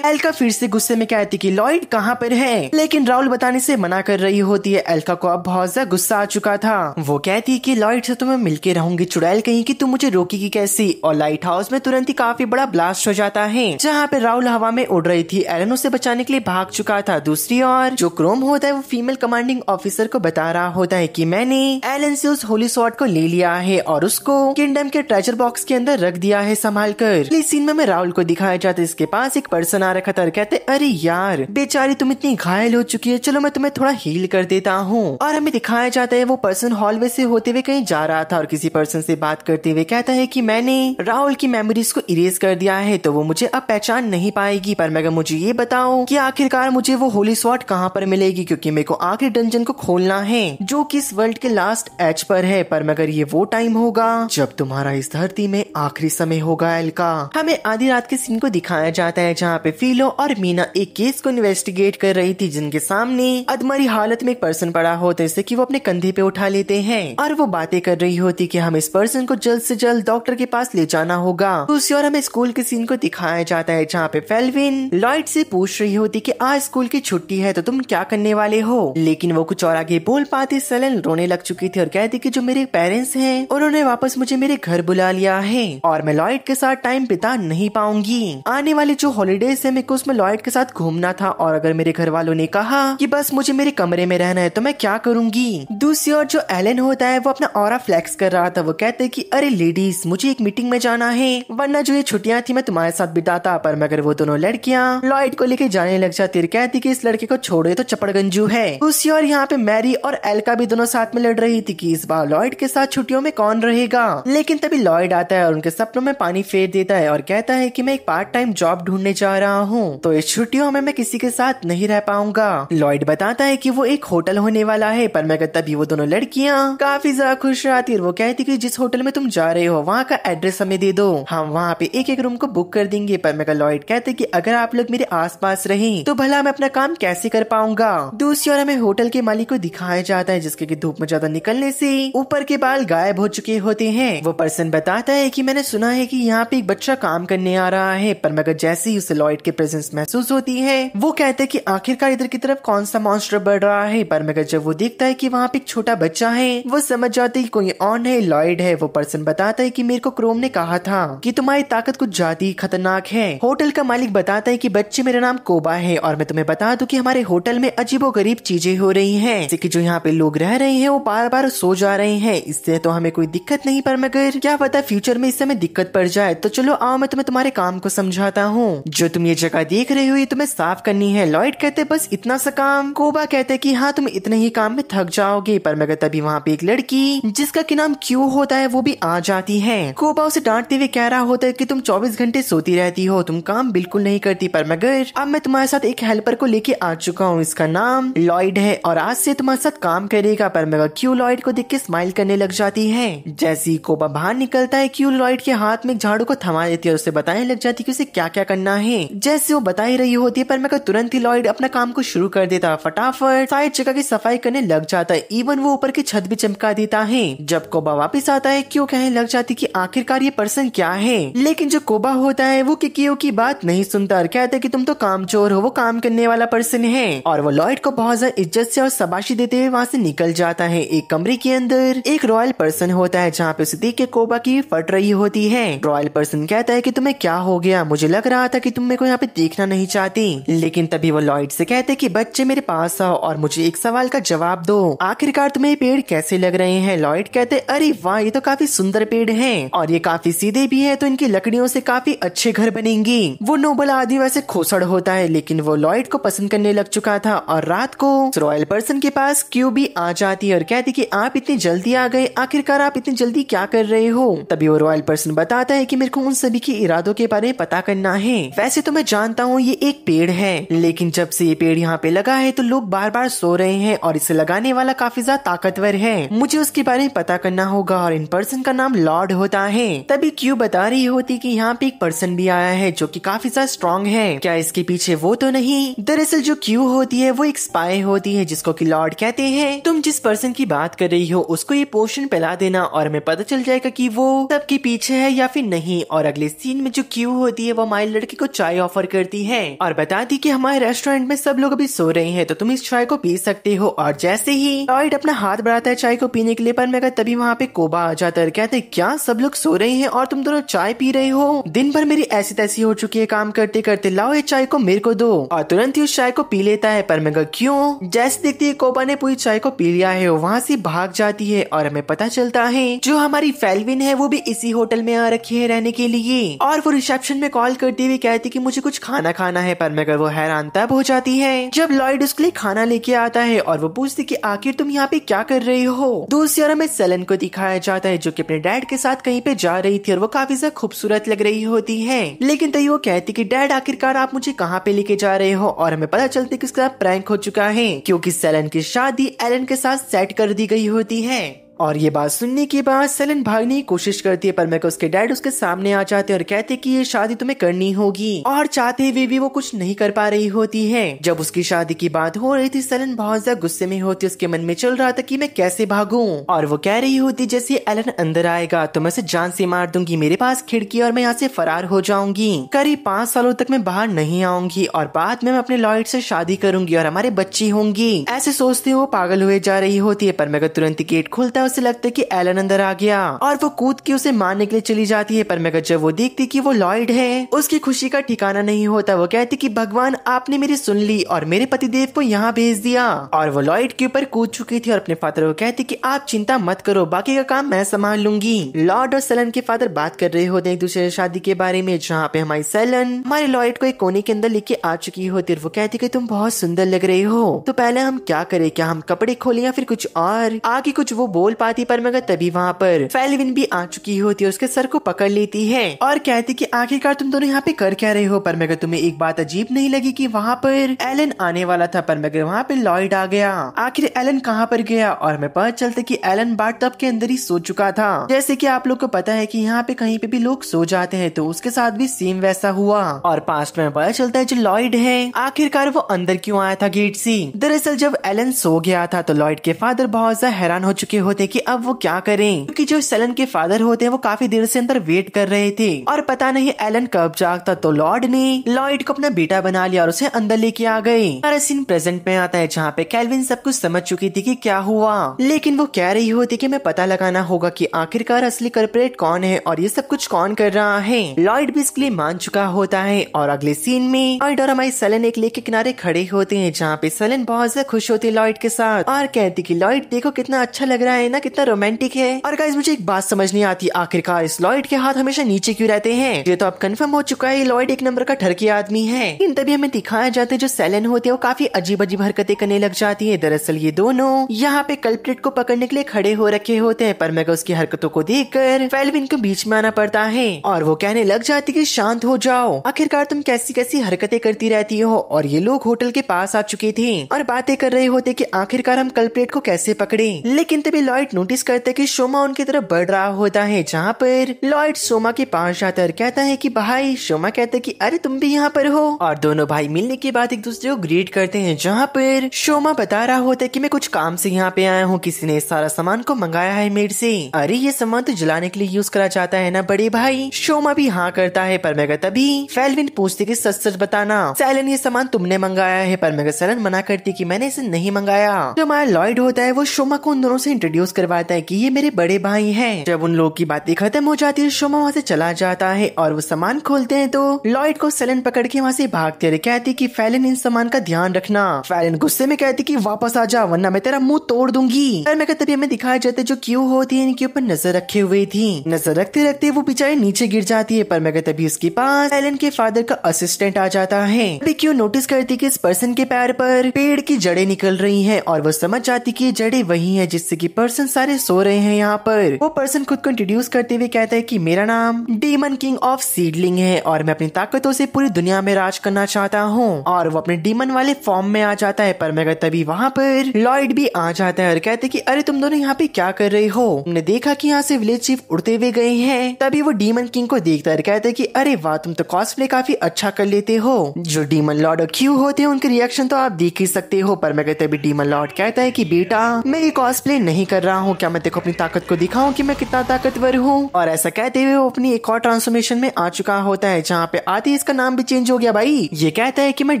एल्का फिर से गुस्से में कहती कि लॉयड कहाँ पर है, लेकिन राहुल बताने से मना कर रही होती है। एल्का को अब बहुत ज्यादा गुस्सा आ चुका था। वो कहती कि लॉयड से तो मैं मिलके रहूंगी, चुड़ैल कहीं कि तुम मुझे रोकेगी कैसी। और लाइट हाउस में तुरंत ही काफी बड़ा ब्लास्ट हो जाता है जहाँ पे राहुल हवा में उड़ रही थी। एलन उसे बचाने के लिए भाग चुका था। दूसरी ओर जो क्रोम होता है वो फीमेल कमांडिंग ऑफिसर को बता रहा होता है कि मैंने एलन से उस होली स्वॉर्ड को ले लिया है और उसको किंगडम के ट्रेजर बॉक्स के अंदर रख दिया है संभाल कर। इस सीन में मैं राहुल को दिखाया जाता है, इसके पास एक पर्सन आ रखा था और कहते अरे यार बेचारी तुम इतनी घायल हो चुकी है, चलो मैं तुम्हें थोड़ा हील कर देता हूँ। और हमें दिखाया जाता है वो पर्सन हॉलवे से होते हुए कहीं जा रहा था और किसी पर्सन से बात करते हुए कहता है कि मैंने राहुल की मेमोरीज को इरेज कर दिया है तो वो मुझे अब पहचान नहीं पाएगी, पर मगर मुझे ये बताओ कि आखिरकार मुझे वो होली स्वॉर्ड कहाँ पर मिलेगी, क्योंकि मेरे को आखिरी डंजन को खोलना है जो कि इस वर्ल्ड के लास्ट एज पर है। पर मगर ये वो टाइम होगा जब तुम्हारा इस धरती में आखिरी समय होगा। एल्का हमें आधी रात के सीन को दिखाया जाता है जहाँ पे फीलो और मीना एक केस को इन्वेस्टिगेट कर रही थी जिनके सामने अधमरी हालत में एक पर्सन पड़ा होता है, जैसे कि वो अपने कंधे पे उठा लेते हैं और वो बातें कर रही होती कि हम इस पर्सन को जल्द से जल्द डॉक्टर के पास ले जाना होगा। दूसरी ओर हमें स्कूल के सीन को दिखाया जाता है जहाँ पे फेल्विन लॉयड से पूछ रही होती कि आज स्कूल की छुट्टी है तो तुम क्या करने वाले हो, लेकिन वो कुछ और आगे बोल पाती सेलेन रोने लग चुकी थी और कहती कि जो मेरे पेरेंट्स हैं उन्होंने वापस मुझे मेरे घर बुला लिया है और मैं लॉयड के साथ टाइम बिता नहीं पाऊंगी। आने वाली जो हॉलीडेज है मेरे को उसमें लॉयड के साथ घूमना था और अगर मेरे घर वालों ने कहा कि बस मुझे मेरे कमरे में रहना है तो मैं क्या करूंगी। दूसरी ओर जो एलन होता है वो अपना ऑरा फ्लेक्स कर रहा था। वो कहते कि अरे लेडीज मुझे एक मीटिंग में जाना है, वरना जो ये छुट्टियां थी मैं तुम्हारे साथ बिताता। पर मगर वो दोनों लड़कियां लॉयड को लेके जाने लग जाती है, कहती कि इस लड़के को छोड़ो तो चपड़गंजू है। दूसरी ओर यहाँ पे मैरी और एल्का भी दोनों साथ में लड़ रही थी कि इस बार लॉयड के साथ छुट्टियों में कौन रहेगा, लेकिन तभी लॉयड आता है और उनके सपनों में पानी फेर देता है और कहता है कि मैं एक पार्ट टाइम जॉब ढूंढने जा रहा हूँ तो इस छुट्टियों में मैं किसी के साथ नहीं रह पाऊंगा। लॉयड बताता है कि वो एक होटल होने वाला है, पर मगर तभी वो दोनों लड़कियां काफी ज्यादा खुश रहती है। वो कहती कि जिस होटल में तुम जा रहे हो वहाँ का एड्रेस हमें दे दो, हम वहाँ पे एक एक रूम को बुक कर देंगे। पर मगर लॉयड कहते कि अगर आप लोग मेरे आसपास रहें तो भला मैं अपना काम कैसे कर पाऊंगा। दूसरी ओर हमें होटल के मालिक को दिखाया जाता है जिसके कि धूप में ज्यादा निकलने से ऊपर के बाल गायब हो चुके होते हैं। वो पर्सन बताता है कि मैंने सुना है कि यहाँ पे एक बच्चा काम करने आ रहा है, पर मगर जैसे ही उसे लॉयड की प्रेजेंस महसूस होती है वो कहते हैं कि आखिरकार इधर की तरफ कौन सा मॉन्स्टर बढ़ रहा है। पर मगर जब वो देखता है कि वहाँ पे एक छोटा बच्चा है वो समझ जाते है कोई और है, लॉयड है। वो पर्सन बताता है कि मेरे को क्रोम ने कहा था कि तुम्हारी ताकत कुछ ज्यादा ही खतरनाक है। होटल का मालिक बताता है कि बच्चे मेरा नाम कोबा है और मैं तुम्हें बता दूं कि हमारे होटल में अजीबोगरीब चीजें हो रही हैं, जैसे कि जो यहाँ पे लोग रह रहे हैं वो बार बार सो जा रहे हैं, इससे तो हमें कोई दिक्कत नहीं, पर मगर क्या पता फ्यूचर में इससे हमें दिक्कत पड़ जाए। तो चलो आओ मैं तुम्हें तुम्हारे काम को समझाता हूँ। जो तुम ये जगह देख रहे हो ये तुम्हें साफ करनी है। लॉयड कहते बस इतना सा काम। कोबा कहते कि हाँ तुम इतने ही काम में थक जाओगे। पर मगर तभी वहाँ पे एक लड़की जिसका की नाम क्यू होता है वो भी आ जाती है। कोबा उसे डांटते हुए कह रहा होता है कि तुम 24 घंटे सोती रहती हो, तुम काम बिल्कुल नहीं करती। पर मगर अब मैं तुम्हारे साथ एक हेल्पर को लेके आ चुका हूँ, इसका नाम लॉयड है और आज से तुम्हारे साथ काम करेगा। पर मगर क्यू लॉयड को देख के स्माइल करने लग जाती है। जैसे ही कोबा बाहर निकलता है क्यू लॉयड के हाथ में एक झाड़ू को थमा देती है और उसे बताने लग जाती है कि उसे क्या क्या करना है। जैसे वो बता ही रही होती है पर मगर तुरंत ही लॉयड अपना काम को शुरू कर देता, फटाफट सारी जगह की सफाई करने लग जाता है। इवन वो ऊपर की छत भी चमका देता है। जब कोबा वापस आता है क्यों कहने लग जाती कि आखिरकार ये पर्सन क्या है, लेकिन जो कोबा होता है वो किकियो की बात नहीं सुनता और कहता है कि तुम तो कामचोर हो, वो काम करने वाला पर्सन है। और वो लॉयड को बहुत ज्यादा इज्जत से और शाबाशी देते हुए वहाँ से निकल जाता है। एक कमरे के अंदर एक रॉयल पर्सन होता है जहाँ पे उसे देख के कोबा की फट रही होती है। रॉयल पर्सन कहता है कि तुम्हें क्या हो गया, मुझे लग रहा था कि तुम मेरे को यहाँ पे देखना नहीं चाहती। लेकिन तभी वो लॉयड से कहते कि बच्चे मेरे पास आओ और मुझे एक सवाल का जवाब दो, आखिरकार तुम्हें ये पेड़ कैसे लग रहे हैं। लॉयड कहते अरे वाह ये तो काफी सुंदर पेड़ हैं और ये काफी सीधे भी है तो इनकी लकड़ियों से काफी अच्छे घर बनेंगे। वो नोबल आदमी वैसे खोसड़ होता है लेकिन वो लॉयड को पसंद करने लग चुका था। और रात को रॉयल पर्सन के पास क्यू भी आ जाती है और कहती कि आप इतनी जल्दी आ गए, आखिरकार आप इतनी जल्दी क्या कर रहे हो। तभी वो रॉयल पर्सन बताता है कि मेरे को उन सभी के इरादों के बारे में पता करना है। वैसे तो मैं जानता हूँ ये एक पेड़ है, लेकिन जब से ये पेड़ यहाँ पे लगा है तो लोग बार बार सो रहे हैं और इसे लगाने वाला काफी ज्यादा ताकतवर है। मुझे उसके बारे में पता क्या करना होगा और इन पर्सन का नाम लॉर्ड होता है। तभी क्यू बता रही होती कि यहाँ पे एक पर्सन भी आया है जो कि काफी ज्यादा स्ट्रॉन्ग है, क्या इसके पीछे वो तो नहीं। दरअसल जो क्यू होती है वो एक स्पाई होती है जिसको कि लॉर्ड कहते हैं। तुम जिस पर्सन की बात कर रही हो उसको ये पोशन पिला देना और हमें पता चल जाएगा कि वो सबके पीछे है या फिर नहीं। और अगले सीन में जो क्यू होती है वो हमारे लड़के को चाय ऑफर करती है और बताती कि हमारे रेस्टोरेंट में सब लोग अभी सो रहे हैं तो तुम इस चाय को पी सकते हो। और जैसे ही लॉयड अपना हाथ बढ़ाता है चाय को पीने के लिए, पर मैं तभी वहाँ पे कोबा आ जाता है, कहते क्या सब लोग सो रहे हैं और तुम दोनों चाय पी रहे हो? दिन भर मेरी ऐसी तैसी हो चुकी है काम करते करते, लाओ ये चाय को मेरे को दो। और तुरंत ही उस चाय को पी लेता है। पर मैं क्यों? जैसे देखती है कोबा ने पूरी चाय को पी लिया है, वहाँ से भाग जाती है और हमें पता चलता है जो हमारी फेल्विन है वो भी इसी होटल में आ रखी है रहने के लिए। और वो रिसेप्शन में कॉल करती हुई कहती कि मुझे कुछ खाना है। पर मैं वो हैरान तब हो जाती है जब लॉयड उसके लिए खाना लेके आता है और वो पूछती कि आखिर तुम यहाँ पे क्या कर रही हो। दूसरी ओर में सेलन को दिखाया जाता है जो कि अपने डैड के साथ कहीं पे जा रही थी और वो काफी ज्यादा खूबसूरत लग रही होती है। लेकिन तभी वो कहती कि डैड आखिरकार आप मुझे कहाँ पे लेके जा रहे हो। और हमें पता चलती कि उसके साथ प्रैंक हो चुका है क्योंकि सेलन की शादी एलन के साथ सेट कर दी गई होती है। और ये बात सुनने के बाद सेलन भागने की कोशिश करती है पर मैं उसके डैड उसके सामने आ जाते हैं और कहते कि ये शादी तुम्हें करनी होगी। और चाहते हुए भी वो कुछ नहीं कर पा रही होती है। जब उसकी शादी की बात हो रही थी सेलन बहुत ज्यादा गुस्से में होती, उसके मन में चल रहा था कि मैं कैसे भागूं। और वो कह रही होती जैसे एलन अंदर आएगा तो मैं उसे जान से मार दूंगी, मेरे पास खिड़की और मैं यहाँ से फरार हो जाऊंगी। करीब 5 सालों तक मैं बाहर नहीं आऊंगी और बाद में मैं अपने लॉयड से शादी करूंगी और हमारे बच्ची होंगी। ऐसे सोचते हुए वो पागल हुए जा रही होती है। पर मैं तुरंत गेट खुलता है, उसे लगता है कि एलन अंदर आ गया और वो कूद के उसे मारने के लिए चली जाती है। पर मैं जब वो देखती कि वो लॉयड है उसकी खुशी का ठिकाना नहीं होता। वो कहती कि भगवान आपने मेरी सुन ली और मेरे पतिदेव को यहाँ भेज दिया। और वो लॉयड के ऊपर कूद चुकी थी और अपने फादर को कहती कि आप चिंता मत करो, बाकी का काम मैं संभाल लूंगी। लॉर्ड और सेलन के फादर बात कर रहे होते हैं एक दूसरे शादी के बारे में, जहाँ पे हमारी सेलन हमारे लॉयड को एक कोने के अंदर लेके आ चुकी होती है। वो कहती कि तुम बहुत सुंदर लग रहे हो, तो पहले हम क्या करें, क्या हम कपड़े खोलें या फिर कुछ और? आगे कुछ वो बोल पाती पर मगर तभी वहाँ पर फेल्विन भी आ चुकी होती है, उसके सर को पकड़ लेती है और कहती कि आखिरकार तुम दोनों यहाँ पे कर क्या रहे हो। पर मगर तुम्हें एक बात अजीब नहीं लगी कि वहाँ पर एलन आने वाला था, पर मगर वहाँ पे लॉयड आ गया। आखिर एलन कहाँ पर गया? और मैं पता चलता कि एलन बाथटब के अंदर ही सो चुका था। जैसे कि आप लोग को पता है कि यहाँ पे कहीं पे भी लोग सो जाते हैं, तो उसके साथ भी सेम वैसा हुआ। और पास्ट में पता चलता है जो लॉयड है आखिरकार वो अंदर क्यों आया था गेट से। दरअसल जब एलन सो गया था तो लॉयड के फादर बहुत ज्यादा हैरान हो चुके होते कि अब वो क्या करें, क्योंकि जो सेलन के फादर होते हैं वो काफी देर से अंदर वेट कर रहे थे और पता नहीं एलन कब जागता। तो लॉर्ड ने लॉयड को अपना बेटा बना लिया और उसे अंदर लेके आ गए। और सीन प्रेजेंट में आता है जहाँ पे केल्विन सब कुछ समझ चुकी थी कि क्या हुआ, लेकिन वो कह रही होती कि मैं पता लगाना होगा कि आखिरकार असली कल्प्रेट कौन है और ये सब कुछ कौन कर रहा है। लॉयड भी इसके लिए मान चुका होता है। और अगले सीन में लॉयड और हमारी सेलन एक लेक के किनारे खड़े होते हैं, जहाँ पे सेलन बहुत ज्यादा खुश होती है लॉयड के साथ और कहती कि लॉयड देखो कितना अच्छा लग रहा है ना, कितना रोमांटिक है। और गाइस मुझे एक बात समझ नहीं आती, आखिरकार इस लॉयड के हाथ हमेशा नीचे क्यों रहते हैं? ये तो अब कंफर्म हो चुका है लॉयड एक नंबर का ठरकी आदमी है। इन तभी हमें दिखाया जाता है जो सेलन होती है वो काफी अजीब अजीब हरकतें करने लग जाती है। दरअसल ये दोनों यहाँ पे कल्प्रेट को पकड़ने के लिए खड़े हो रखे होते हैं, पर मैं उसकी हरकतों को देखकर फेल्विन को बीच में आना पड़ता है और वो कहने लग जाती कि शांत हो जाओ, आखिरकार तुम कैसी कैसी हरकतें करती रहती हो। और ये लोग होटल के पास आ चुके थे और बातें कर रहे होते कि आखिरकार हम कल्प्रेट को कैसे पकड़े। लेकिन तभी लॉयड नोटिस करते कि शोमा उनकी तरफ बढ़ रहा होता है, जहाँ पर लॉयड शोमा के पास जाता है, कहता है कि भाई। शोमा कहता है कि अरे तुम भी यहाँ पर हो। और दोनों भाई मिलने के बाद एक दूसरे को ग्रीट करते हैं, जहाँ पर शोमा बता रहा होता है कि मैं कुछ काम से यहाँ पे आया हूँ, किसी ने सारा सामान को मंगाया है मेरे से। अरे ये सामान तो जलाने के लिए यूज करा जाता है ना बड़े भाई। शोमा भी हाँ करता है, पर मैं तभी फेल्विन पूछती कि सच सच बताना सेलन ये सामान तुमने मंगाया है। पर मैं सेलन मना करती कि मैंने इसे नहीं मंगाया। जो हमारा लॉयड होता है वो शोमा को उन दोनों से इंट्रोड्यूस करवाता है कि ये मेरे बड़े भाई हैं। जब उन लोग की बातें खत्म हो जाती है शोमा वहाँ से चला जाता है और वो सामान खोलते हैं तो लॉयड को सेलन पकड़ के वहाँ से भागते रहे, कहती कि फेलिन इन सामान का ध्यान रखना। फेलिन गुस्से में कहती कि वापस आ जा वरना मैं तेरा मुंह तोड़ दूंगी। पर मैं तभी हमें दिखाया जाता है जो क्यू होती है इनके ऊपर नजर रखे हुए थी। नजर रखते रखते वो बेचारी नीचे गिर जाती है, पर मैं तभी उसके पास फेलिन के फादर का असिस्टेंट आ जाता है। अभी क्यू नोटिस करती कि इस पर्सन के पैर पर पेड़ की जड़ें निकल रही हैं और वो समझ जाती कि जड़ें वही है जिससे कि पर्सन पर्सन सारे सो रहे हैं यहाँ पर। वो पर्सन खुद को इंट्रोड्यूस करते हुए कहता है कि मेरा नाम डीमन किंग ऑफ सीडलिंग है और मैं अपनी ताकतों से पूरी दुनिया में राज करना चाहता हूँ। और वो अपने डीमन वाले फॉर्म में आ जाता है। पर मगर तभी वहाँ पर लॉयड भी आ जाता है और कहते कि अरे तुम दोनों यहाँ पे क्या कर रहे हो। हमने देखा कि यहाँ से विलेज चीफ उड़ते हुए गए हैं। तभी वो डीमन किंग को देखता है, कहते कि अरे वाह तुम तो कॉस्प्ले काफी अच्छा कर लेते हो। जो डीमन लॉर्ड और क्यू होते हैं उनके रिएक्शन तो आप देख ही सकते हो। पर मगर तभी डीमन लॉर्ड कहता है कि बेटा मैं ये कॉस्प्ले नहीं कर रहा हूँ, क्या मैं देखो अपनी ताकत को दिखाऊं कि मैं कितना ताकतवर हूँ। और ऐसा कहते हुए वो अपनी एक और ट्रांसफॉर्मेशन में आ चुका होता है, जहाँ पे आते इसका नाम भी चेंज हो गया भाई। ये कहता है कि मैं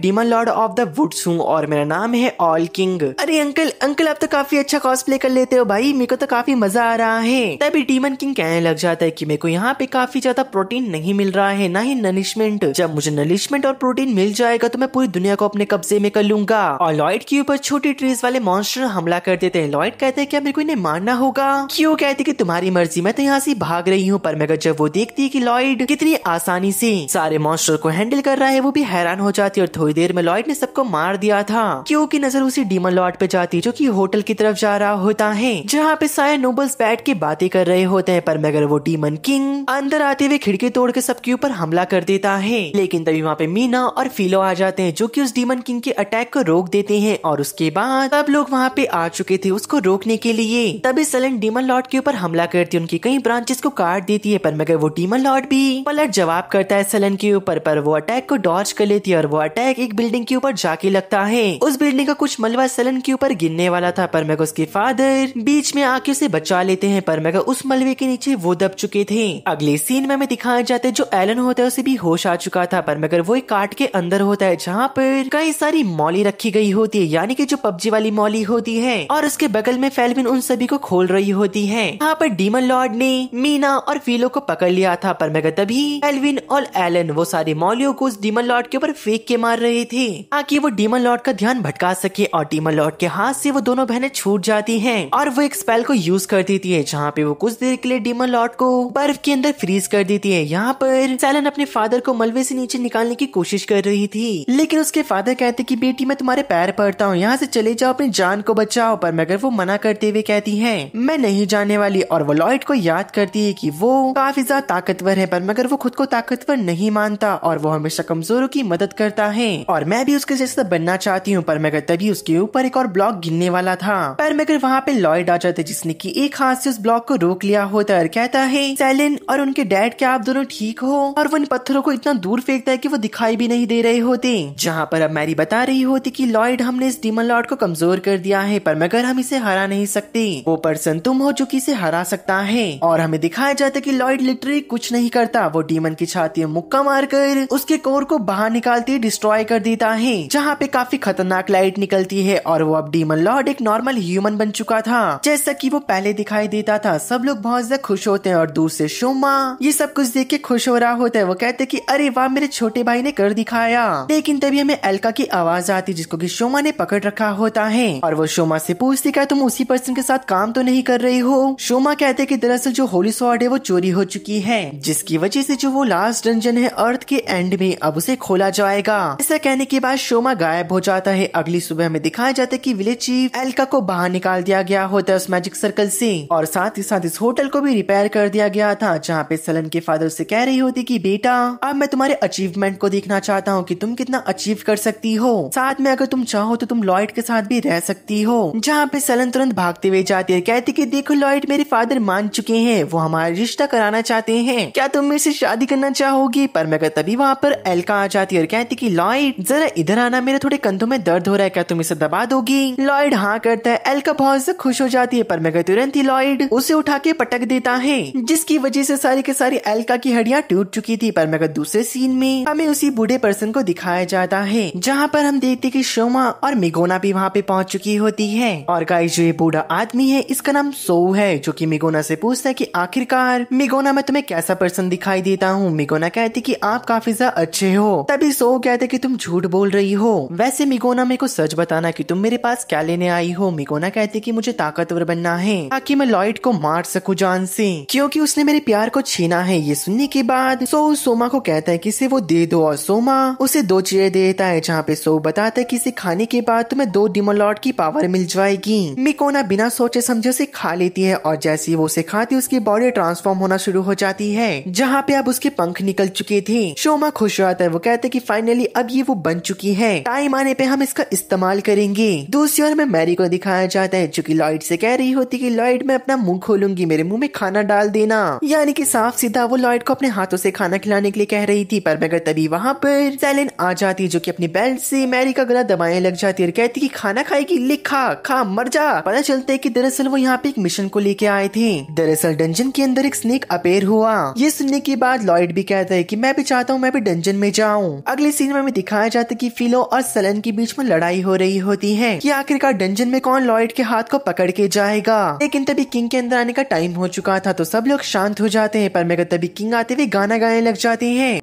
demon lord of the woods हूँ और मेरा नाम है ऑल किंग। अरे अंकल आप तो काफी अच्छा कॉस्प्ले कर लेते हो भाई, मेरे को तो काफी मजा आ रहा है। तभी डीमन किंग कहने लग जाता है कि मेरे को यहाँ पे काफी ज्यादा प्रोटीन नहीं मिल रहा है, ना ही नरिशमेंट। जब मुझे नरिशमेंट और प्रोटीन मिल जाएगा तो मैं पूरी दुनिया को अपने कब्जे में कर लूंगा। और लॉयड के ऊपर छोटी ट्रीज वाले मॉन्स्टर हमला कर देते हैं। लॉयड कहते हैं क्या मेरे को इन्हें मारना होगा? क्यों कहती कि तुम्हारी मर्जी, मैं तो यहाँ से भाग रही हूँ। पर मगर जब वो देखती है कि लॉयड कितनी आसानी से सारे मॉन्स्टर को हैंडल कर रहा है, वो भी हैरान हो जाती है। और थोड़ी देर में लॉयड ने सबको मार दिया था। क्योंकि नजर उसी डीमन लॉर्ड पे जाती है जो कि होटल की तरफ जा रहा होता है, जहाँ पे सारे नोबल्स बैठ के बातें कर रहे होते हैं। पर मगर वो डीमन किंग अंदर आते हुए खिड़की तोड़ के सबके ऊपर हमला कर देता है। लेकिन तभी वहाँ पे मीना और फिलो आ जाते हैं जो कि उस डीमन किंग के अटैक को रोक देते हैं। और उसके बाद सब लोग वहाँ पे आ चुके थे उसको रोकने के लिए। तभी सेलेन डीमन लॉर्ड के ऊपर हमला करती है, उनकी कई ब्रांचेस को काट देती है। पर मगर वो डीमन लॉर्ड भी पलट जवाब करता है सेलेन के ऊपर, पर वो अटैक को डॉज कर लेती है और वो अटैक एक बिल्डिंग के ऊपर जाके लगता है। उस बिल्डिंग का कुछ मलबा सेलेन के ऊपर गिरने वाला था, पर मगर उसके फादर बीच में आके उसे बचा लेते हैं। पर मगर उस मलबे के नीचे वो दब चुके थे। अगले सीन में हमें दिखाया जाता है जो एलन होता है उसे भी होश आ चुका था, पर मगर वो एक काट के अंदर होता है जहाँ पर कई सारी मॉली रखी गई होती है, यानी कि जो पबजी वाली मॉली होती है। और उसके बगल में फेल्विन उन सभी को खोल रही होती है। यहाँ पर डीमन लॉर्ड ने मीना और फिलो को पकड़ लिया था, पर मगर तभी फेल्विन और एलन वो सारी मॉलियों को उस डीमन लॉर्ड के ऊपर फेंक के मार रहे थे ताकि वो डीमन लॉर्ड का ध्यान भटका सके। और डीमन लॉर्ड के हाथ से वो दोनों बहनें छूट जाती हैं और वो एक स्पेल को यूज कर देती है, जहाँ पे वो कुछ देर के लिए डीमन लॉर्ड को बर्फ के अंदर फ्रीज कर देती है। यहाँ पर सेलन अपने फादर को मलबे से नीचे निकालने की कोशिश कर रही थी, लेकिन उसके फादर कहते कि बेटी मैं तुम्हारे पैर पड़ता हूँ, यहाँ से चले जाओ, अपनी जान को बचाओ। पर मगर वो मना करते हुए कहती है मैं नहीं जाने वाली। और वो लॉयड को याद करती है कि वो काफी ज्यादा ताकतवर है, पर मगर वो खुद को ताकतवर नहीं मानता और वो हमेशा कमजोरों की मदद करता है और मैं भी उसके जैसा बनना चाहती हूँ। पर मगर तभी उसके ऊपर एक और ब्लॉक गिरने वाला था, पर मगर वहाँ पे लॉयड आ जाता है जिसने की एक हाथ से उस ब्लॉक को रोक लिया होता है और कहता है सेलिन और उनके डैड क्या आप दोनों ठीक हो? और वो इन पत्थरों को इतना दूर फेंकता है कि वो दिखाई भी नहीं दे रहे होते। जहाँ पर अब मैरी बता रही होती कि लॉयड हमने इस डीमन लॉर्ड को कमजोर कर दिया है, पर मगर हम इसे हरा नहीं सकते, वो पर्सन तुम हो जो कि इसे हरा सकता है। और हमें दिखाया जाता है कि लॉयड लिटरली कुछ नहीं करता, वो डीमन की छाती में मुक्का मारकर उसके कोर को बाहर निकालते डिस्ट्रॉय कर देता है, जहाँ पे काफी खतरनाक लाइट निकलती है और वो अब डीमन लॉर्ड एक नॉर्मल ह्यूमन बन चुका था जैसा कि वो पहले दिखाई देता था। सब लोग बहुत ज्यादा खुश होते हैं और दूर से शोमा ये सब कुछ देख के खुश हो रहा होता है। वो कहते कि अरे वाह मेरे छोटे भाई ने कर दिखाया। लेकिन तभी हमें एल्का की आवाज आती जिसको कि शोमा ने पकड़ रखा होता है और वो शोमा से पूछती क्या तुम उसी पर्सन के साथ काम तो नहीं कर रही हो? शोमा कहते कि दरअसल जो होली स्वॉर्ड है वो चोरी हो चुकी है, जिसकी वजह से जो वो लास्ट डंजन है अर्थ के एंड में अब उसे खोला जाएगा। ऐसा कहने के बाद शोमा गायब हो जाता है। अगली सुबह हमें दिखाया जाता है कि विलेज चीफ एल्का को बाहर निकाल दिया गया होता है उस मैजिक सर्कल से और साथ ही साथ इस होटल को भी रिपेयर कर दिया गया था, जहाँ पे सेलन के फादर से कह रही होती कि बेटा अब मैं तुम्हारे अचीवमेंट को देखना चाहता हूँ कि तुम कितना अचीव कर सकती हो, साथ में अगर तुम चाहो तो तुम लॉयड के साथ भी रह सकती हो। जहाँ पे सेलन तुरंत भागते हुए जाती है, कहती कि देखो लॉयड मेरे फादर मान चुके हैं, वो हमारा रिश्ता कराना चाहते हैं, क्या तुम मेरे से शादी करना चाहोगी? पर मगर तभी वहाँ पर एल्का आ जाती है और कहती कि लॉयड जरा इधर आना, मेरे थोड़े कंधों में दर्द हो रहा है, क्या तुम इसे दबा दोगी? लॉयड हाँ करता है। एल्का बहुत खुश हो जाती है, पर मगर तुरंत ही लॉयड उसे उठा के पटक देता है, जिसकी वजह से सारी के सारी एल्का की हड्डियां टूट चुकी थी। पर मगर दूसरे सीन में हमें उसी बूढ़े पर्सन को दिखाया जाता है, जहाँ पर हम देखते कि शोमा और मिगोना भी वहाँ पे पहुँच चुकी होती है। और गाइस जो ये बूढ़ा आदमी है इसका नाम सो है, जो कि मिगोना से पूछता है कि आखिरकार मिगोना मैं तुम्हें कैसा पर्सन दिखाई देता हूँ? मिगोना कहती कि आप काफी ज्यादा अच्छे हो। तभी सो कहते कि तुम झूठ बोल रही हो, वैसे मिगोना मेरे को सच बताना कि तुम मेरे पास क्या लेने आई हो? मिगोना कहती कि मुझे ताकतवर बनना है ताकि मैं लॉयड को मार सकूं जान से, क्योंकि उसने मेरे प्यार को छीना है। ये सुनने के बाद सो सोमा को कहता है कि इसे वो दे दो और सोमा उसे 2 चीजें देता है, जहाँ पे सो बताता है कि इसे खाने के बाद तुम्हें 2 डीमन लॉर्ड की पावर मिल जाएगी। मिकोना बिना सोचे समझे उसे खा लेती है और जैसे ही वो उसे खाती है उसकी बॉडी ट्रांसफॉर्म होना शुरू हो जाती है, जहाँ पे अब उसके पंख निकल चुके थे। शोमा खुश हो जाता है, वो कहते हैं कि फाइनली अब ये वो बन चुकी है, टाइम आने पे हम इसका इस्तेमाल करेंगे। दूसरी ओर में मैरी को दिखाया जाता है जो कि लॉयड से कह रही होती कि लॉयड मैं अपना मुंह खोलूंगी, मेरे मुंह में खाना डाल देना, यानी कि साफ सीधा वो लॉयड को अपने हाथों से खाना खिलाने के लिए कह रही थी। पर मगर तभी वहाँ पर सेलेन आ जाती जो कि अपनी बेल्ट से मैरी का गला दबाने लग जाती है और कहती कि खाना खाएगी, लिख खा मर जा। पता चलता है कि दरअसल वो यहाँ पे एक मिशन को लेके आए थे। दरअसल डंजन के अंदर एक स्नेक अपेयर हुआ। ये सुनने के बाद लॉयड भी कहता है कि मैं भी चाहता हूँ मैं भी डंजन में जाऊँ। अगले सीन में दिखाया जाता है कि फिलो और सेलेन के बीच में लड़ाई हो रही होती है कि आखिरकार डंजन में कौन लॉयड के हाथ को पकड़ के जाएगा। लेकिन तभी किंग के अंदर आने का टाइम हो चुका था तो सब लोग शांत हो जाते हैं। पर मगर तभी किंग आते हुए गाना गाने लग जाते हैं।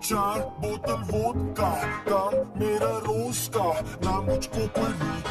चार बोतल वोदका काम मेरा रोज का ना मुझको कोई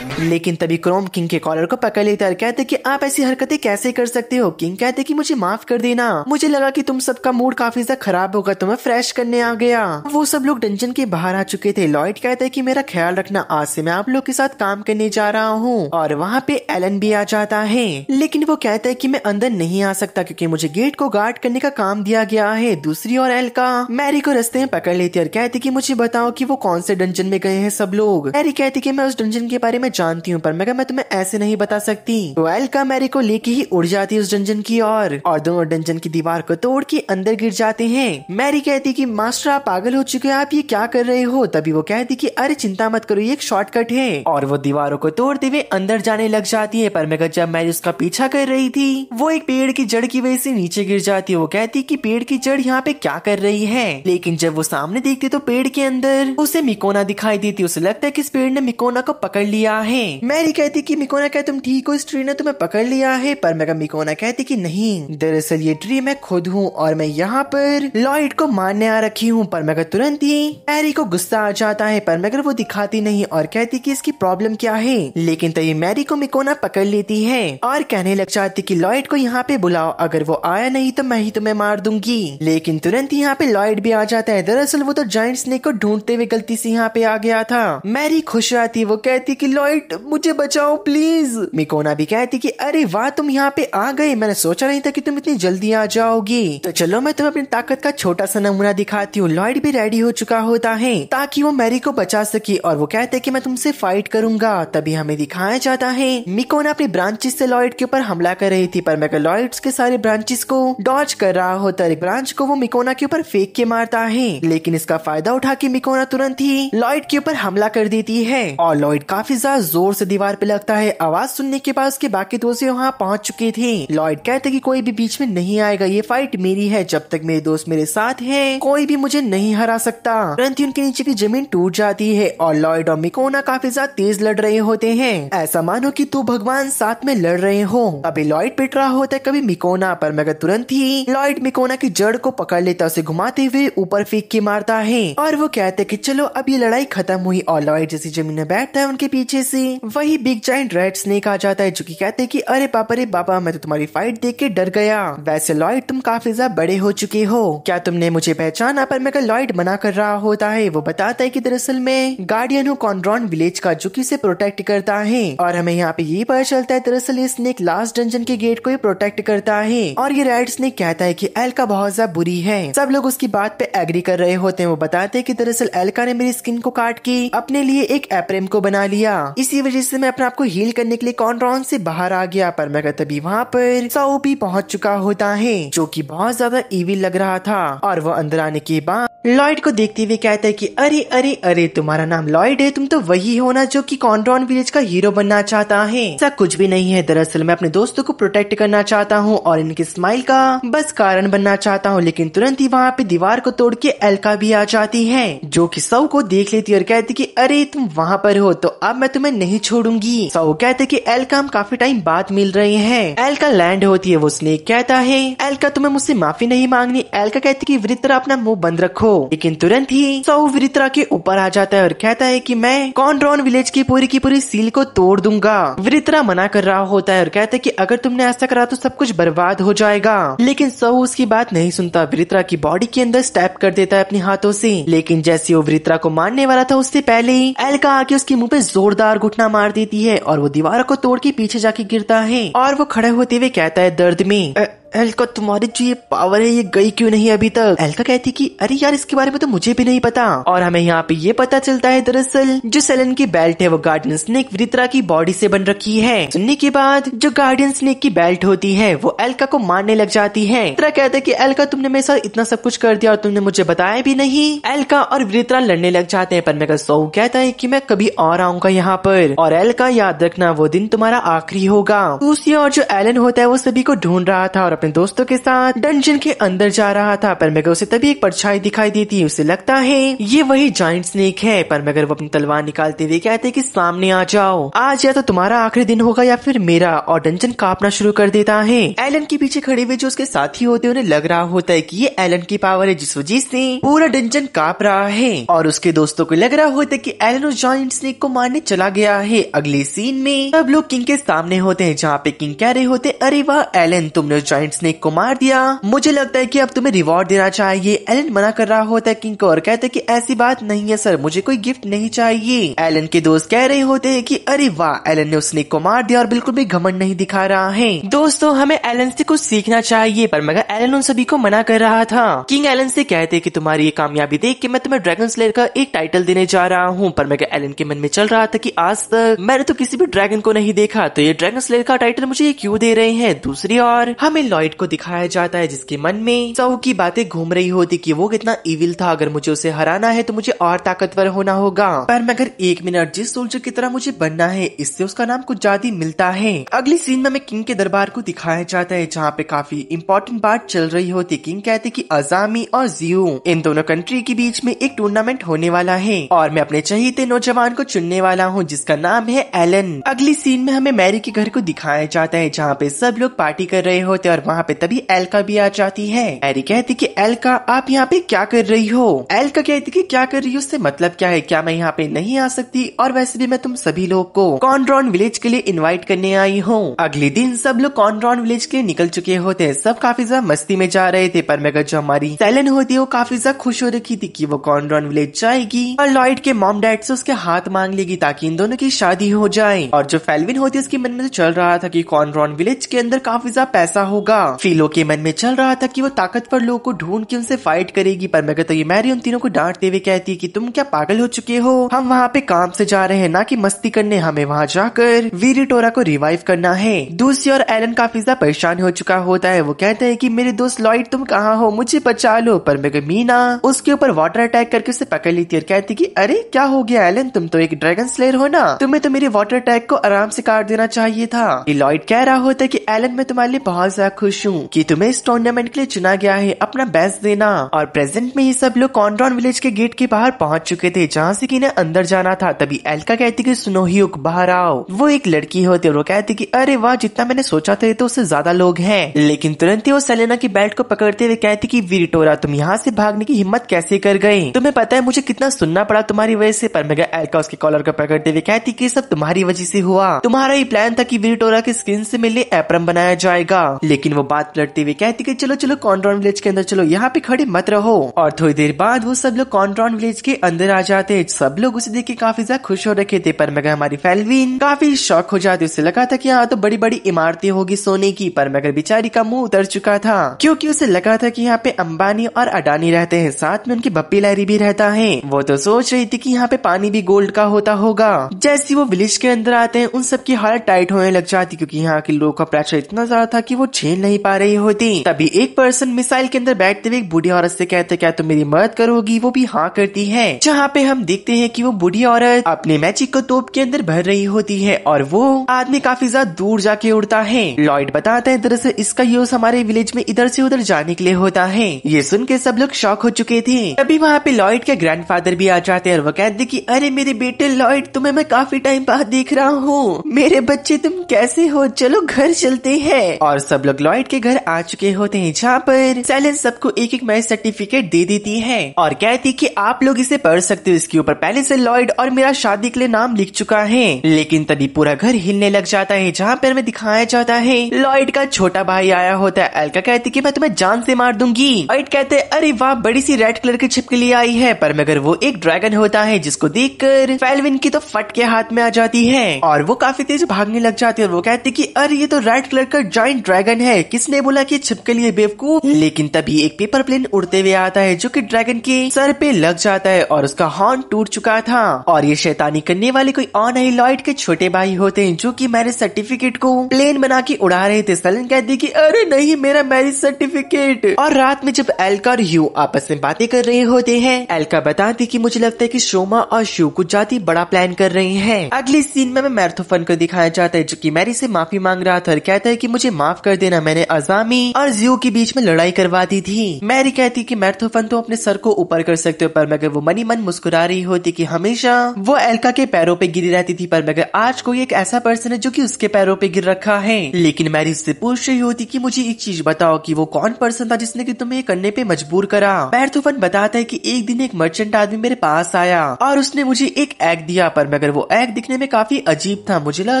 लेकिन तभी क्रोम किंग के कॉलर को पकड़ लेता है, कहते कि आप ऐसी हरकतें कैसे कर सकते हो। किंग कहते कि मुझे माफ कर देना, मुझे लगा कि तुम सबका मूड काफी ज्यादा खराब होगा तो मैं फ्रेश करने आ गया। वो सब लोग डंजन के बाहर आ चुके थे। लॉयड कहता है कि मेरा ख्याल रखना, आज से मैं आप लोग के साथ काम करने जा रहा हूँ। और वहाँ पे एलन भी आ जाता है, लेकिन वो कहता है कि मैं अंदर नहीं आ सकता क्योंकि मुझे गेट को गार्ड करने का काम दिया गया है। दूसरी ओर एल्का मैरी को रास्ते में पकड़ लेती है और कहती कि मुझे बताओ कि वो कौन से डंजन में गए हैं सब लोग। मैरी कहती कि मैं उस डंजन के बारे में जानती हूँ पर मैं तुम्हें ऐसे नहीं बता सकती। तो एल्का मैरी को लेके ही उड़ जाती है उस डंजन की ओर और दोनों डंजन की दीवार को तोड़ के अंदर गिर जाते हैं। मैरी कहती कि मास्टर आप पागल हो चुके हैं, आप ये क्या कर रहे हो। तभी वो कहती कि अरे चिंता मत करो, ये एक शॉर्टकट है। और वो दीवारों को तोड़ते हुए अंदर जाने लग जाती है। पर मगर जब मैरी उसका पीछा कर रही थी वो एक पेड़ की जड़ की वजह से नीचे गिर जाती है। वो कहती कि पेड़ की जड़ यहाँ पे क्या कर रही है। लेकिन जब वो सामने देखती तो पेड़ के अंदर उसे मिकोना दिखाई देती। उसे लगता है कि इस पेड़ ने मिकोना को पकड़ लिया है। मैरी कहती कि मिकोना क्या तुम ठीक हो, इस ट्री ने तुम्हें पकड़ लिया है। पर मगर मिकोना कहती कि नहीं, दरअसल ये ट्री मैं खुद हूँ और मैं यहाँ पर लॉयड को मारने आ रखी हूँ। पर मगर तुरंत ही मैरी को गुस्सा आ जाता है पर मगर वो दिखाती नहीं और कहती कि इसकी प्रॉब्लम क्या है। लेकिन तभी मैरी को मिकोना पकड़ लेती है और कहने लग जाती कि लॉयड को यहाँ पे बुलाओ, अगर वो आया नहीं तो मैं ही तुम्हें मार दूंगी। लेकिन तुरंत ही यहाँ पे लॉयड भी आ जाता है। दरअसल वो तो जायंट स्नेक को ढूंढते हुए गलती से यहाँ पे आ गया था। मैरी खुश आती, वो कहती कि लॉयड मुझे बचाओ प्लीज। मिकोना भी कहती कि अरे वाह तुम यहाँ पे आ गए, मैंने सोचा नहीं था कि तुम इतनी जल्दी आ जाओगी। तो चलो मैं तुम्हें अपनी ताकत का छोटा सा नमूना दिखाती हूँ। लॉयड भी रेडी हो चुका होता है ताकि वो मैरी को बचा सके और वो कहते हैं कि मैं तुमसे फाइट करूंगा। तभी हमें दिखाया जाता है मिकोना अपनी ब्रांचेस से लॉयड के ऊपर हमला कर रही थी पर मगर लॉयड के सारे ब्रांचेस को डॉज कर रहा होता है। एक ब्रांच को वो मिकोना के ऊपर फेंक के मारता है, लेकिन इसका फायदा उठा के मिकोना तुरंत ही लॉयड के ऊपर हमला कर देती है और लॉयड काफी ज्यादा जोर से दीवार पे लगता है। आवाज सुनने के बाद उसके बाकी दोस्त वहाँ पहुंच चुके थे। लॉयड कहते कि कोई भी बीच में नहीं आएगा, ये फाइट मेरी है, जब तक मेरे दोस्त मेरे साथ हैं कोई भी मुझे नहीं हरा सकता। तुरंत ही उनके नीचे की जमीन टूट जाती है और लॉयड और मिकोना काफी ज्यादा तेज लड़ रहे होते हैं, ऐसा मानो कि तू भगवान साथ में लड़ रहे हो। कभी लॉयड पिट रहा होता है कभी मिकोना पर मगर तुरंत ही लॉयड मिकोना की जड़ को पकड़ लेता, उसे घुमाते हुए ऊपर फेंक के मारता है और वो कहते कि चलो अब ये लड़ाई खत्म हुई। और लॉयड जैसी जमीन में बैठता है उनके पीछे से वही बिग जायंट रेड स्नेक आ जाता है जो कि कहते हैं कि अरे पापा रे बाबा मैं तो तुम्हारी फाइट देख के डर गया। वैसे लॉयड तुम काफी ज्यादा बड़े हो चुके हो, क्या तुमने मुझे पहचाना। पर मगर लॉयड मना कर रहा होता है। वो बताता है कि दरअसल मैं गार्डियन हूँ कॉन्ड्रॉन विलेज का जो कि इसे प्रोटेक्ट करता है। और हमें यहाँ पे ये पता चलता है दरअसल ये स्नेक लास्ट डंजन के गेट को ही प्रोटेक्ट करता है। और ये रेड स्नेक कहता है कि एल्का बहुत ज्यादा बुरी है। सब लोग उसकी बात पे एग्री कर रहे होते हैं। वो बताते हैं कि दरअसल एल्का ने मेरी स्किन को काट के अपने लिए एक एप्रेम को बना लिया, इसी वजह से मैं अपने आप को हील करने के लिए कॉन्ड्रॉन से बाहर आ गया। पर मगर तभी वहाँ पर साओ भी पहुँच चुका होता है जो कि बहुत ज्यादा इविल लग रहा था। और वो अंदर आने के बाद लॉयड को देखते हुए कहता है कि अरे अरे अरे तुम्हारा नाम लॉयड है, तुम तो वही हो ना जो कि कॉन्ड्रॉन विलेज का हीरो बनना चाहता है। ऐसा कुछ भी नहीं है, दरअसल मैं अपने दोस्तों को प्रोटेक्ट करना चाहता हूँ और इनके स्माइल का बस कारण बनना चाहता हूँ। लेकिन तुरंत ही वहाँ पे दीवार को तोड़ के एल्का भी आ जाती है जो कि साओ को देख लेती है और कहती कि अरे तुम वहाँ पर हो तो अब मैं तुम्हें नहीं छोड़ूंगी। साओ कहते कि एल्का हम काफी टाइम बाद मिल रहे हैं। एल्का लैंड होती है। वो स्नेक कहता है एल्का तुम्हें मुझसे माफी नहीं मांगनी। एल्का कहती कि वृत्र अपना मुंह बंद रखो। लेकिन तुरंत ही सऊ वृत्रा के ऊपर आ जाता है और कहता है कि मैं कॉनड्रॉन विलेज की पूरी सील को तोड़ दूंगा। वृत्रा मना कर रहा होता है और कहता है कि अगर तुमने ऐसा करा तो सब कुछ बर्बाद हो जाएगा, लेकिन सऊ उसकी बात नहीं सुनता। वृत्रा की बॉडी के अंदर स्टैप कर देता है अपने हाथों से, लेकिन जैसे वो वृत्रा को मारने वाला था उससे पहले ही एल्का आके उसके मुंह पे जोरदार घुटना मार देती है और वो दीवार को तोड़ के पीछे जाके गिरता है और वो खड़े होते हुए कहता है दर्द में, एल्का तुम्हारी जो ये पावर है ये गई क्यों नहीं अभी तक। एल्का कहती कि अरे यार इसके बारे में तो मुझे भी नहीं पता। और हमें यहाँ पे ये पता चलता है दरअसल जो सेलन की बेल्ट है वो गार्डियन स्नेक वृत्रा की बॉडी से बन रखी है। सुनने के बाद जो गार्डियन स्नेक की बेल्ट होती है वो एल्का को मारने लग जाती है। वृत्रा कहता है कि एल्का तुमने मेरे साथ इतना सब कुछ कर दिया और तुमने मुझे बताया भी नहीं। एल्का और वृत्रा लड़ने लग जाते हैं, पर मेगा सऊ कहता है कि मैं कभी और आऊंगा यहाँ पर, और एल्का याद रखना वो दिन तुम्हारा आखिरी होगा। दूसरी ओर जो एलन होता है वो सभी को ढूंढ रहा था और अपने दोस्तों के साथ डंजन के अंदर जा रहा था, पर मेगा उसे तभी एक परछाई दिखाई देती है। उसे लगता है ये वही जाइंट स्नेक है, पर मगर वो अपनी तलवार निकालते हुए कहते हैं कि सामने आ जाओ, आज या तो तुम्हारा आखिरी दिन होगा या फिर मेरा, और डंजन कांपना शुरू कर देता है। एलन के पीछे खड़े हुए जो उसके साथी होते हैं उन्हें लग रहा होता है कि ये एलन की पावर है जिस वजह से पूरा डंजन कांप रहा है, और उसके दोस्तों को लग रहा होता है कि एलन उस जाइंट स्नेक को मारने चला गया है। अगले सीन में सब लोग किंग के सामने होते हैं जहाँ पे किंग कह रहे होते अरे वाह एलन तुमने उस जाइंट स्नेक को मार दिया, मुझे लगता है कि अब तुम्हें रिवॉर्ड देना चाहिए। एलन मना कर रहा होता है किंग को और कहते हैं कि ऐसी बात नहीं है सर, मुझे कोई गिफ्ट नहीं चाहिए। एलन के दोस्त कह रहे होते हैं कि अरे वाह एलन ने उस स्नेक को मार दिया और बिल्कुल भी घमंड नहीं दिखा रहा है। दोस्तों हमें एलन से कुछ सीखना चाहिए, पर मगर एलन उन सभी को मना कर रहा था। किंग एलन से कहते कि तुम्हारी ये कामयाबी देख के मैं तुम्हें ड्रैगन स्लेयर का एक टाइटल देने जा रहा हूँ, पर मगर एलन के मन में चल रहा था कि आज तक मैंने तो किसी भी ड्रैगन को नहीं देखा, तो ये ड्रैगन स्लेयर का टाइटल मुझे ये क्यों दे रहे हैं। दूसरी ओर हमें लॉयड को दिखाया जाता है जिसके मन में सऊ की बातें घूम रही होती कि वो कितना इविल था, अगर मुझे उसे हराना है तो मुझे और ताकतवर होना होगा, पर मगर 1 मिनट जिस सोल्जर की तरह मुझे बनना है इससे उसका नाम कुछ ज्यादा मिलता है। अगली सीन में हमें किंग के दरबार को दिखाया जाता है जहाँ पे काफी इंपॉर्टेंट बात चल रही होती। किंग कहते कि अजामी और जियो इन दोनों कंट्री के बीच में एक टूर्नामेंट होने वाला है और मैं अपने चहीते नौजवान को चुनने वाला हूँ जिसका नाम है एलन। अगली सीन में हमें मैरी के घर को दिखाया जाता है जहाँ पे सब लोग पार्टी कर रहे होते और वहाँ पे तभी एल्का भी आ जाती है। मैरी कहती कि एल्का आप यहाँ पे क्या कर रही हो। एल्का कहती कि क्या कर रही हो उससे मतलब क्या है, क्या मैं यहाँ पे नहीं आ सकती, और वैसे भी मैं तुम सभी लोग को कॉनड्रॉन विलेज के लिए इनवाइट करने आई हूँ। अगले दिन सब लोग कॉनड्रॉन विलेज के लिए निकल चुके होते हैं, सब काफी ज्यादा मस्ती में जा रहे थे, पर मगर जो हमारी सेलन होती है वो काफी ज्यादा खुश हो रखी थी कि वो कॉनड्रॉन विलेज जाएगी और लॉयड के मॉम डैड से उसके हाथ मांग लेगी ताकि इन दोनों की शादी हो जाए। और जो फेल्विन होती है उसके मन में तो चल रहा था कि कॉनड्रॉन विलेज के अंदर काफी ज्यादा पैसा होगा। फिलो के मन में चल रहा था कि वो ताकतवर लोगों को ढूंढ के उनसे फाइट करेगी, पर मगर तो ये मैरी उन तीनों को डांटते हुए कहती कि तुम क्या पागल हो चुके हो, हम वहाँ पे काम से जा रहे हैं ना कि मस्ती करने, हमें वहाँ जाकर वीरिटोरा को रिवाइव करना है। दूसरी ओर एलन काफी ज्यादा परेशान हो चुका होता है, वो कहते हैं कि मेरे दोस्त लॉयड तुम कहाँ हो, मुझे बचा लो, पर मगर मीना उसके ऊपर वाटर अटैक करके उसे पकड़ लेती है और कहती कि अरे क्या हो गया एलन, तुम तो एक ड्रैगन स्लेयर हो ना, तुम्हें तो मेरे वाटर अटैक को आराम से काट देना चाहिए था। लॉयड कह रहा होता है कि एलन मैं तुम्हारे लिए बहुत ज्यादा खुश हूँ कि तुम्हें इस टूर्नामेंट के लिए चुना गया है, अपना बेस्ट देना। और प्रेजेंट में ही सब लोग कॉनड्रॉन विलेज के गेट के बाहर पहुंच चुके थे जहाँ से कि इन्हें अंदर जाना था। तभी एल्का कहती कि सुनो ह्यूक बाहर आओ। वो एक लड़की होती है, वो कहती कि अरे वाह जितना मैंने सोचा था तो उससे ज्यादा लोग हैं। लेकिन तुरंत ही वो सेलेना की बेल्ट को पकड़ते हुए कहती कि वीरिटोरा तुम यहाँ से भागने की हिम्मत कैसे कर गए, तुम्हें पता है मुझे कितना सुनना पड़ा तुम्हारी वजह से। पर मगर एल्का उसके कॉलर को पकड़ते हुए कहती कि सब तुम्हारी वजह से हुआ, तुम्हारा ही प्लान था कि वीरिटोरा की स्किन से मिलने एप्रम बनाया जाएगा। लेकिन वो बात पलटते हुए कहती कि चलो चलो कॉनड्रॉन विलेज के अंदर चलो, यहाँ पे खड़े मत रहो। और थोड़ी देर बाद वो सब लोग कॉनड्रॉन विलेज के अंदर आ जाते हैं। सब लोग उसे देख के काफी ज्यादा खुश हो रखे थे, पर मगर हमारी फेल्विन काफी शॉक हो जाती, उसे लगा था कि यहाँ तो बड़ी बड़ी इमारतें होगी सोने की, पर मगर बेचारी का मुंह उतर चुका था क्योंकि उसे लगा था कि यहाँ पे अंबानी और अडानी रहते हैं, साथ में उनकी बप्पी लहरी भी रहता है। वो तो सोच रही थी कि यहाँ पे पानी भी गोल्ड का होता होगा। जैसे वो विलेज के अंदर आते हैं उन सबकी हालत टाइट होने लग जाती क्योंकि यहाँ के लोगों का प्रेशर इतना ज्यादा था कि वो झेल नहीं पा रही होती। तभी एक पर्सन मिसाइल के अंदर बैठते हुए एक बूढ़ी औरत से कहते क्या तुम मेरी मदद करोगी, वो भी हाँ करती है। जहाँ पे हम देखते हैं कि वो बूढ़ी औरत अपने मैजिक को तोप के अंदर भर रही होती है और वो आदमी काफी ज्यादा दूर जाके उड़ता है। लॉयड बताता है दरअसल इसका यूज हमारे विलेज में इधर से उधर जाने के लिए होता है। ये सुन के सब लोग शॉक हो चुके थे। तभी वहाँ पे लॉयड के ग्रैंडफादर भी आ जाते हैं और वो कहते कि अरे मेरे बेटे लॉयड तुम्हें मैं काफी टाइम बाद देख रहा हूँ, मेरे बच्चे तुम कैसे हो, चलो घर चलते हैं। और सब लोग लॉयड के घर आ चुके होते हैं जहाँ पर सेलेन सबको सबको एक एक मैरिज सर्टिफिकेट दे देती है और कहती कि आप लोग इसे पढ़ सकते हो, इसके ऊपर पहले से लॉयड और मेरा शादी के लिए नाम लिख चुका है। लेकिन तभी पूरा घर हिलने लग जाता है, जहाँ पर हमें दिखाया जाता है लॉयड का छोटा भाई आया होता है। एल्का कहती कि मैं तुम्हें जान से मार दूंगी। लॉयड कहते अरे वाह, बड़ी सी रेड कलर की छिपकली आई है, पर मगर वो एक ड्रैगन होता है, जिसको देखकर फेल्विन की तो फट के हाथ में आ जाती है और वो काफी तेज भागने लग जाती है। और वो कहती कि अरे ये तो रेड कलर का जायंट ड्रैगन है, किसने बोला कि छिपकली है बेवकूफ। लेकिन तभी एक पेपर प्लेन उड़ते हुए आता है जो कि ड्रैगन के सर पे लग जाता है और उसका हॉर्न टूट चुका था। और ये शैतानी करने वाले कोई और नहीं लॉयड के छोटे भाई होते हैं, जो कि मैरिज सर्टिफिकेट को प्लेन बना के उड़ा रहे थे। सेलेन कहती कि अरे नहीं, मेरा मैरिज सर्टिफिकेट। और रात में जब एल्का और ह्यू आपस में बातें कर रहे होते हैं, एल्का बताती कि मुझे लगता है कि शोमा और शू कुछ ज्यादा बड़ा प्लान कर रहे हैं। अगली सीन में मैर्थोफन को दिखाया जाता है, जो कि मैरी से माफी मांग रहा था और कहता है कि मुझे माफ कर देना, मैंने अजामी और जियो के बीच में लड़ाई करवा दी थी। मैरी कहती कि मैर्थोफन तो अपने सर को ऊपर कर सकते हो, पर मगर वो मनी मन मुस्कुरा रही होती कि हमेशा वो एल्का के पैरों पे गिरी रहती थी, पर मगर आज कोई एक ऐसा पर्सन है जो कि उसके पैरों पे गिर रखा है। लेकिन मैरी उससे पूछ रही होती कि मुझे एक चीज बताओ कि वो कौन पर्सन था जिसने कि तुम्हें करने पे मजबूर करा। मैर्थोफन बताता है कि एक दिन एक मर्चेंट आदमी मेरे पास आया और उसने मुझे एक एग दिया, पर मगर वो एग दिखने में काफी अजीब था। मुझे लगा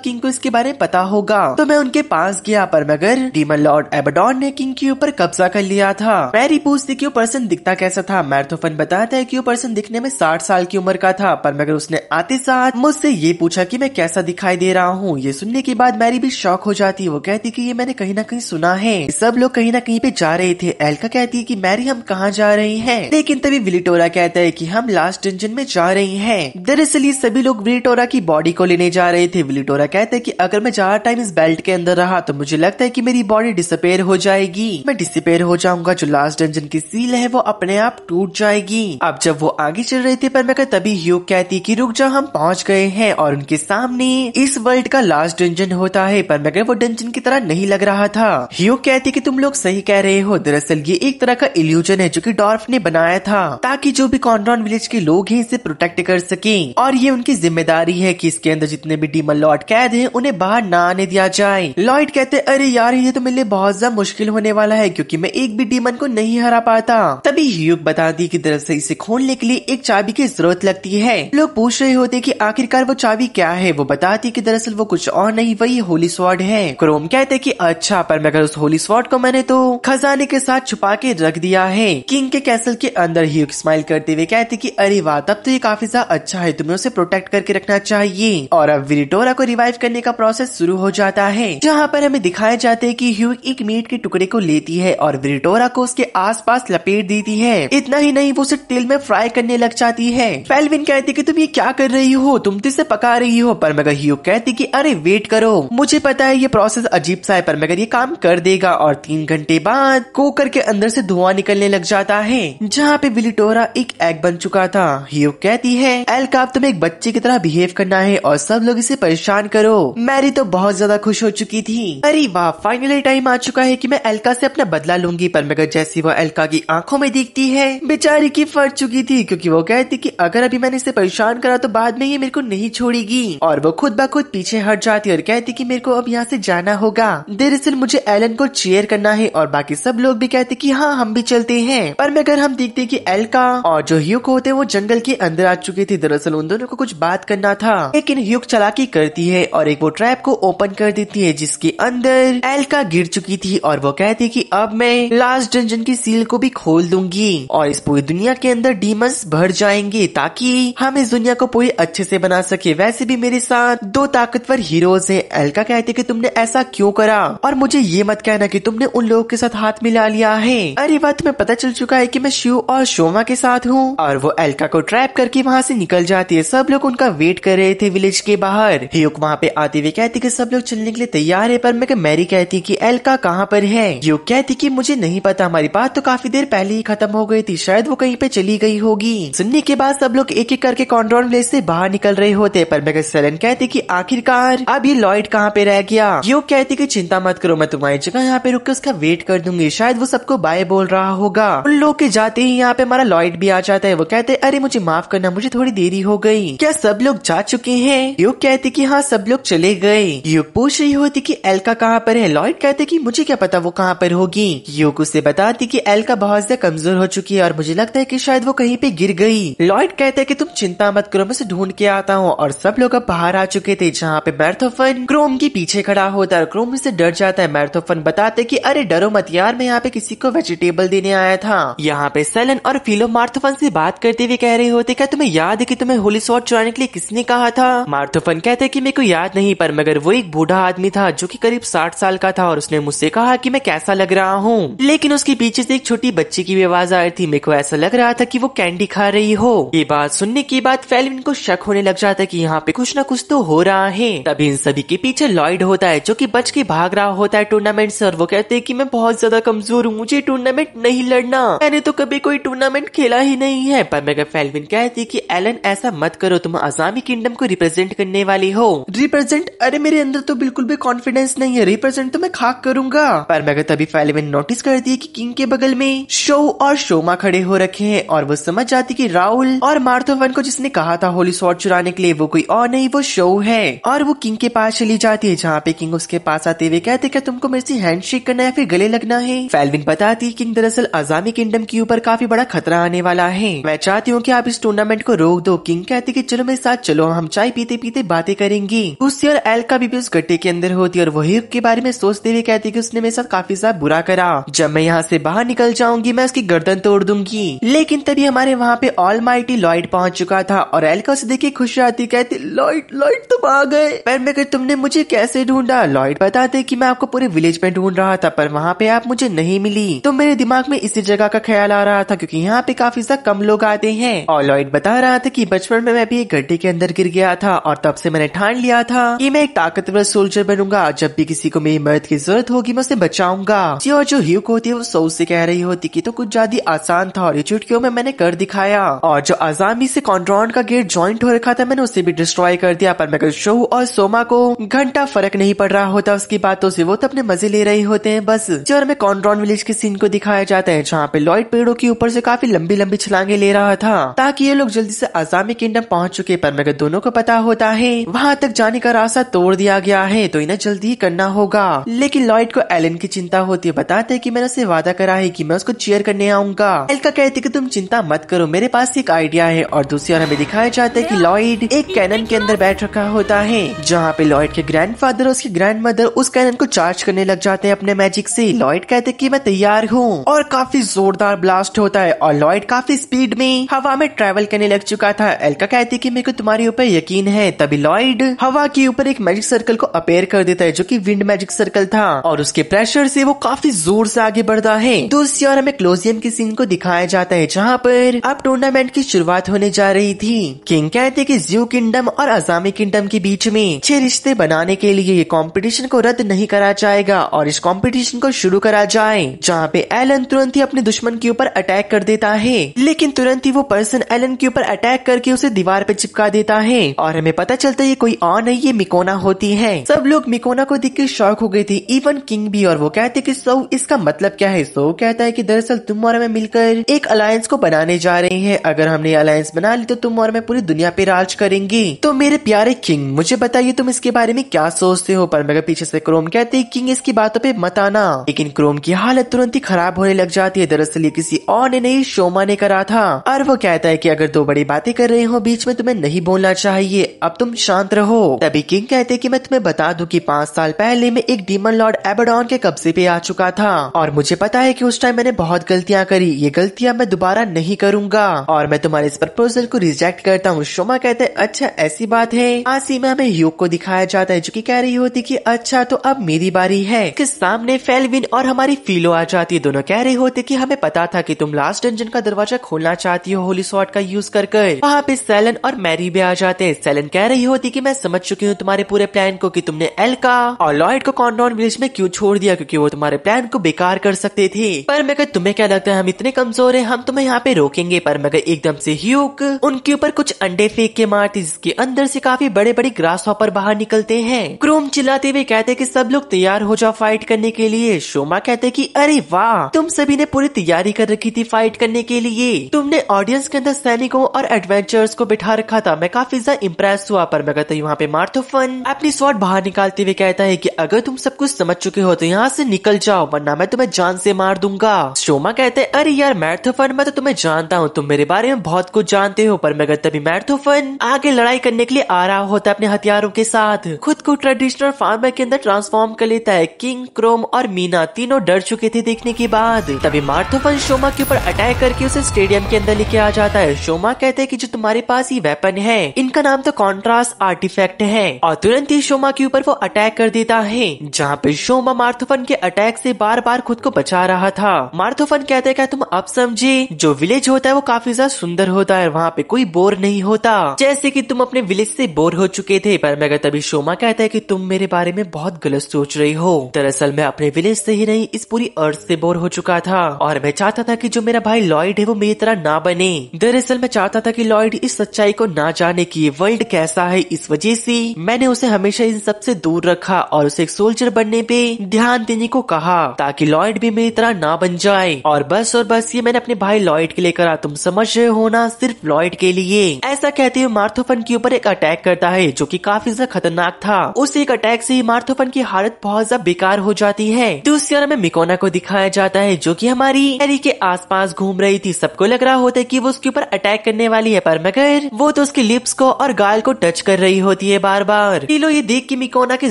किंग को इसके बारे में पता होगा, तो मैं उनके पास गया, पर मगर डीमन लॉर्ड एबेडॉन ने किंग के ऊपर कब्जा कर लिया था। मैरी पूछती कि वो पर्सन दिखता कैसा था। मैर्थोफन बताता है कि वो पर्सन दिखने में 60 साल की उम्र का था, पर मगर उसने आते साथ मुझसे ये पूछा कि मैं कैसा दिखाई दे रहा हूँ। ये सुनने के बाद मैरी भी शॉक हो जाती है। वो कहती कि ये मैंने कहीं ना कहीं सुना है, सब लोग कहीं ना कहीं पे जा रहे थे। एल्का कहती है कि मैरी हम कहाँ जा रहे हैं, लेकिन तभी विलिटोरा कहता है कि हम लास्ट डंजन में जा रहे हैं। दरअसल ये सभी लोग विलिटोरा की बॉडी को लेने जा रहे थे। विलिटोरा कहता है कि अगर मैं ज्यादा टाइम इस बेल्ट के अंदर रहा तो मुझे लगता है कि मेरी बॉडी डिसअपेयर हो जाएगी, मैं डिसअपेयर हो जाऊंगा, जो लास्ट डंजन की सील है वो अपने आप टूट जाएगी। अब जब वो आगे चल रहे थे, पर मैं तभी ह्यूग कहती कि रुक जा, हम पहुंच गए हैं और उनके सामने इस वर्ल्ड का लास्ट डंजन होता है, पर मगर वो डंजन की तरह नहीं लग रहा था। ह्यूग कहती कि तुम लोग सही कह रहे हो, दरअसल ये एक तरह का इल्यूजन है जो कि डॉर्फ ने बनाया था, ताकि जो भी कॉन्ड्रॉन विलेज के लोग हैं इसे प्रोटेक्ट कर सके, और ये उनकी जिम्मेदारी है कि इसके अंदर जितने भी डीमन लॉर्ड कैद हैं उन्हें बाहर ना आने दिया जाए। लॉर्ड कहते अरे यार, ये तो मेरे लिए बहुत ज्यादा मुश्किल होने वाला है, क्योंकि मैं एक भी डीमन को नहीं हरा पाता। तभी ह्यूग बताती कि दरअसल इसे खोलने के लिए एक चाबी की जरूरत लगती है। लोग पूछ रहे होते कि आखिरकार वो चाबी क्या है। वो बताती कि दरअसल वो कुछ और नहीं, वही होली स्वॉर्ड है। क्रोम कहते कि अच्छा, पर मगर उस होली स्वॉर्ड को मैंने तो खजाने के साथ छुपा के रख दिया है किंग के कैसल के अंदर। ह्यूग स्माइल करते हुए कहते कि अरे वाह, तब तो ये काफी ज्यादा अच्छा है, तुम्हें उसे प्रोटेक्ट करके रखना चाहिए। और अब विलिटोरा को रिवाइव करने का प्रोसेस शुरू हो जाता है, जहाँ पर हमें दिखाया जाता है कि ह्यूग एक मीट के टुकड़े को लेती है और विलिटोरा को उसके आसपास लपेट देती है। इतना ही नहीं, वो उसे तेल में फ्राई करने लग जाती है। फेल्विन कहती कि तुम ये क्या कर रही हो, तुम तो इसे पका रही हो। पर मगर ह्यूग कहती कि अरे वेट करो, मुझे पता है ये प्रोसेस अजीब सा है, पर मगर ये काम कर देगा। और 3 घंटे बाद कुकर के अंदर से धुआं निकलने लग जाता है, जहाँ पे विलिटोरा एक एग बन चुका था। ह्यूग कहती है एल्का, अब तुम्हें एक बच्चे की तरह बिहेव करना है और सब लोग इसे परेशान करो। मैरी तो बहुत ज्यादा खुश हो चुकी थी। अरे वाह, फाइनली टाइम आ चुका है कि मैं एल्का से अपना बदला लूंगी। पर मगर जैसी वो एल्का की आंखों में दिखती है, बेचारी की फट चुकी थी, क्योंकि वो कहती कि अगर अभी मैंने इसे परेशान करा तो बाद में ये मेरे को नहीं छोड़ेगी। और वो खुद ब खुद पीछे हट जाती और कहती कि मेरे को अब यहाँ से जाना होगा। दरअसल मुझे एलन को चीयर करना है और बाकी सब लोग भी कहते कि हाँ, हम भी चलते हैं। पर मगर हम देखते कि एल्का और जो ह्यूग होते हैं वो जंगल के अंदर आ चुके थे। दरअसल उन दोनों को कुछ बात करना था, लेकिन ह्यूग चालाकी करती है और एक वो ट्रैप को ओपन कर देती है, जिसके अंदर एल्का गिर चुकी थी। और वो कहती कि अब मैं लास्ट डंजन की सील को भी खोल दूंगी और इस पूरी दुनिया के अंदर डीमंस भर जाएंगे, ताकि हम इस दुनिया को पूरी अच्छे से बना सके। वैसे भी मेरे साथ 2 ताकतवर हीरोज हैं। एल्का कहती कि तुमने ऐसा क्यों करा, और मुझे ये मत कहना कि तुमने उन लोगों के साथ हाथ मिला लिया है। अरे वाह, तुम्हें पता चल चुका है कि मैं शिव और शोमा के साथ हूँ। और वो एल्का को ट्रैप करके वहाँ से निकल जाती है। सब लोग उनका वेट कर रहे थे विलेज के बाहर। ह्यूग वहाँ पे आते हुए कहती कि सब लोग चलने के लिए तैयार है, पर मैं मैरी कहती कि एल्का कहाँ पर है। ह्यूग कहती कि मुझे नहीं पता, हमारी बात तो काफी देर पहले ही खत्म हो गई थी, शायद वो कहीं पे चली गई होगी। सुनने के बाद सब लोग एक एक करके कॉन्ड्रॉन विलेज से बाहर निकल रहे होते, पर मैं सेलेन कहती कि आखिरकार अब ये लॉयड कहाँ पे रह गया। ह्यूग कहती कि चिंता मत करो, मैं तुम्हारी जगह यहाँ पे रुक के उसका वेट कर दूंगी, शायद वो सबको बाय बोल रहा होगा। उन लोग के जाते ही यहाँ पे हमारा लॉयड भी आ जाता है। वो कहते अरे मुझे माफ करना, मुझे थोड़ी देरी हो गई, क्या सब लोग जा चुके हैं। ह्यूग कहती कि हाँ, सब लोग चले गए। ह्यूग पूछ रही होती कि एल्का कहाँ पर है। लॉयड कहते कि मुझे क्या पता वो कहाँ पर होगी। ह्यूग उसे बता बताती कि एल का बहुत ज्यादा कमजोर हो चुकी है और मुझे लगता है कि शायद वो कहीं पे गिर गई। लॉयड कहता है कि तुम चिंता मत करो, मैं उसे ढूंढ के आता हूँ। और सब लोग अब बाहर आ चुके थे, जहाँ पे मैर्थोफन क्रोम के पीछे खड़ा होता है। क्रोम से डर जाता है। मैर्थोफन बताते कि अरे डरो मत यार, मैं यहाँ पे किसी को वेजिटेबल देने आया था। यहाँ पे सेलन और फिलो मार्थोफन से बात करते हुए कह रहे होते, क्या तुम्हें याद है कि तुम्हें होली स्वॉर्ड चुराने के लिए किसने कहा था? मार्थोफन कहते कि मेरे को याद नहीं, पर मगर वो एक बूढ़ा आदमी था जो कि करीब 60 साल का था और उसने मुझसे कहा कि मैं कैसा लग रहा हूँ। लेकिन उसके पीछे से एक छोटी बच्ची की भी आवाज आ रही थी। मेरे को ऐसा लग रहा था कि वो कैंडी खा रही हो। ये बात सुनने के बाद फेलविन को शक होने लग जाता है कि यहाँ पे कुछ ना कुछ तो हो रहा है। तभी इन सभी के पीछे लॉयड होता है जो कि बच के भाग रहा होता है टूर्नामेंट से। और वो कहते हैं कि मैं बहुत ज्यादा कमजोर हूँ, मुझे टूर्नामेंट नहीं लड़ना, मैंने तो कभी कोई टूर्नामेंट खेला ही नहीं है। पर मगर फेलविन कहती कि एलन ऐसा मत करो, तुम अज़ामी किंगडम को रिप्रेजेंट करने वाली हो। रिप्रेजेंट? अरे मेरे अंदर तो बिल्कुल भी कॉन्फिडेंस नहीं है, रिप्रेजेंट तो मैं खाक करूंगा। पर मगर तभी फेलविन नोटिस करती है कि किंग के बगल में शो और शोमा खड़े हो रखे हैं और वो समझ जाती कि राहुल और मार्थोवन को जिसने कहा था होली स्वॉर्ड चुराने के लिए वो कोई और नहीं, वो शो है। और वो किंग के पास चली जाती है, जहाँ पे किंग उसके पास आते हुए कहते क्या तुमको मेरे से हैंडशेक करना है फिर गले लगना है? फेलविन बताती है किंग दरअसल अज़ामी किंगडम के ऊपर काफी बड़ा खतरा आने वाला है, मैं चाहती हूँ कि आप इस टूर्नामेंट को रोक दो। किंग कहती कि चलो मेरे साथ चलो, हम चाय पीते पीते बातें करेंगी। उससे और एल का भी उस गड्ढे के अंदर होती है और वही के बारे में सोचते हुए कहती कि उसने मेरे साथ काफी ज्यादा बुरा करा, जब मैं यहाँ से बाहर निकल जाऊंगी मैं उसकी गर्दन तोड़ दूंगी। लेकिन तभी हमारे वहाँ पे ऑलमाइटी लॉयड पहुंच चुका था और एल का उसे देखे खुश आती, कहती लॉयड तुम आ गए। पर मैं तुमने मुझे कैसे ढूंढा? लॉयड बताते कि मैं आपको पूरे विलेज में ढूंढ रहा था पर वहाँ पे आप मुझे नहीं मिली, तो मेरे दिमाग में इसी जगह का ख्याल आ रहा था क्योंकि यहाँ पे काफी ज्यादा कम लोग आते हैं। और लॉयड बता रहा था कि बचपन में मैं भी एक गड्ढे के अंदर गिर गया था और तब से मैंने ठान लिया था कि मैं एक ताकतवर सोल्जर बनूंगा, जब भी किसी को मेरी मदद की जरूरत होगी मैं उसे बचाऊंगा। और जो ह्यूक होती है वो सौ से कह रही होती कि तो कुछ ज्यादा आसान था और ये चुटकियों में मैंने कर दिखाया। और जो अज़ामी से कॉन्ट्रॉन का गेट ज्वाइंट हो रखा था मैंने उसे भी डिस्ट्रॉय कर दिया। पर मगर शो और सोमा को घंटा फर्क नहीं पड़ रहा होता उसकी बातों से, वो तो अपने मजे ले रहे होते हैं बस। और हमें कॉन्ट्रॉन विलेज के सीन को दिखाया जाता है जहाँ पे लॉयड पेड़ों के ऊपर से काफी लंबी लंबी छलांगे ले रहा था ताकि ये लोग जल्दी से अज़ामी किंगडम पहुंच चुके। पर मगर दोनों को पता होता है वहाँ तक जाने का रास्ता तोड़ दिया गया है तो इन्हें जल्दी ही करना होगा। लेकिन लॉयड को एलन की चिंता होती है, बताते कि मैंने उसे वादा करा है कि मैं उसको चीयर करने आऊंगा। एल्का कहती कि तुम चिंता मत करो, मेरे पास एक आइडिया है। और दूसरी ओर हमें दिखाया जाता है कि लॉयड एक कैनन के अंदर बैठ रखा होता है जहाँ पे लॉयड के ग्रैंडफादर और उसके ग्रैंडमदर उस कैनन को चार्ज करने लग जाते हैं अपने मैजिक से। लॉयड कहते कि मैं तैयार हूँ और काफी जोरदार ब्लास्ट होता है और लॉयड काफी स्पीड में हवा में ट्रेवल करने लग चुका था। एल्का कहती कि मेरे को तुम्हारे ऊपर यकीन है। तभी लॉयड हवा के ऊपर एक मैजिक सर्कल को अपेयर कर देता है जो कि विंड मैजिक सर्कल था और उसके प्रेशर से वो काफी जोर से आगे बढ़ता है। दूसरी ओर हमें क्लोजियम के सीन को दिखाया जाता है जहाँ पर अब टूर्नामेंट की शुरुआत होने जा रही थी। किंग कहते कि ज़्यू किंगडम और अज़ामी किंगडम के बीच में अच्छे रिश्ते बनाने के लिए ये कंपटीशन को रद्द नहीं करा जाएगा और इस कंपटीशन को शुरू करा जाए, जहाँ पे एलन तुरंत ही अपने दुश्मन के ऊपर अटैक कर देता है। लेकिन तुरंत ही वो पर्सन एलन के ऊपर अटैक करके उसे दीवार पे चिपका देता है और हमें पता चलता है ये कोई और नहीं, ये मिकोना होती है। सब लोग मिकोना को देख के शॉक हो गए थे, इवन किंग भी। और वो कहते कि सो इसका मतलब क्या है? सो कहता है कि दरअसल तुम और मैं मिलकर एक अलायंस को बनाने जा रहे हैं, अगर हमने अलायंस बना ली तो तुम और मैं पूरी दुनिया पे राज करेंगे। तो मेरे प्यारे किंग मुझे बताइए तुम इसके बारे में क्या सोचते हो? पर मगर पीछे से क्रोम कहते हैं किंग इसकी बातों पे मत आना। लेकिन क्रोम की हालत तुरंत ही खराब होने लग जाती है, दरअसल ये किसी और ने नहीं शोमा ने करा था। और वो कहता है कि अगर दो बड़ी बातें कर रहे हो बीच में तुम्हें नहीं बोलना चाहिए, अब तुम शांत रहो। तभी किंग कहते कि मैं तुम्हें बता दूं कि 5 साल पहले मैं एक डीमन लॉर्ड एबेडॉन के कब्जे पे आ चुका था और मुझे पता है कि उस टाइम मैंने बहुत गलतियां करी, ये गलतियां मैं दोबारा नहीं करूंगा और मैं तुम्हारे इस प्रपोजल को रिजेक्ट करता हूँ। शोमा कहते हैं अच्छा ऐसी बात है। आसी में हमें ह्यूक को दिखाया जाता है जो कि कह रही होती कि अच्छा तो अब मेरी बारी है। के सामने फेलविन और हमारी फिलो आ जाती है, दोनों कह रहे होते कि हमें पता था कि तुम लास्ट डंजन का दरवाजा खोलना चाहती हो होली स्वॉर्ड का यूज कर। वहाँ पे सेलन और मैरी भी आ जाते हैं। सेलन कह रही होती कि मैं समझ चुकी हूँ तुम्हारे पूरे प्लान को कि तुमने एल्का और लॉयड को कॉन्ट्रॉन विलेज में क्यों छोड़ दिया, क्योंकि वो तुम्हारे प्लान को बेकार कर सकते थे। पर मगर तुम्हें क्या लगता है हम इतने कमजोर हैं, हम तुम्हें यहाँ पे रोकेंगे? पर मगर एकदम से ह्यूक उनके ऊपर कुछ अंडे फेंक के मारती जिसके अंदर से काफी बड़े बड़े ग्रास हॉपर बाहर निकलते हैं। क्रोम चिल्लाते हुए कहते कि सब लोग तैयार हो जाओ फाइट करने के लिए। शोमा कहते कि अरे वाह तुम सभी ने पूरी तैयारी कर रखी थी फाइट करने के लिए, तुमने ऑडियंस के अंदर सैनिकों और एडवेंचर्स को बिठा रखा था, मैं काफी ज्यादा इम्प्रेस हुआ। पर मगर तो यहाँ पे मार्थोफन अपनी स्वॉर्ड बाहर निकालते हुए कहता है कि अगर तुम सब कुछ समझ चुके हो तो यहाँ से निकल जाओ वरना मैं तुम्हें जान से से मार दूंगा। शोमा कहते हैं अरे यार मैर्थोफन, मैं तो तुम्हें जानता हूँ, तुम मेरे बारे में बहुत कुछ जानते हो। पर मगर तभी मैर्थोफन आगे लड़ाई करने के लिए आ रहा होता है अपने हथियारों के साथ। खुद को ट्रेडिशनल फार्मर के अंदर ट्रांसफॉर्म कर लेता है। किंग, क्रोम और मीना तीनों डर चुके थे देखने के बाद। तभी मैर्थोफन शोमा के ऊपर अटैक करके उसे स्टेडियम के अंदर लेके आ जाता है। शोमा कहते हैं कि जो तुम्हारे पास ये वेपन है इनका नाम तो कॉन्ट्रास्ट आर्टिफैक्ट है, और तुरंत ही शोमा के ऊपर वो अटैक कर देता है। जहाँ पे शोमा मैर्थोफन के अटैक से बार बार खुद को बचा रहा था। मैर्थोफन कहते हैं क्या तुम अब समझे, जो विलेज होता है वो काफी ज्यादा सुंदर होता है, वहाँ पे कोई बोर नहीं होता, जैसे कि तुम अपने विलेज से बोर हो चुके थे। पर मगर तभी शोमा कहता है कि तुम मेरे बारे में बहुत गलत सोच रही हो। दरअसल मैं अपने विलेज से ही नहीं इस पूरी अर्थ से बोर हो चुका था, और मैं चाहता था कि जो मेरा भाई लॉयड है वो मेरी तरह ना बने। दरअसल मैं चाहता था कि लॉयड इस सच्चाई को ना जाने कि ये वर्ल्ड कैसा है, इस वजह से मैंने उसे हमेशा इन सब से दूर रखा और उसे एक सोल्जर बनने पे ध्यान देने को कहा, ताकि लॉयड भी मेरी तरह ना बन जाए। और बस ये मैंने अपने भाई लॉयड के लिए करा, तुम समझ रहे हो ना, सिर्फ लॉयड के लिए। ऐसा कहते हुए मैर्थोफन के ऊपर एक अटैक करता है जो कि काफी ज्यादा खतरनाक था। उस एक अटैक से ही मैर्थोफन की हालत बहुत ज्यादा बेकार हो जाती है। दूसरी ओर में मिकोना को दिखाया जाता है जो कि हमारी हैरी के आसपास घूम रही थी। सबको लग रहा होता है कि वो उसके ऊपर अटैक करने वाली है, पर मगर वो तो उसके लिप्स को और गाल को टच कर रही होती है बार बार। टीलो ये देख के मिकोना के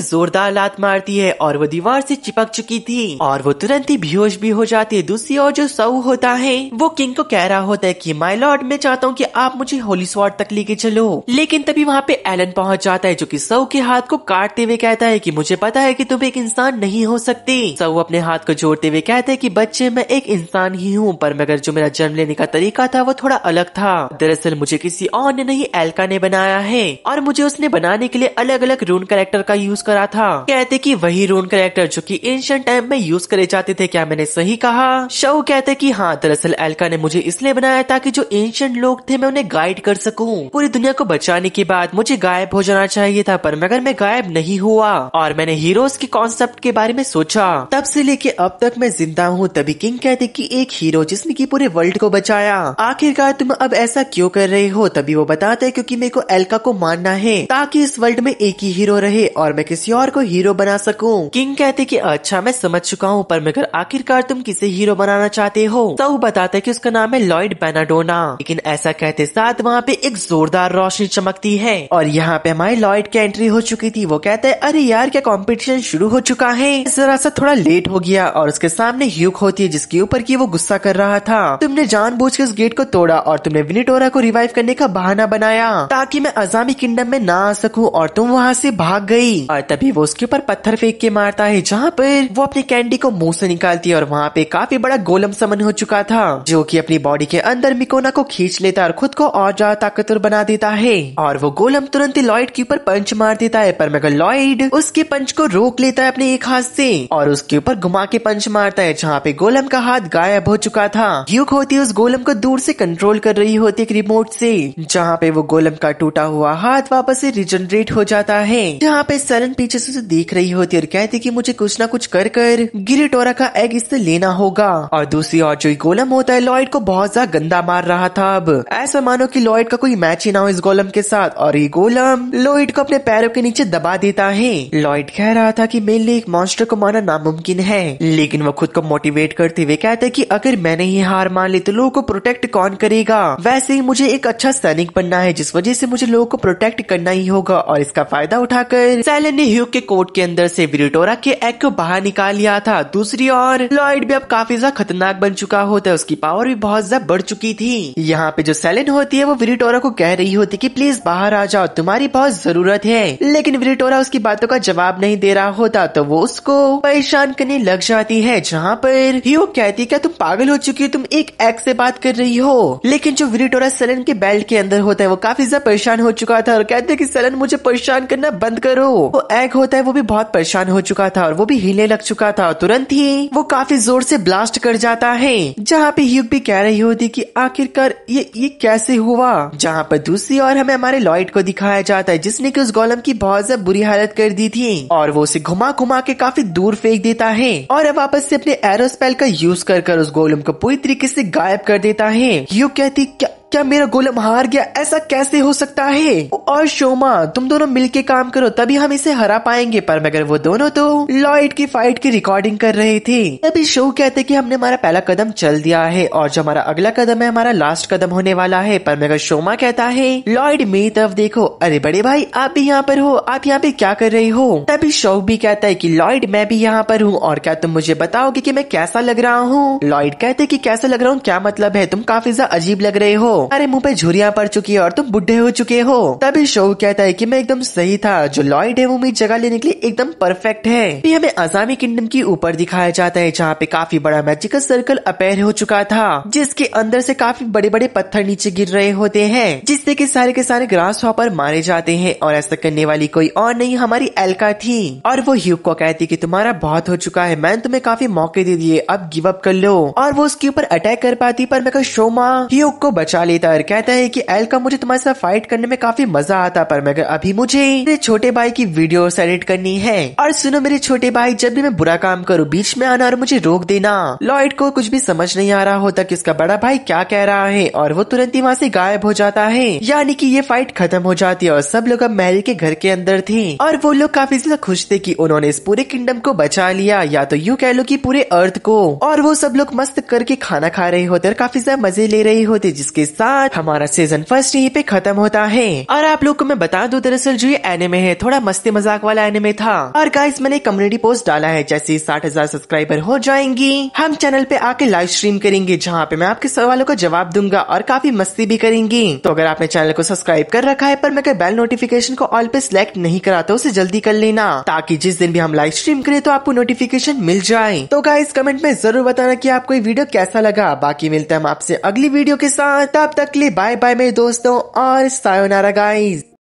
जोरदार लात मारती है और वो दीवार से चिपक चुकी थी और वो तुरंत ही बेहोश भी हो जाती है। दूसरी ओर जो सऊ होता है वो किंग को कह रहा होता है कि माय लॉर्ड, मैं चाहता हूँ कि आप मुझे होली स्वॉर्ड तक लेके चलो। लेकिन तभी वहाँ पे एलन पहुँच जाता है जो कि सऊ के हाथ को काटते हुए कहता है कि मुझे पता है कि तुम एक इंसान नहीं हो सकते। सऊ अपने हाथ को जोड़ते हुए कहते हैं कि बच्चे, मैं एक इंसान ही हूँ, पर मगर जो मेरा जन्म लेने का तरीका था वो थोड़ा अलग था। दरअसल मुझे किसी और ने नहीं, एल्का ने बनाया है, और मुझे उसने बनाने के लिए अलग अलग रून कैरेक्टर का यूज करा था। कहते कि वही रून कैरेक्टर जो कि एंशिएंट टाइम में यूज करे जाते थे। क्या मैंने सही कहा? शऊ कहते कि हाँ, दरअसल एल्का ने मुझे इसलिए बनाया ताकि जो एंशिएंट लोग थे मैं उन्हें गाइड कर सकूं। पूरी दुनिया को बचाने के बाद मुझे गायब हो जाना चाहिए था, पर मगर मैं गायब नहीं हुआ और मैंने हीरोज के कॉन्सेप्ट के बारे में सोचा। तब से लेके अब तक मैं जिंदा हूँ। तभी किंग कहते कि एक हीरो जिसने की पूरे वर्ल्ड को बचाया, आखिरकार तुम अब ऐसा क्यों कर रहे हो? तभी वो बताते हैं क्योंकि मेरे को एल्का को मारना है ताकि इस वर्ल्ड में एक ही हीरो रहे और मैं किसी और को हीरो बना सकूं। किंग कहते कि अच्छा मैं समझ चुका हूँ, पर मगर आखिरकार तुम किसे हीरो बनाना चाहते हो? सऊ बताता है कि उसका नाम है लॉयड बेनाडोना। लेकिन ऐसा कहते साथ वहाँ पे एक जोरदार रोशनी चमकती है और यहाँ पे हमारे लॉयड की एंट्री हो चुकी थी। वो कहते हैं अरे यार, क्या कंपटीशन शुरू हो चुका है? जरा सा थोड़ा लेट हो गया। और उसके सामने ह्यूक होती है जिसके ऊपर की वो गुस्सा कर रहा था। तुमने जानबूझ के उस गेट को तोड़ा और तुमने विनिटोरा को रिवाइव करने का बहाना बनाया ताकि मैं अजामी किंगडम में ना आ सकूं, और तुम वहाँ से भाग गई। और तभी वो उसके ऊपर पत्थर फेंक के मारता है, जहाँ पर वो अपनी कैंडी को मुंह से निकालती है और वहाँ पे काफी बड़ा गोलम समन हो चुका था जो कि अपनी बॉडी के अंदर मिकोना को खींच लेता है और खुद को और ज्यादा ताकतवर बना देता है। और वो गोलम तुरंत ही लॉयड के ऊपर पंच मार देता है, पर मगर लॉयड उसके पंच को रोक लेता है अपने एक हाथ से और उसके ऊपर घुमा के पंच मारता है, जहाँ पे गोलम का हाथ गायब हो चुका था। ह्यूक होती है उस गोलम को दूर से कंट्रोल कर रही होती है एक रिमोट से, जहाँ पे वो गोलम का टूटा हुआ हाथ वापस से रिजनरेट हो जाता है। जहाँ पे सेलन पीछे से देख रही होती है और कहती कि मुझे कुछ ना कुछ कर कर गिरिटोरा का एग इससे लेना होगा। और दूसरी ओर जो गोलम होता है लॉयड को बहुत ज्यादा गंदा मार रहा था। अब ऐसा मानो कि लॉयड का कोई मैच ही ना हो इस गोलम के साथ, और ये गोलम लॉयड को अपने पैरों के नीचे दबा देता है। लॉयड कह रहा था कि मेरे लिए एक मॉन्स्टर को मारना नामुमकिन है, लेकिन वो खुद को मोटिवेट करते हुए कहते हैं कि अगर मैंने ही हार मान ली तो लोगों को प्रोटेक्ट कौन करेगा? वैसे ही मुझे एक अच्छा सैनिक बनना है, जिस वजह से मुझे लोगों को प्रोटेक्ट करना ही होगा। और इसका फायदा उठाकर सेलन ने ह्यूक के कोट के अंदर से विनिटोरा के एग को बाहर निकाल लिया था। दूसरी ओर लॉयड भी अब काफी ज्यादा खतरनाक बन चुका होता है, उसकी पावर भी बहुत ज्यादा बढ़ चुकी थी। यहाँ पे जो सेलन होती है वो विनिटोरा को कह रही होती कि प्लीज बाहर आ जाओ, तुम्हारी बहुत जरूरत है। लेकिन विनिटोरा उसकी बातों का जवाब नहीं दे रहा होता, तो वो उसको परेशान करने लग जाती है। जहाँ पर ह्यूक कहती है क्या तुम पागल हो चुकी हो, तुम एक एग से बात कर रही हो? लेकिन जो विनिटोरा सेलन के बेल्ट के अंदर होता है वो काफी ज्यादा परेशान हो चुका था और कहते हैं कि सेलन मुझे परेशान करना बंद करो। वो एग होता है वो भी बहुत परेशान हो चुका था और वो भी हिलने लग चुका था। तुरंत ही वो काफी जोर से ब्लास्ट कर जाता है, जहाँ पे ह्यूक भी कह रही होती कि आखिरकार ये कैसे हुआ। जहाँ पर दूसरी ओर हमें हमारे लॉयड को दिखाया जाता है जिसने कि उस गोलम की बहुत ज्यादा बुरी हालत कर दी थी और वो उसे घुमा घुमा के काफी दूर फेंक देता है और अब वापस से अपने एरो स्पेल का यूज कर उस गोलम को पूरी तरीके से गायब कर देता है। ह्यूक कहती क्या मेरा गोलम हार गया? ऐसा कैसे हो सकता है? और शोमा तुम दोनों मिलके काम करो तभी हम इसे हरा पाएंगे। पर मगर वो दोनों तो लॉयड की फाइट की रिकॉर्डिंग कर रहे थे। तभी शो कहते कि हमने हमारा पहला कदम चल दिया है और जो हमारा अगला कदम है हमारा लास्ट कदम होने वाला है। पर मगर शोमा कहता है लॉयड मेरी तरफ देखो। अरे बड़े भाई आप भी यहाँ पर हो, आप यहाँ पे क्या कर रहे हो? तभी शो भी कहता है कि लॉयड मैं भी यहाँ पर हूँ और क्या तुम मुझे बताओगे कि मैं कैसा लग रहा हूँ? लॉयड कहते कि कैसा लग रहा हूँ क्या मतलब है, तुम काफी ज्यादा अजीब लग रहे हो, अरे मुंह पे झुर्रियां पड़ चुकी है और तुम बुढ़े हो चुके हो। तभी शो कहता है कि मैं एकदम सही था, जो लॉयड है वो मेरी जगह लेने के लिए एकदम परफेक्ट है। फिर हमें अजामी किंगडम की ऊपर दिखाया जाता है जहाँ पे काफी बड़ा मैजिकल सर्कल अपेयर हो चुका था, जिसके अंदर से काफी बड़े बड़े पत्थर नीचे गिर रहे होते हैं, जिससे कि सारे के सारे ग्रास हॉपर मारे जाते हैं। और ऐसा करने वाली कोई और नहीं हमारी एल्का थी और वो ह्यूग को कहती कि तुम्हारा बहुत हो चुका है, मैंने तुम्हें काफी मौके दे दिए, अब गिव अप कर लो। और वो उसके ऊपर अटैक कर पाती पर मैं शोमा ह्यूग को बचा लेता और कहता है कि एल्का मुझे तुम्हारे साथ फाइट करने में काफी मजा आता, पर मगर अभी मुझे मेरे छोटे भाई की वीडियो एडिट करनी है। और सुनो मेरे छोटे भाई, जब भी मैं बुरा काम करूँ बीच में आना और मुझे रोक देना। लॉयड को कुछ भी समझ नहीं आ रहा होता कि उसका बड़ा भाई क्या कह रहा है और वो तुरंत ही वहाँ से गायब हो जाता है। यानी कि ये फाइट खत्म हो जाती है और सब लोग अब मैरी के घर के अंदर थे और वो लोग काफी ज्यादा खुश थे कि उन्होंने इस पूरे किंगडम को बचा लिया, या तो यूँ कह लो कि पूरे अर्थ को। और वो सब लोग मस्त करके खाना खा रहे होते और काफी ज्यादा मजे ले रहे होते, जिसके साथ हमारा सीजन फर्स्ट यहीं पे खत्म होता है। और आप लोग को मैं बता दूं दरअसल जो ये एनिमे है थोड़ा मस्ती मजाक वाला एनिमे था। और गाइस मैंने कम्युनिटी पोस्ट डाला है, जैसे 60,000 सब्सक्राइबर हो जाएंगी हम चैनल पे आके लाइव स्ट्रीम करेंगे जहाँ पे मैं आपके सवालों का जवाब दूंगा और काफी मस्ती भी करेंगी। तो अगर आपने चैनल को सब्सक्राइब कर रखा है पर मैं बेल नोटिफिकेशन को ऑल पे सिलेक्ट नहीं करा तो उसे जल्दी कर लेना, ताकि जिस दिन भी हम लाइव स्ट्रीम करें तो आपको नोटिफिकेशन मिल जाए। तो गाइस कमेंट में जरूर बताना कि आपको ये वीडियो कैसा लगा। बाकी मिलते हैं हम आपसे अगली वीडियो के साथ, तब तक के लिए बाय बाय मेरे दोस्तों और सायोनारा गाइस।